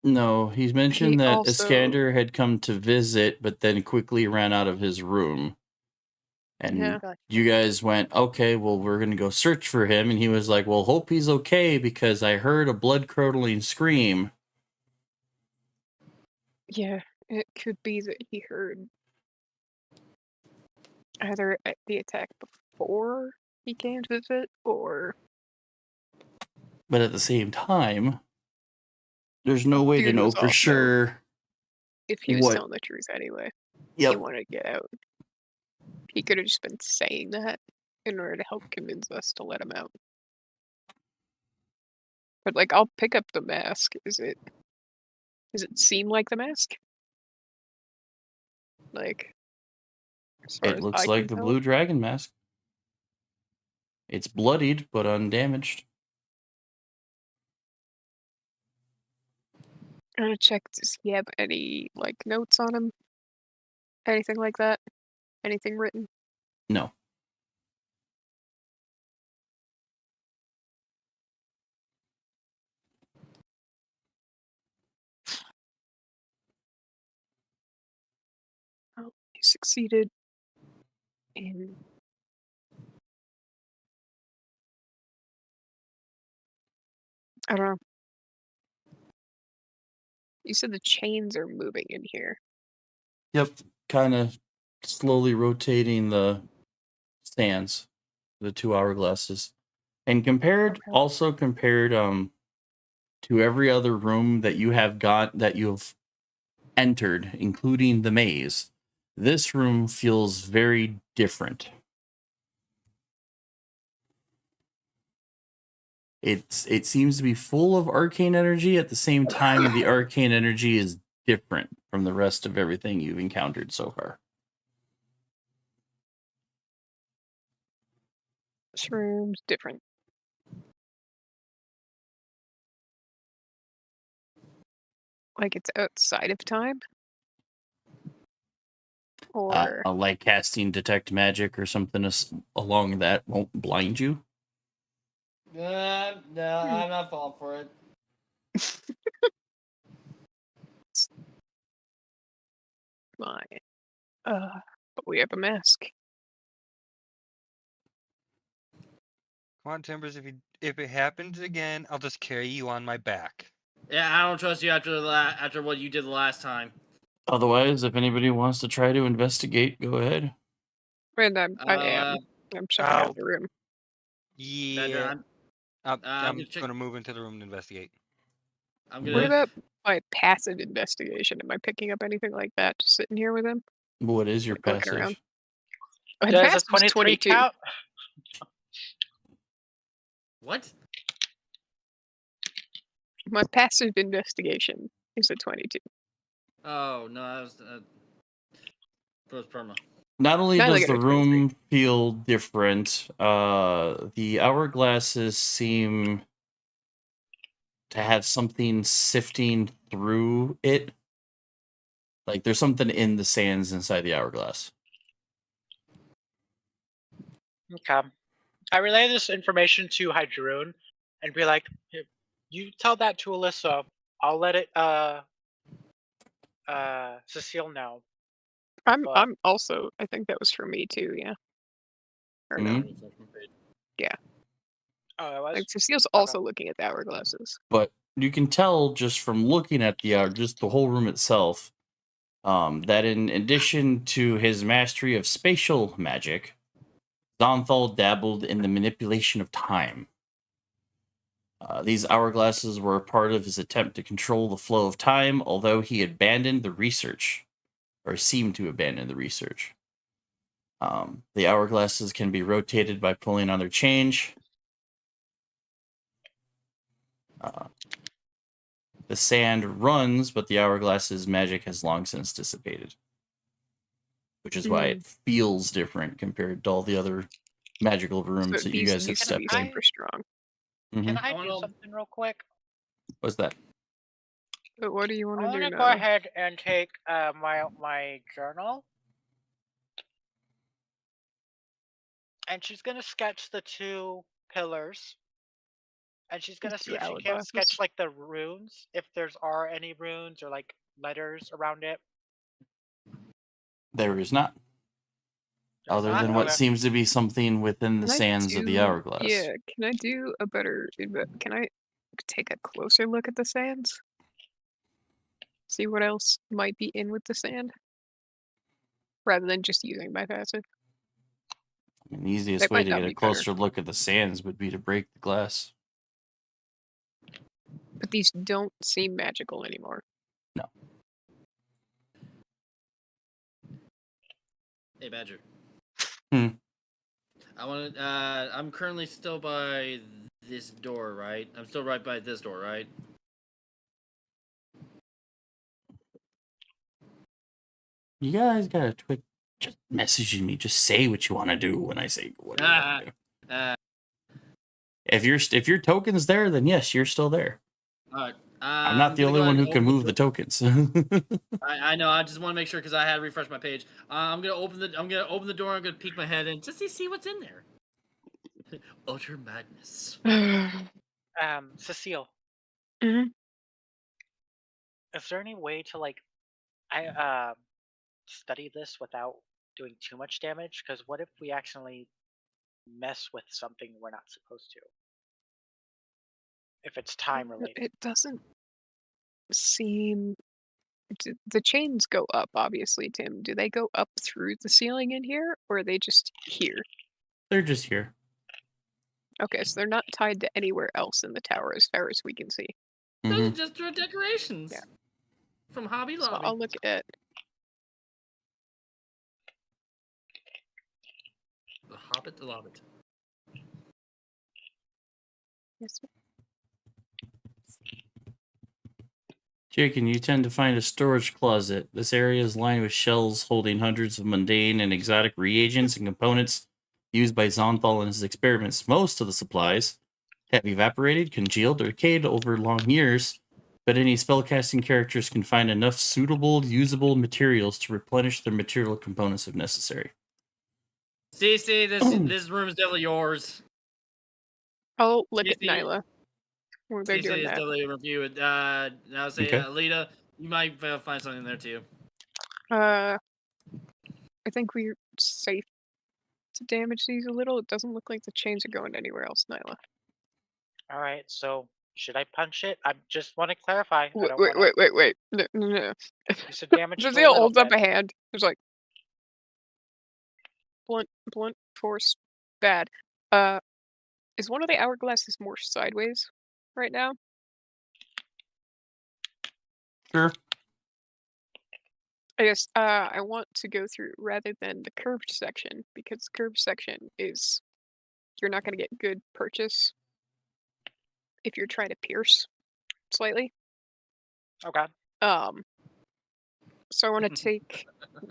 [SPEAKER 1] No, he's mentioned
[SPEAKER 2] He
[SPEAKER 1] that
[SPEAKER 2] also-
[SPEAKER 1] Iskander had come to visit, but then quickly ran out of his room. And
[SPEAKER 2] Yeah.
[SPEAKER 1] you guys went, okay, well, we're going to go search for him. And he was like, well, hope he's okay because I heard a blood-curdling scream.
[SPEAKER 2] Yeah, it could be that he heard either the attack before he came to visit, or
[SPEAKER 1] But at the same time, there's no way to
[SPEAKER 2] Dude
[SPEAKER 1] know
[SPEAKER 2] was
[SPEAKER 1] for
[SPEAKER 2] also-
[SPEAKER 1] sure.
[SPEAKER 2] if he was
[SPEAKER 1] What?
[SPEAKER 2] telling the truth anyway. He
[SPEAKER 1] Yep.
[SPEAKER 2] wanted to get out. He could have just been saying that in order to help convince us to let him out. But like, I'll pick up the mask. Does it seem like the mask? Like, as far
[SPEAKER 1] It
[SPEAKER 2] as
[SPEAKER 1] looks
[SPEAKER 2] I
[SPEAKER 1] like
[SPEAKER 2] can
[SPEAKER 1] the
[SPEAKER 2] tell?
[SPEAKER 1] blue dragon mask. It's bloodied, but undamaged.
[SPEAKER 2] I'm gonna check. Does he have any like notes on him? Anything like that? Anything written?
[SPEAKER 1] No.
[SPEAKER 2] Oh, you succeeded in. I don't know. You said the chains are moving in here.
[SPEAKER 1] Yep. Kind of slowly rotating the stands, the 2 hourglasses. And compared,
[SPEAKER 2] Okay.
[SPEAKER 1] also compared to every other room that you have entered, including the maze, this room feels very different. It seems to be full of arcane energy. At the same time, the arcane energy is different from the rest of everything you've encountered so far.
[SPEAKER 2] This room's different. Like it's outside of time? Or
[SPEAKER 1] Like casting detect magic or something along that won't blind you.
[SPEAKER 11] No, I'm not falling for it.
[SPEAKER 2] fine. But we have a mask.
[SPEAKER 3] Come on, Timbers. If it happens again, I'll just carry you on my back.
[SPEAKER 11] Yeah, I don't trust you after what you did the last time.
[SPEAKER 1] Otherwise, if anybody wants to try to investigate, go ahead.
[SPEAKER 2] And I am. I'm shutting out the room.
[SPEAKER 3] Yeah.
[SPEAKER 11] I'm
[SPEAKER 3] I'm
[SPEAKER 11] gonna check-
[SPEAKER 3] going to move into the room to investigate.
[SPEAKER 11] I'm
[SPEAKER 2] What
[SPEAKER 11] gonna.
[SPEAKER 2] about my passive investigation? Am I picking up anything like that just sitting here with him?
[SPEAKER 1] What is your
[SPEAKER 2] Like looking around.
[SPEAKER 1] passive?
[SPEAKER 2] My
[SPEAKER 10] Does a
[SPEAKER 2] passive's
[SPEAKER 10] 23
[SPEAKER 2] 22.
[SPEAKER 10] count?
[SPEAKER 11] What?
[SPEAKER 2] My passive investigation is a 22.
[SPEAKER 11] Oh no, that was perma.
[SPEAKER 1] Not only
[SPEAKER 2] Not
[SPEAKER 1] does
[SPEAKER 2] like
[SPEAKER 1] the
[SPEAKER 2] a 23.
[SPEAKER 1] room feel different, the hourglasses seem to have something sifting through it. Like there's something in the sands inside the hourglass.
[SPEAKER 10] Okay. I relay this information to Hydroon and be like, "Here, you tell that to Alyssa. I'll let it Cecile know."
[SPEAKER 2] I'm
[SPEAKER 10] But-
[SPEAKER 2] I'm also, I think that was for me too, yeah. Or no. Yeah.
[SPEAKER 10] Oh, it was?
[SPEAKER 2] Like Cecile's also looking at the hourglasses.
[SPEAKER 1] But you can tell just from looking at just the whole room itself, that in addition to his mastery of spatial magic, Zonthal dabbled in the manipulation of time. These hourglasses were a part of his attempt to control the flow of time, although he abandoned the research, or seemed to abandon the research. The hourglasses can be rotated by pulling on their change. The sand runs, but the hourglass's magic has long since dissipated. Which is why it feels different compared to all the other magical rooms
[SPEAKER 2] So
[SPEAKER 1] that you guys have
[SPEAKER 2] used to
[SPEAKER 1] stepped
[SPEAKER 2] be
[SPEAKER 1] in.
[SPEAKER 2] super strong.
[SPEAKER 10] Can
[SPEAKER 1] Mhm.
[SPEAKER 10] I do something real quick?
[SPEAKER 1] What's that?
[SPEAKER 2] But what do you want
[SPEAKER 10] I
[SPEAKER 2] to
[SPEAKER 10] want
[SPEAKER 2] do
[SPEAKER 10] to
[SPEAKER 2] now?
[SPEAKER 10] go ahead and take my journal, and she's gonna sketch the 2 pillars, and she's gonna
[SPEAKER 2] Two
[SPEAKER 10] see if she can't
[SPEAKER 2] hourglasses?
[SPEAKER 10] sketch like the runes, if there's are any runes or like letters around it.
[SPEAKER 1] There is not.
[SPEAKER 10] There's
[SPEAKER 1] Other
[SPEAKER 10] not?
[SPEAKER 1] than what
[SPEAKER 10] Okay.
[SPEAKER 1] seems to be something within the
[SPEAKER 2] Can I
[SPEAKER 1] sands of the
[SPEAKER 2] do-
[SPEAKER 1] hourglass.
[SPEAKER 2] Yeah, can I do a better? Can I take a closer look at the sands? See what else might be in with the sand, rather than just using my passive.
[SPEAKER 1] I mean, the easiest
[SPEAKER 2] That
[SPEAKER 1] way
[SPEAKER 2] might
[SPEAKER 1] to
[SPEAKER 2] not
[SPEAKER 1] get a
[SPEAKER 2] be better.
[SPEAKER 1] closer look at the sands would be to break the glass.
[SPEAKER 2] But these don't seem magical anymore.
[SPEAKER 1] No.
[SPEAKER 11] Hey, Badger.
[SPEAKER 1] Hmm.
[SPEAKER 11] I want to. I'm currently still by this door, right? I'm still right by this door, right?
[SPEAKER 1] You guys gotta just messaging me. Just say what you want to do when I say what you want to do. If your token's there, then yes, you're still there.
[SPEAKER 11] Alright.
[SPEAKER 1] I'm not the only one who can move the tokens.
[SPEAKER 11] I know. I just want to make sure because I had to refresh my page. I'm gonna open the door. I'm gonna peek my head in just to see what's in there. Utter madness.
[SPEAKER 10] Cecile,
[SPEAKER 2] Mhm.
[SPEAKER 10] is there any way to study this without doing too much damage? Because what if we accidentally mess with something we're not supposed to? If it's time related.
[SPEAKER 2] It doesn't seem. The chains go up, obviously, Tim. Do they go up through the ceiling in here, or are they just here?
[SPEAKER 1] They're just here.
[SPEAKER 2] Okay, so they're not tied to anywhere else in the tower as far as we can see.
[SPEAKER 11] Those
[SPEAKER 1] Mhm.
[SPEAKER 11] are just decorations.
[SPEAKER 2] Yeah.
[SPEAKER 11] From Hobby
[SPEAKER 2] So
[SPEAKER 11] Lobby.
[SPEAKER 2] I'll look at.
[SPEAKER 11] The Hobbit, the Lobbit.
[SPEAKER 2] Yes.
[SPEAKER 1] Jake, and you tend to find a storage closet. This area is lined with shelves holding hundreds of mundane and exotic reagents and components used by Zonthal in his experiments. Most of the supplies have evaporated, congealed, or decayed over long years, but any spellcasting characters can find enough suitable, usable materials to replenish their material components if necessary.
[SPEAKER 11] See, this room is definitely yours.
[SPEAKER 2] I'll look at
[SPEAKER 11] CC
[SPEAKER 2] Nyla. When they're
[SPEAKER 11] CC
[SPEAKER 2] doing
[SPEAKER 11] is
[SPEAKER 2] that.
[SPEAKER 11] definitely review it. I'll say,
[SPEAKER 1] Okay.
[SPEAKER 11] Alita, you might find something in there too.
[SPEAKER 2] I think we're safe to damage these a little. It doesn't look like the chains are going anywhere else, Nyla.
[SPEAKER 10] All right, so should I punch it? I just want to clarify. I
[SPEAKER 2] Wait,
[SPEAKER 10] don't
[SPEAKER 2] wait,
[SPEAKER 10] wanna...
[SPEAKER 2] wait, wait, wait. No.
[SPEAKER 10] You said damage to a
[SPEAKER 2] Jazeel
[SPEAKER 10] little
[SPEAKER 2] holds up
[SPEAKER 10] bit.
[SPEAKER 2] a hand. There's like blunt force bad. Is one of the hourglasses more sideways right now?
[SPEAKER 1] Sure.
[SPEAKER 2] I guess I want to go through rather than the curved section, because the curved section is you're not going to get good purchase if you're trying to pierce slightly.
[SPEAKER 10] Okay.
[SPEAKER 2] So I want to take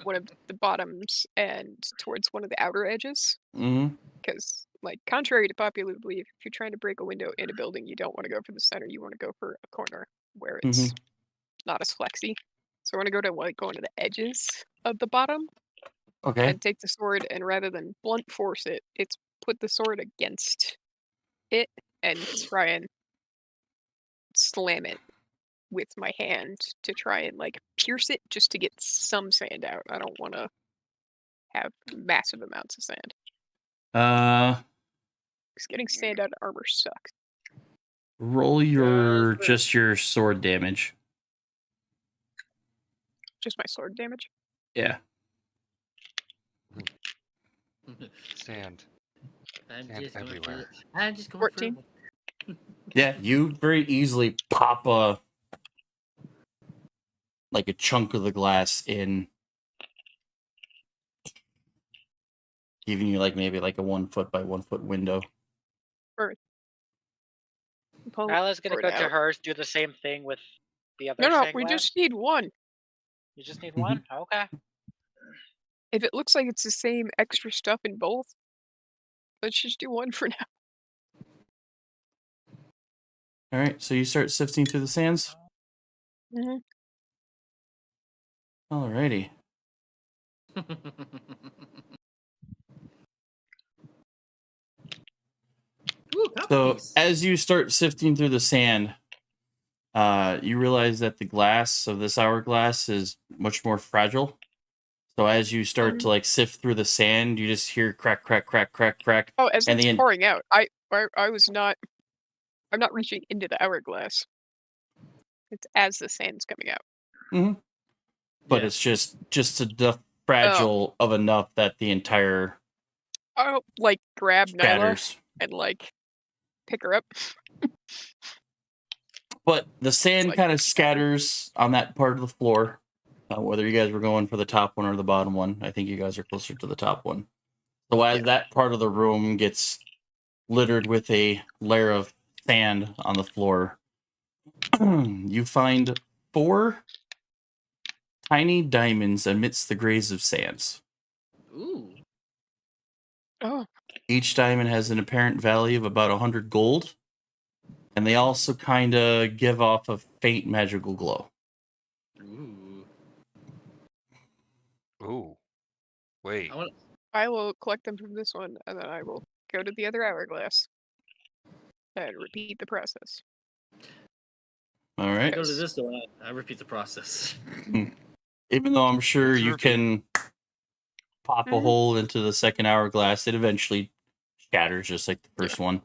[SPEAKER 2] one of the bottoms and towards one of the outer edges,
[SPEAKER 1] Mm-hmm.
[SPEAKER 2] because like contrary to popular belief, if you're trying to break a window in a building, you don't want to go for the center. You want to go for a corner where it's not as flexy. So I want to go to going to the edges of the bottom
[SPEAKER 1] Okay.
[SPEAKER 2] and take the sword, and rather than blunt force it, it's put the sword against it and try and slam it with my hand to try and like pierce it just to get some sand out. I don't want to have massive amounts of sand. Because getting sand out of armor sucks.
[SPEAKER 1] Roll your sword damage.
[SPEAKER 2] Just my sword damage?
[SPEAKER 1] Yeah.
[SPEAKER 3] Sand.
[SPEAKER 11] I'm
[SPEAKER 3] Sand
[SPEAKER 11] just going for
[SPEAKER 3] everywhere.
[SPEAKER 11] I'm just going
[SPEAKER 2] 14.
[SPEAKER 11] for
[SPEAKER 1] Yeah, you very easily pop a chunk of the glass in, giving you maybe a 1 foot by 1 foot window.
[SPEAKER 10] Nyla's gonna go to
[SPEAKER 2] out.
[SPEAKER 10] hers, do the same thing with the other.
[SPEAKER 2] No,
[SPEAKER 10] stained
[SPEAKER 2] we
[SPEAKER 10] glass.
[SPEAKER 2] just need one.
[SPEAKER 10] You just need one? Okay.
[SPEAKER 2] If it looks like it's the same extra stuff in both, let's just do one for now.
[SPEAKER 1] All right, so you start sifting through the sands.
[SPEAKER 2] Mm-hmm.
[SPEAKER 1] Alrighty. So as you start sifting through the sand, you realize that the glass of this hourglass is much more fragile. So as you start to sift through the sand, you just hear crack, crack, crack, crack, crack.
[SPEAKER 2] Oh, as
[SPEAKER 1] and
[SPEAKER 2] it's pouring out, I'm not reaching into the hourglass. It's as the sand's coming out.
[SPEAKER 1] Mm-hmm. But it's just enough fragile of enough that the entire
[SPEAKER 2] grab Nyla
[SPEAKER 1] shatters.
[SPEAKER 2] and pick her up.
[SPEAKER 1] But the sand kind of scatters on that part of the floor. Whether you guys were going for the top one or the bottom one, I think you guys are closer to the top one. So as that part of the room gets littered with a layer of sand on the floor, you find 4 tiny diamonds amidst the grays of sands.
[SPEAKER 11] Ooh.
[SPEAKER 2] Oh.
[SPEAKER 1] Each diamond has an apparent value of about 100 gold. And they also kind of give off a faint magical glow.
[SPEAKER 11] Ooh.
[SPEAKER 3] Ooh. Wait.
[SPEAKER 11] I want.
[SPEAKER 2] I will collect them from this one, and then I will go to the other hourglass and repeat the process.
[SPEAKER 1] All
[SPEAKER 11] I
[SPEAKER 1] right.
[SPEAKER 11] go to this door. I repeat the process.
[SPEAKER 1] Even though I'm sure
[SPEAKER 3] It's
[SPEAKER 1] you
[SPEAKER 3] repeat.
[SPEAKER 1] can pop a hole into the second hourglass, it eventually shatters just like the first one.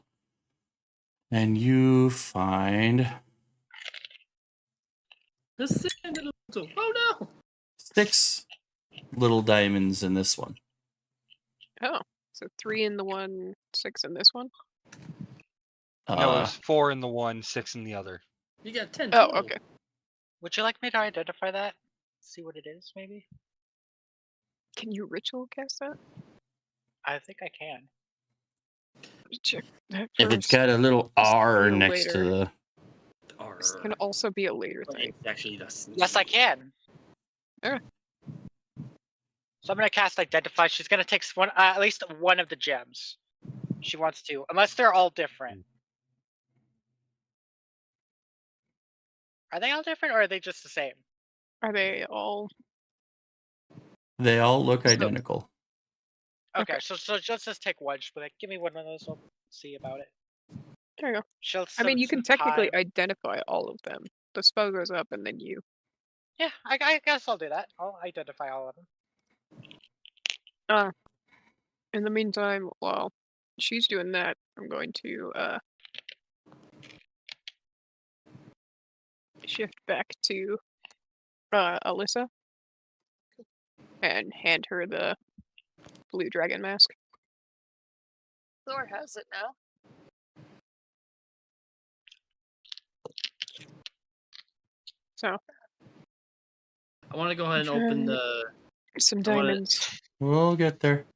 [SPEAKER 1] And you find
[SPEAKER 11] The sand in the oh no!
[SPEAKER 1] 6 little diamonds in this one.
[SPEAKER 2] Oh, so 3 in the one, 6 in this one.
[SPEAKER 3] No, it's 4 in the one, 6 in the other.
[SPEAKER 11] You got 10.
[SPEAKER 2] Oh,
[SPEAKER 11] total.
[SPEAKER 2] okay.
[SPEAKER 10] Would you like me to identify that? See what it is, maybe?
[SPEAKER 2] Can you ritual cast that?
[SPEAKER 10] I think I can.
[SPEAKER 2] Check that
[SPEAKER 1] If it's
[SPEAKER 2] first.
[SPEAKER 1] got a little
[SPEAKER 2] Just
[SPEAKER 1] R
[SPEAKER 2] do it
[SPEAKER 1] next to
[SPEAKER 2] later.
[SPEAKER 1] the
[SPEAKER 2] This can also be a later thing.
[SPEAKER 11] It's actually the
[SPEAKER 10] Yes, I can.
[SPEAKER 2] Alright.
[SPEAKER 10] So I'm gonna cast Identify. She's gonna take one, at least one of the gems. She wants to, unless they're all different. Are they all different, or are they just the same?
[SPEAKER 2] Are they all?
[SPEAKER 1] They all look
[SPEAKER 2] So-
[SPEAKER 1] identical.
[SPEAKER 10] Okay, so just take one. Just be like, give me one of those. I'll see about it.
[SPEAKER 2] There you go.
[SPEAKER 10] She'll
[SPEAKER 2] I mean,
[SPEAKER 10] some-
[SPEAKER 2] you can
[SPEAKER 10] some
[SPEAKER 2] technically
[SPEAKER 10] time.
[SPEAKER 2] identify all of them. The spell goes up, and then you.
[SPEAKER 10] Yeah, I guess I'll do that. I'll identify all of them.
[SPEAKER 2] In the meantime, while she's doing that, I'm going to shift back to Alyssa and hand her the blue dragon mask.
[SPEAKER 6] Thor has it now.
[SPEAKER 2] So
[SPEAKER 11] I want to go ahead and open the.
[SPEAKER 2] some
[SPEAKER 11] I wanna-
[SPEAKER 2] diamonds.
[SPEAKER 1] We'll get there.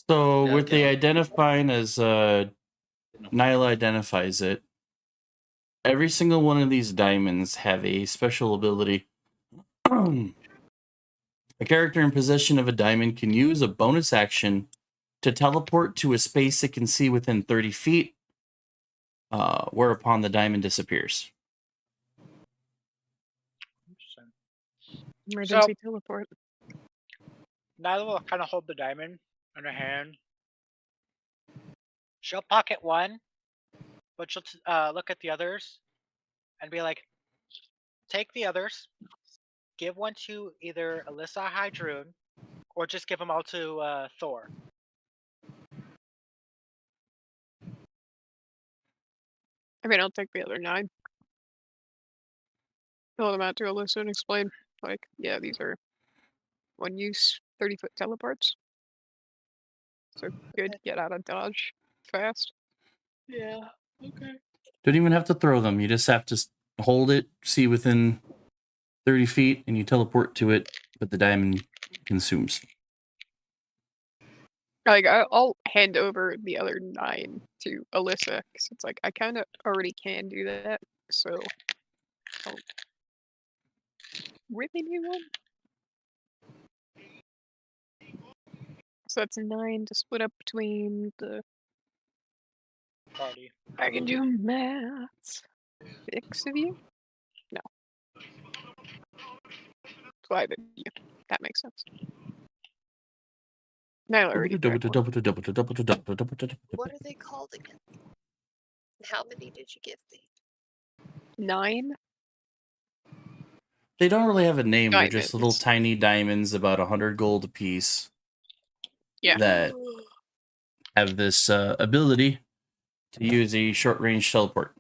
[SPEAKER 1] So
[SPEAKER 11] Yeah,
[SPEAKER 1] with the
[SPEAKER 11] okay.
[SPEAKER 1] identifying as Nyla identifies it, every single one of these diamonds have a special ability. A character in possession of a diamond can use a bonus action to teleport to a space it can see within 30 feet, whereupon the diamond disappears.
[SPEAKER 10] Interesting.
[SPEAKER 2] Emergency teleport.
[SPEAKER 10] Nyla will kind of hold the diamond in her hand. She'll pocket one, but she'll look at the others and be like, take the others, give one to either Alyssa or Hydrune, or just give them all to Thor.
[SPEAKER 2] I mean, I'll take the other 9. Fill them out to Alyssa and explain, like, yeah, these are one-use 30-foot teleports. So good, get out of dodge fast.
[SPEAKER 11] Yeah. Okay.
[SPEAKER 1] Don't even have to throw them. You just have to hold it, see within 30 feet, and you teleport to it, but the diamond consumes.
[SPEAKER 2] Like, I'll hand over the other 9 to Alyssa, because it's like, I kind of already can do that, so I'll really need one. So that's 9 to split up between the.
[SPEAKER 10] Party.
[SPEAKER 2] I can do math. 6 of you? No. 5 of you. That makes sense. Nyla already drank one.
[SPEAKER 6] What are they called again? How many did you give me?
[SPEAKER 2] 9?
[SPEAKER 1] They don't really have a name. They're just little
[SPEAKER 2] Diamonds.
[SPEAKER 1] tiny diamonds, about 100 gold apiece,
[SPEAKER 2] Yeah.
[SPEAKER 1] that have this ability to use a short range teleport.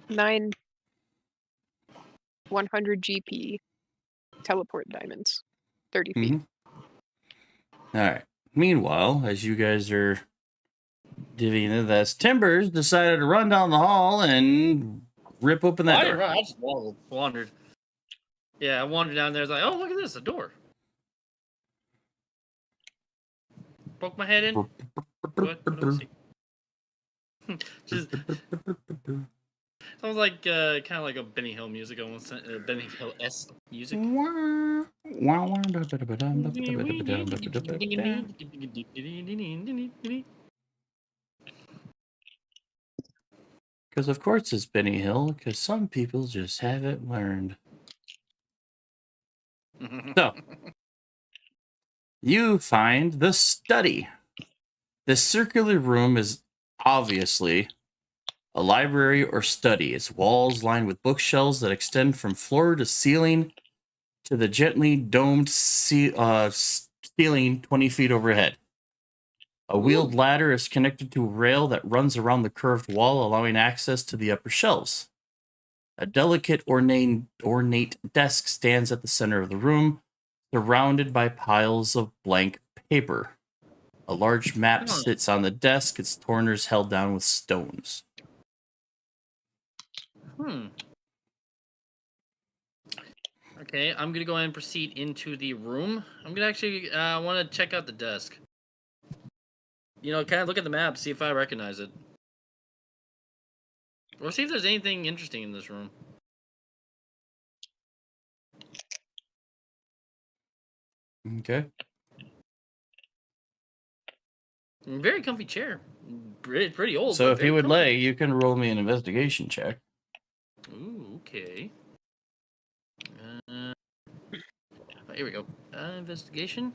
[SPEAKER 2] 9 100 GP teleport diamonds. 30 feet.
[SPEAKER 1] All right. Meanwhile, as you guys are divvying into this, Timbers decided to run down the hall and rip open
[SPEAKER 11] Well,
[SPEAKER 1] that
[SPEAKER 11] I didn't
[SPEAKER 1] door.
[SPEAKER 11] run. I just wandered. Yeah, I wandered down there. I was like, oh, look at this, a door. Poke my head in. What do I see? Just sounds like kind of like a Benny Hill music, almost Benny Hill-esque music.
[SPEAKER 1] Because of course it's Benny Hill, because some people just haven't learned. So, you find the study. This circular room is obviously a library or study. Its walls lined with bookshelves that extend from floor to ceiling to the gently domed ceiling 20 feet overhead. A wheeled ladder is connected to a rail that runs around the curved wall, allowing access to the upper shelves. A delicate, ornate desk stands at the center of the room, surrounded by piles of blank paper. A large map sits on the desk, its corners held down with stones.
[SPEAKER 11] Okay, I'm gonna go ahead and proceed into the room. I'm gonna actually want to check out the desk. You know, kind of look at the map, see if I recognize it. Or see if there's anything interesting in this room.
[SPEAKER 1] Okay.
[SPEAKER 11] Very comfy chair. Pretty old.
[SPEAKER 1] So
[SPEAKER 11] but
[SPEAKER 1] if
[SPEAKER 11] very
[SPEAKER 1] you would
[SPEAKER 11] comfy.
[SPEAKER 1] like, you can roll me an investigation check.
[SPEAKER 11] Ooh, okay. Here we go. Investigation.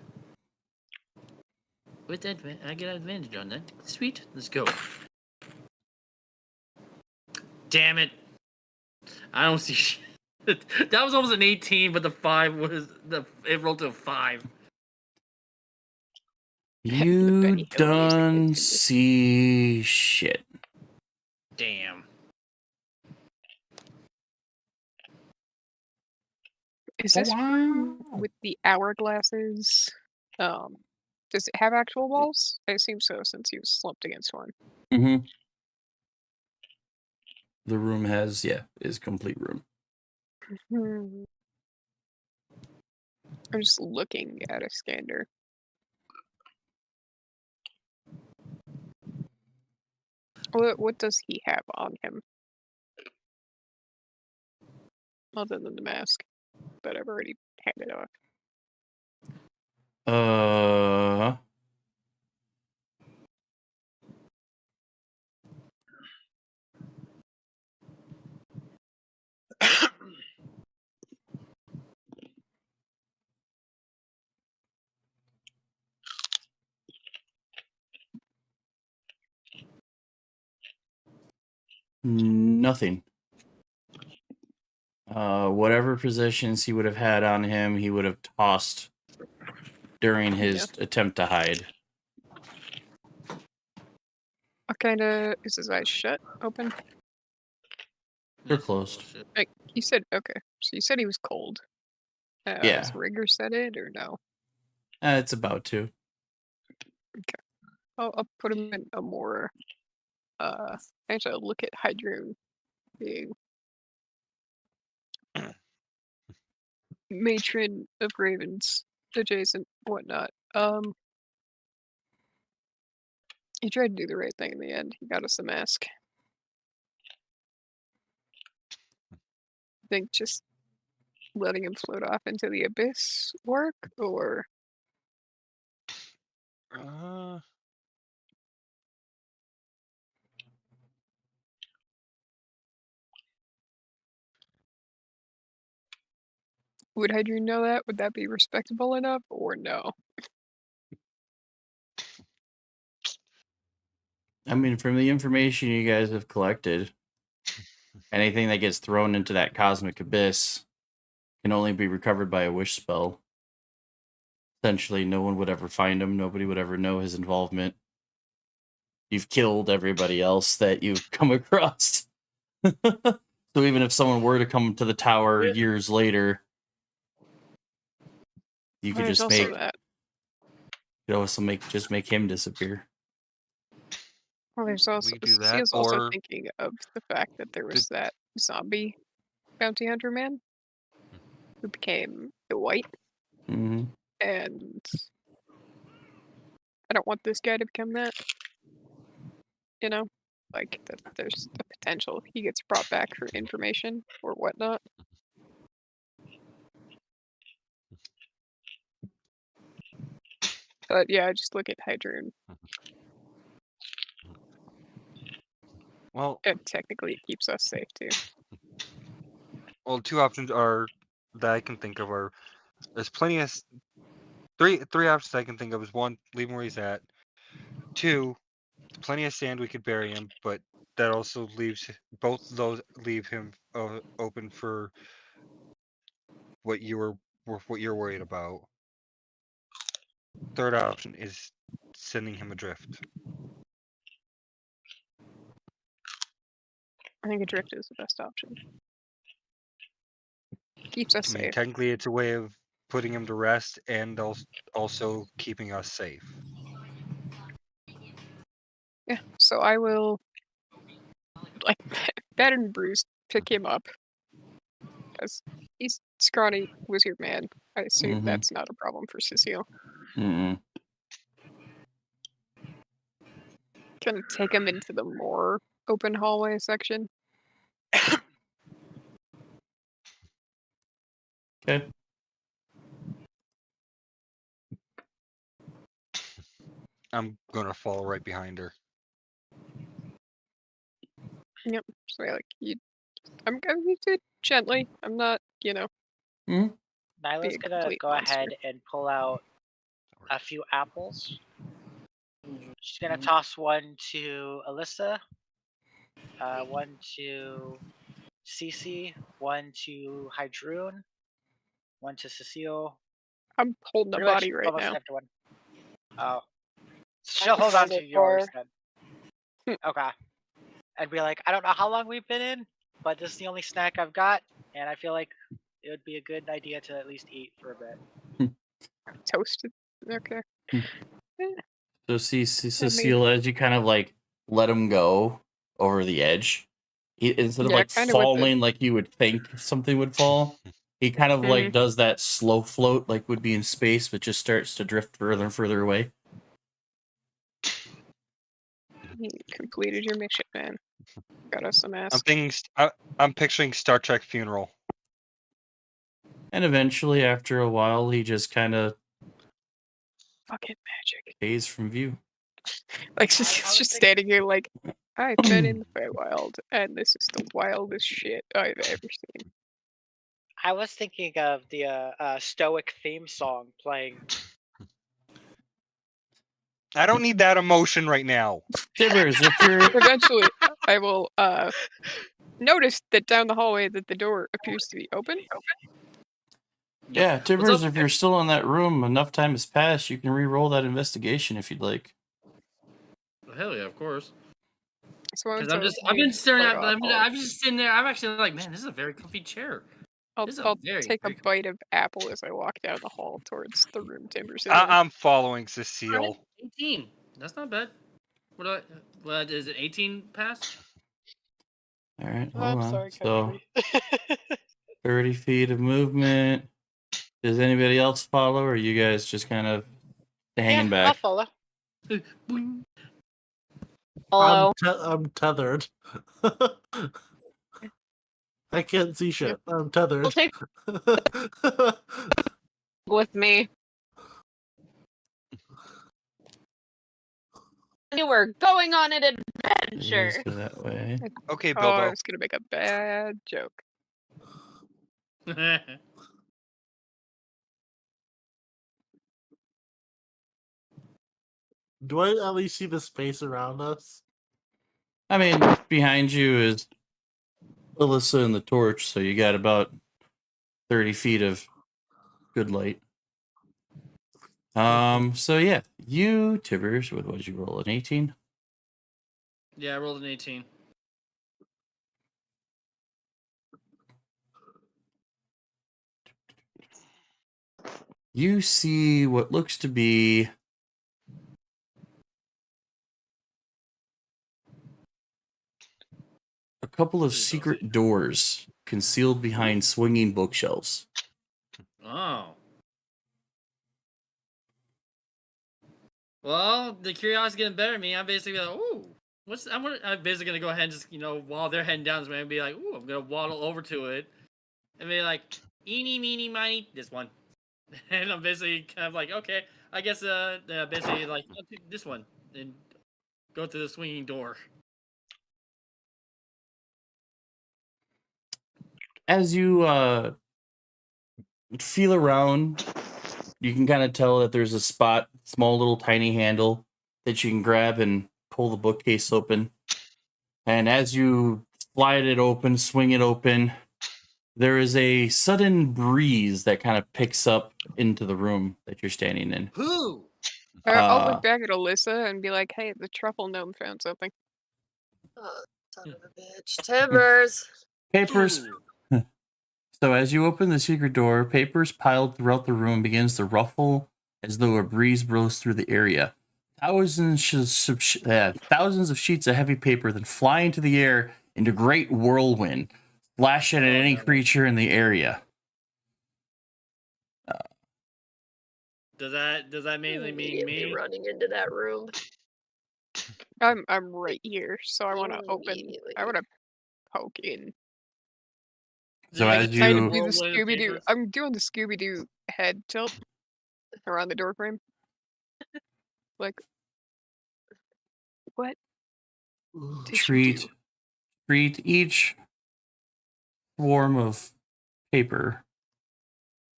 [SPEAKER 11] With that, I get advantage on that. Sweet. Let's go. Damn it. I don't see shit. That was almost an 18, but the 5 was it rolled to a 5.
[SPEAKER 1] You don't see shit.
[SPEAKER 11] Damn.
[SPEAKER 2] Is this room with the hourglasses? Does it have actual walls? I assume so, since he was slumped against one.
[SPEAKER 1] Mm-hmm. The room is complete room.
[SPEAKER 2] I'm just looking at a scanner. What does he have on him? Other than the mask that I've already handed off.
[SPEAKER 1] Nothing. Whatever possessions he would have had on him, he would have tossed during his attempt to hide.
[SPEAKER 2] What kind of... Is his eyes shut? Open?
[SPEAKER 1] They're closed.
[SPEAKER 2] Like, you said... Okay. So you said he was cold.
[SPEAKER 1] Yeah.
[SPEAKER 2] Has Rigger said it, or no?
[SPEAKER 1] It's about to.
[SPEAKER 2] Okay. I'll put him in a more... Actually, I'll look at Hydroon being... matron of Ravens, adjacent, whatnot. He tried to do the right thing in the end. He got us a mask. I think just letting him float off into the abyss work, or... Would Hydroon know that? Would that be respectable enough, or no?
[SPEAKER 1] I mean, from the information you guys have collected, anything that gets thrown into that cosmic abyss can only be recovered by a wish spell. Essentially, no one would ever find him. Nobody would ever know his involvement. You've killed everybody else that you've come across. So even if someone were to come to the tower years later, you could just make... You could also make him disappear.
[SPEAKER 2] Well, there's also...
[SPEAKER 3] We do
[SPEAKER 2] He
[SPEAKER 3] that,
[SPEAKER 2] was also
[SPEAKER 3] or-
[SPEAKER 2] thinking of the fact that there was that zombie bounty hunter man who became the white.
[SPEAKER 1] Mm-hmm.
[SPEAKER 2] And I don't want this guy to become that. You know? Like, that there's the potential he gets brought back for information or whatnot. But yeah, I just look at Hydroon.
[SPEAKER 3] Well,
[SPEAKER 2] And technically, it keeps us safe too.
[SPEAKER 3] well, two options are that I can think of are there's plenty of three options I can think of is one, leave him where he's at. Two, plenty of sand we could bury him, but that also leaves both of those leave him open for what you're worried about. Third option is sending him adrift.
[SPEAKER 2] I think adrift is the best option. Keeps us
[SPEAKER 3] I mean,
[SPEAKER 2] safe.
[SPEAKER 3] technically, it's a way of putting him to rest and also keeping us safe.
[SPEAKER 2] Yeah. So I will, like, Bad and Bruce pick him up, because he's scrawny wizard man. I assume
[SPEAKER 1] Mhm.
[SPEAKER 2] that's not a problem for Cecile.
[SPEAKER 1] Mm-mm.
[SPEAKER 2] Can take him into the more open hallway section.
[SPEAKER 1] Okay.
[SPEAKER 3] I'm gonna fall right behind her.
[SPEAKER 2] Yep. So like I'm going to do it gently. I'm not,
[SPEAKER 1] Hmm?
[SPEAKER 10] Nyla's
[SPEAKER 2] be a
[SPEAKER 10] gonna
[SPEAKER 2] complete
[SPEAKER 10] go
[SPEAKER 2] monster.
[SPEAKER 10] ahead and pull out a few apples. She's gonna toss one to Alyssa, one to Cece, one to Hydrune, one to Cecile.
[SPEAKER 2] I'm holding the
[SPEAKER 10] Pretty much
[SPEAKER 2] body right
[SPEAKER 10] almost
[SPEAKER 2] now.
[SPEAKER 10] everyone. Oh. She'll hold on
[SPEAKER 6] hold
[SPEAKER 10] to
[SPEAKER 6] it
[SPEAKER 10] yours
[SPEAKER 6] for-
[SPEAKER 10] then. Okay. And be like, I don't know how long we've been in, but this is the only snack I've got, and I feel like it would be a good idea to at least eat for a bit.
[SPEAKER 2] Toasted. Okay.
[SPEAKER 1] So Cecile, as you kind of like let him go over the edge, instead of
[SPEAKER 2] Yeah,
[SPEAKER 1] like
[SPEAKER 2] kinda with the-
[SPEAKER 1] falling like you would think something would fall, he kind of like does that slow float like would be in space, but just starts to drift further and further away.
[SPEAKER 2] You completed your mission, man. Got us some ass.
[SPEAKER 3] I'm picturing Star Trek funeral.
[SPEAKER 1] And eventually, after a while, he just kind of
[SPEAKER 2] Fucking magic.
[SPEAKER 1] fades from view.
[SPEAKER 2] Like, Cecile's just standing here like, I've been in the Feywild, and this is the wildest shit I've ever seen.
[SPEAKER 10] I was thinking of the Stoic theme song playing.
[SPEAKER 3] I don't need that emotion right now.
[SPEAKER 1] Tibbers, if you're
[SPEAKER 2] Eventually, I will notice that down the hallway that the door appears to be open.
[SPEAKER 1] yeah,
[SPEAKER 11] What's
[SPEAKER 1] Tibbers,
[SPEAKER 11] up?
[SPEAKER 1] if you're still in that room, enough time has passed. You can re-roll that investigation if you'd like.
[SPEAKER 11] Hell yeah, of course.
[SPEAKER 2] So
[SPEAKER 11] Because I've been staring at, I'm just sitting there. I'm actually like, man, this is a very comfy chair.
[SPEAKER 2] I'll
[SPEAKER 11] This is
[SPEAKER 2] take a bite of apple as I walk down the hall towards the room Timbers in.
[SPEAKER 3] I'm following Cecile.
[SPEAKER 11] 18. That's not bad. What is it? 18 pass?
[SPEAKER 1] All right,
[SPEAKER 10] I'm
[SPEAKER 1] hold on.
[SPEAKER 10] sorry,
[SPEAKER 1] So
[SPEAKER 10] country.
[SPEAKER 1] 30 feet of movement. Does anybody else follow, or are you guys just kind of hanging
[SPEAKER 10] Yeah, I'll
[SPEAKER 1] back?
[SPEAKER 10] follow.
[SPEAKER 9] Hello.
[SPEAKER 8] I'm tethered. I can't see shit. I'm tethered.
[SPEAKER 9] We'll take with me. You were going on an adventure.
[SPEAKER 1] Just go that way.
[SPEAKER 3] Okay,
[SPEAKER 2] Oh, I
[SPEAKER 3] Bilbo.
[SPEAKER 2] was gonna make a bad joke.
[SPEAKER 8] Do I at least see the space around us?
[SPEAKER 1] I mean, behind you is Alyssa and the torch, so you got about 30 feet of good light. So yeah, you, Tibbers, what did you roll, an 18?
[SPEAKER 11] Yeah, I rolled an 18.
[SPEAKER 1] You see what looks to be a couple of secret doors concealed behind swinging bookshelves.
[SPEAKER 11] Oh. Well, the curiosity getting better at me. I'm basically like, ooh, I'm basically gonna go ahead and just, while they're heading down this way, and be like, ooh, I'm gonna waddle over to it, and be like, eeny, meeny, miny, this one, and I'm basically kind of like, okay, I guess, basically like, I'll take this one, and go through the swinging door.
[SPEAKER 1] as you feel around, you can kind of tell that there's a spot, small little tiny handle that you can grab and pull the bookcase open. And as you slide it open, swing it open, there is a sudden breeze that kind of picks up into the room that you're standing in.
[SPEAKER 11] Who?
[SPEAKER 2] I'll look back at Alyssa and be like, "Hey, the truffle gnome found something."
[SPEAKER 6] Son of a bitch. Timbers.
[SPEAKER 1] Papers.
[SPEAKER 11] Ooh.
[SPEAKER 1] So as you open the secret door, papers piled throughout the room begins to ruffle as though a breeze blows through the area. Thousands of sheets of heavy paper then fly into the air into great whirlwind, flashing at any creature in the area.
[SPEAKER 11] Does that mainly mean me?
[SPEAKER 6] Running into that room.
[SPEAKER 2] I'm right here, so I want to open.
[SPEAKER 6] Immediately.
[SPEAKER 2] I want to poke in.
[SPEAKER 1] So
[SPEAKER 11] Like
[SPEAKER 1] as
[SPEAKER 11] a
[SPEAKER 1] you-
[SPEAKER 2] Kind of do the
[SPEAKER 11] whirlwind of
[SPEAKER 2] Scooby Doo.
[SPEAKER 11] papers?
[SPEAKER 2] I'm doing the Scooby Doo head tilt around the doorframe. Like, what? did you
[SPEAKER 1] treat
[SPEAKER 2] do?
[SPEAKER 1] each swarm of paper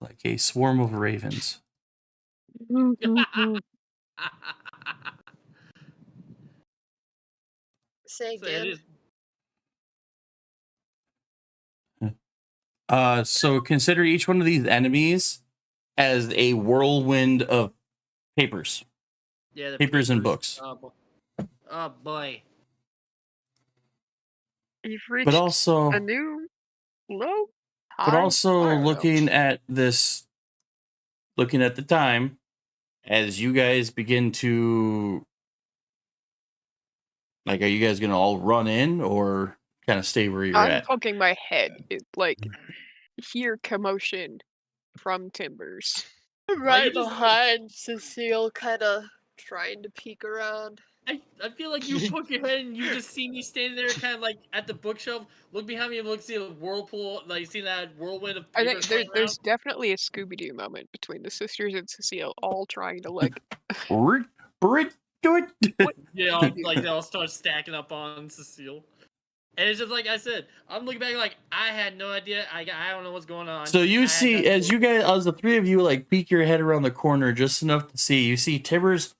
[SPEAKER 1] like a swarm of ravens.
[SPEAKER 6] Say
[SPEAKER 11] So it
[SPEAKER 6] again.
[SPEAKER 11] is-
[SPEAKER 1] So consider each one of these enemies as a whirlwind of papers.
[SPEAKER 11] Yeah, the
[SPEAKER 1] Papers and books.
[SPEAKER 11] Oh boy.
[SPEAKER 2] You've reached
[SPEAKER 1] But also,
[SPEAKER 2] a new low.
[SPEAKER 1] but
[SPEAKER 2] high?
[SPEAKER 1] also
[SPEAKER 2] I don't know.
[SPEAKER 1] looking at the time, as you guys begin to, like, are you guys gonna all run in or kind of stay where you're
[SPEAKER 2] I'm
[SPEAKER 1] at?
[SPEAKER 2] poking my head. It like hear commotion from Timbers.
[SPEAKER 6] Right
[SPEAKER 11] you just-
[SPEAKER 6] behind Cecile, kind of trying to peek around.
[SPEAKER 11] I feel like you poke your head and you just see me standing there, kind of like at the bookshelf. Look behind me and look, see a whirlpool, like see that whirlwind of
[SPEAKER 2] I
[SPEAKER 11] paper.
[SPEAKER 2] think
[SPEAKER 11] flying
[SPEAKER 2] there's
[SPEAKER 11] around?
[SPEAKER 2] definitely a Scooby Doo moment between the sisters and Cecile, all trying to like.
[SPEAKER 11] Yeah, all, like they all start stacking up on Cecile, and it's just like I said. I'm looking back like I had no idea. I don't know what's going on.
[SPEAKER 1] So
[SPEAKER 11] I
[SPEAKER 1] you
[SPEAKER 11] had
[SPEAKER 1] see,
[SPEAKER 11] no
[SPEAKER 1] as
[SPEAKER 11] clue.
[SPEAKER 1] you guys, as the three of you like peek your head around the corner just enough to see, you see Timbers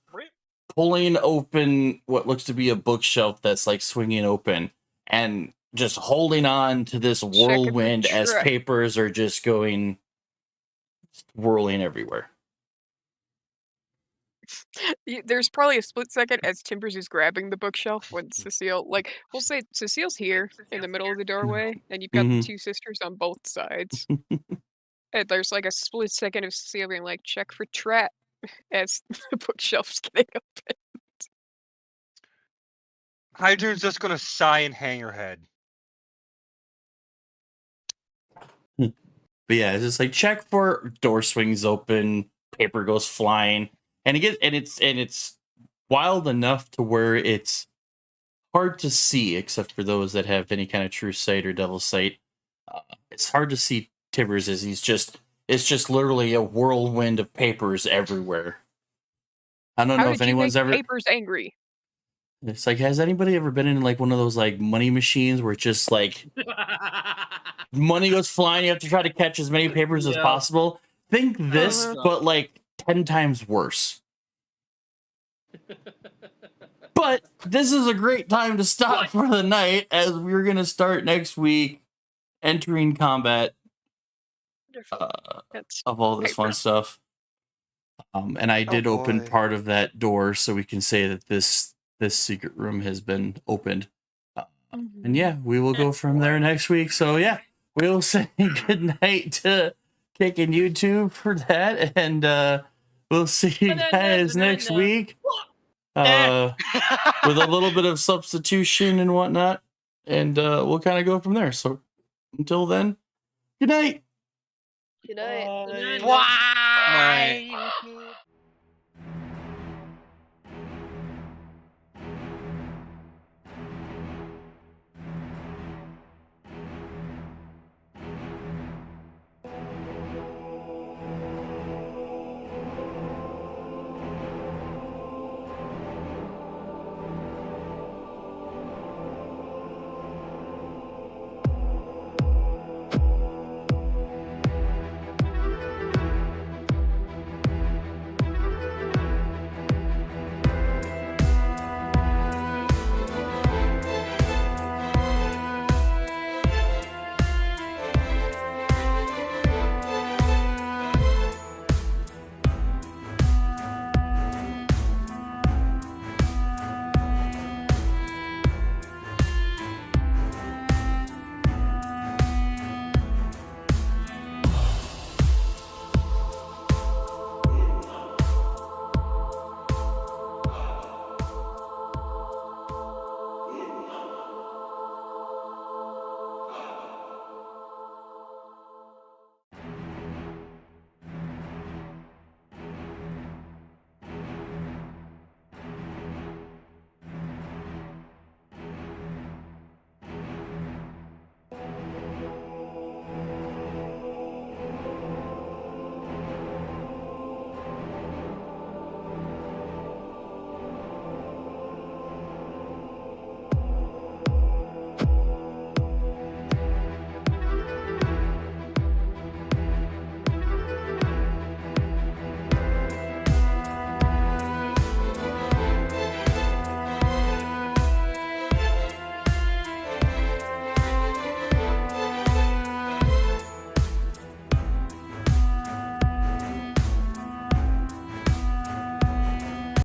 [SPEAKER 1] pulling open what looks to be a bookshelf that's like swinging open and just holding on to this
[SPEAKER 2] the
[SPEAKER 1] whirlwind as
[SPEAKER 2] track.
[SPEAKER 1] papers are just going whirling everywhere.
[SPEAKER 2] There's probably a split second as Timbers is grabbing the bookshelf when Cecile, like, we'll say Cecile's here in the middle of the doorway, and you've got the
[SPEAKER 1] Mhm.
[SPEAKER 2] two sisters on both sides. And there's like a split second of Cecile being like, check for trap as the bookshelf's getting open.
[SPEAKER 3] Hydra's just gonna sigh and hang her head.
[SPEAKER 1] But yeah, it's just like check for door swings open, paper goes flying, and it's wild enough to where it's hard to see, except for those that have any kind of true sight or devil sight. It's hard to see Timbers as it's just literally a whirlwind of papers everywhere. I don't
[SPEAKER 2] How
[SPEAKER 1] know
[SPEAKER 2] did
[SPEAKER 1] if
[SPEAKER 2] you
[SPEAKER 1] anyone's
[SPEAKER 2] make
[SPEAKER 1] ever.
[SPEAKER 2] papers angry?
[SPEAKER 1] It's like, has anybody ever been in like one of those like money machines where it's just like money goes flying, you have to try to catch as many papers as
[SPEAKER 11] Yeah.
[SPEAKER 1] possible? Think this,
[SPEAKER 2] Uh-huh.
[SPEAKER 1] but like 10 times worse. But this is a great time to stop for the night, as we're going to start next week entering combat
[SPEAKER 6] Wonderful.
[SPEAKER 2] That's
[SPEAKER 1] of all this fun
[SPEAKER 2] paper.
[SPEAKER 1] stuff. And I did open
[SPEAKER 3] boy.
[SPEAKER 1] part of that door so we can say that this secret room has been opened. And yeah, we will go from there next week. So yeah, we'll say good night to Kick and YouTube for that, and we'll see you guys next week with a little bit of substitution and whatnot, and we'll kind of go from there. So until then, good night.
[SPEAKER 6] Good night.
[SPEAKER 10] Why?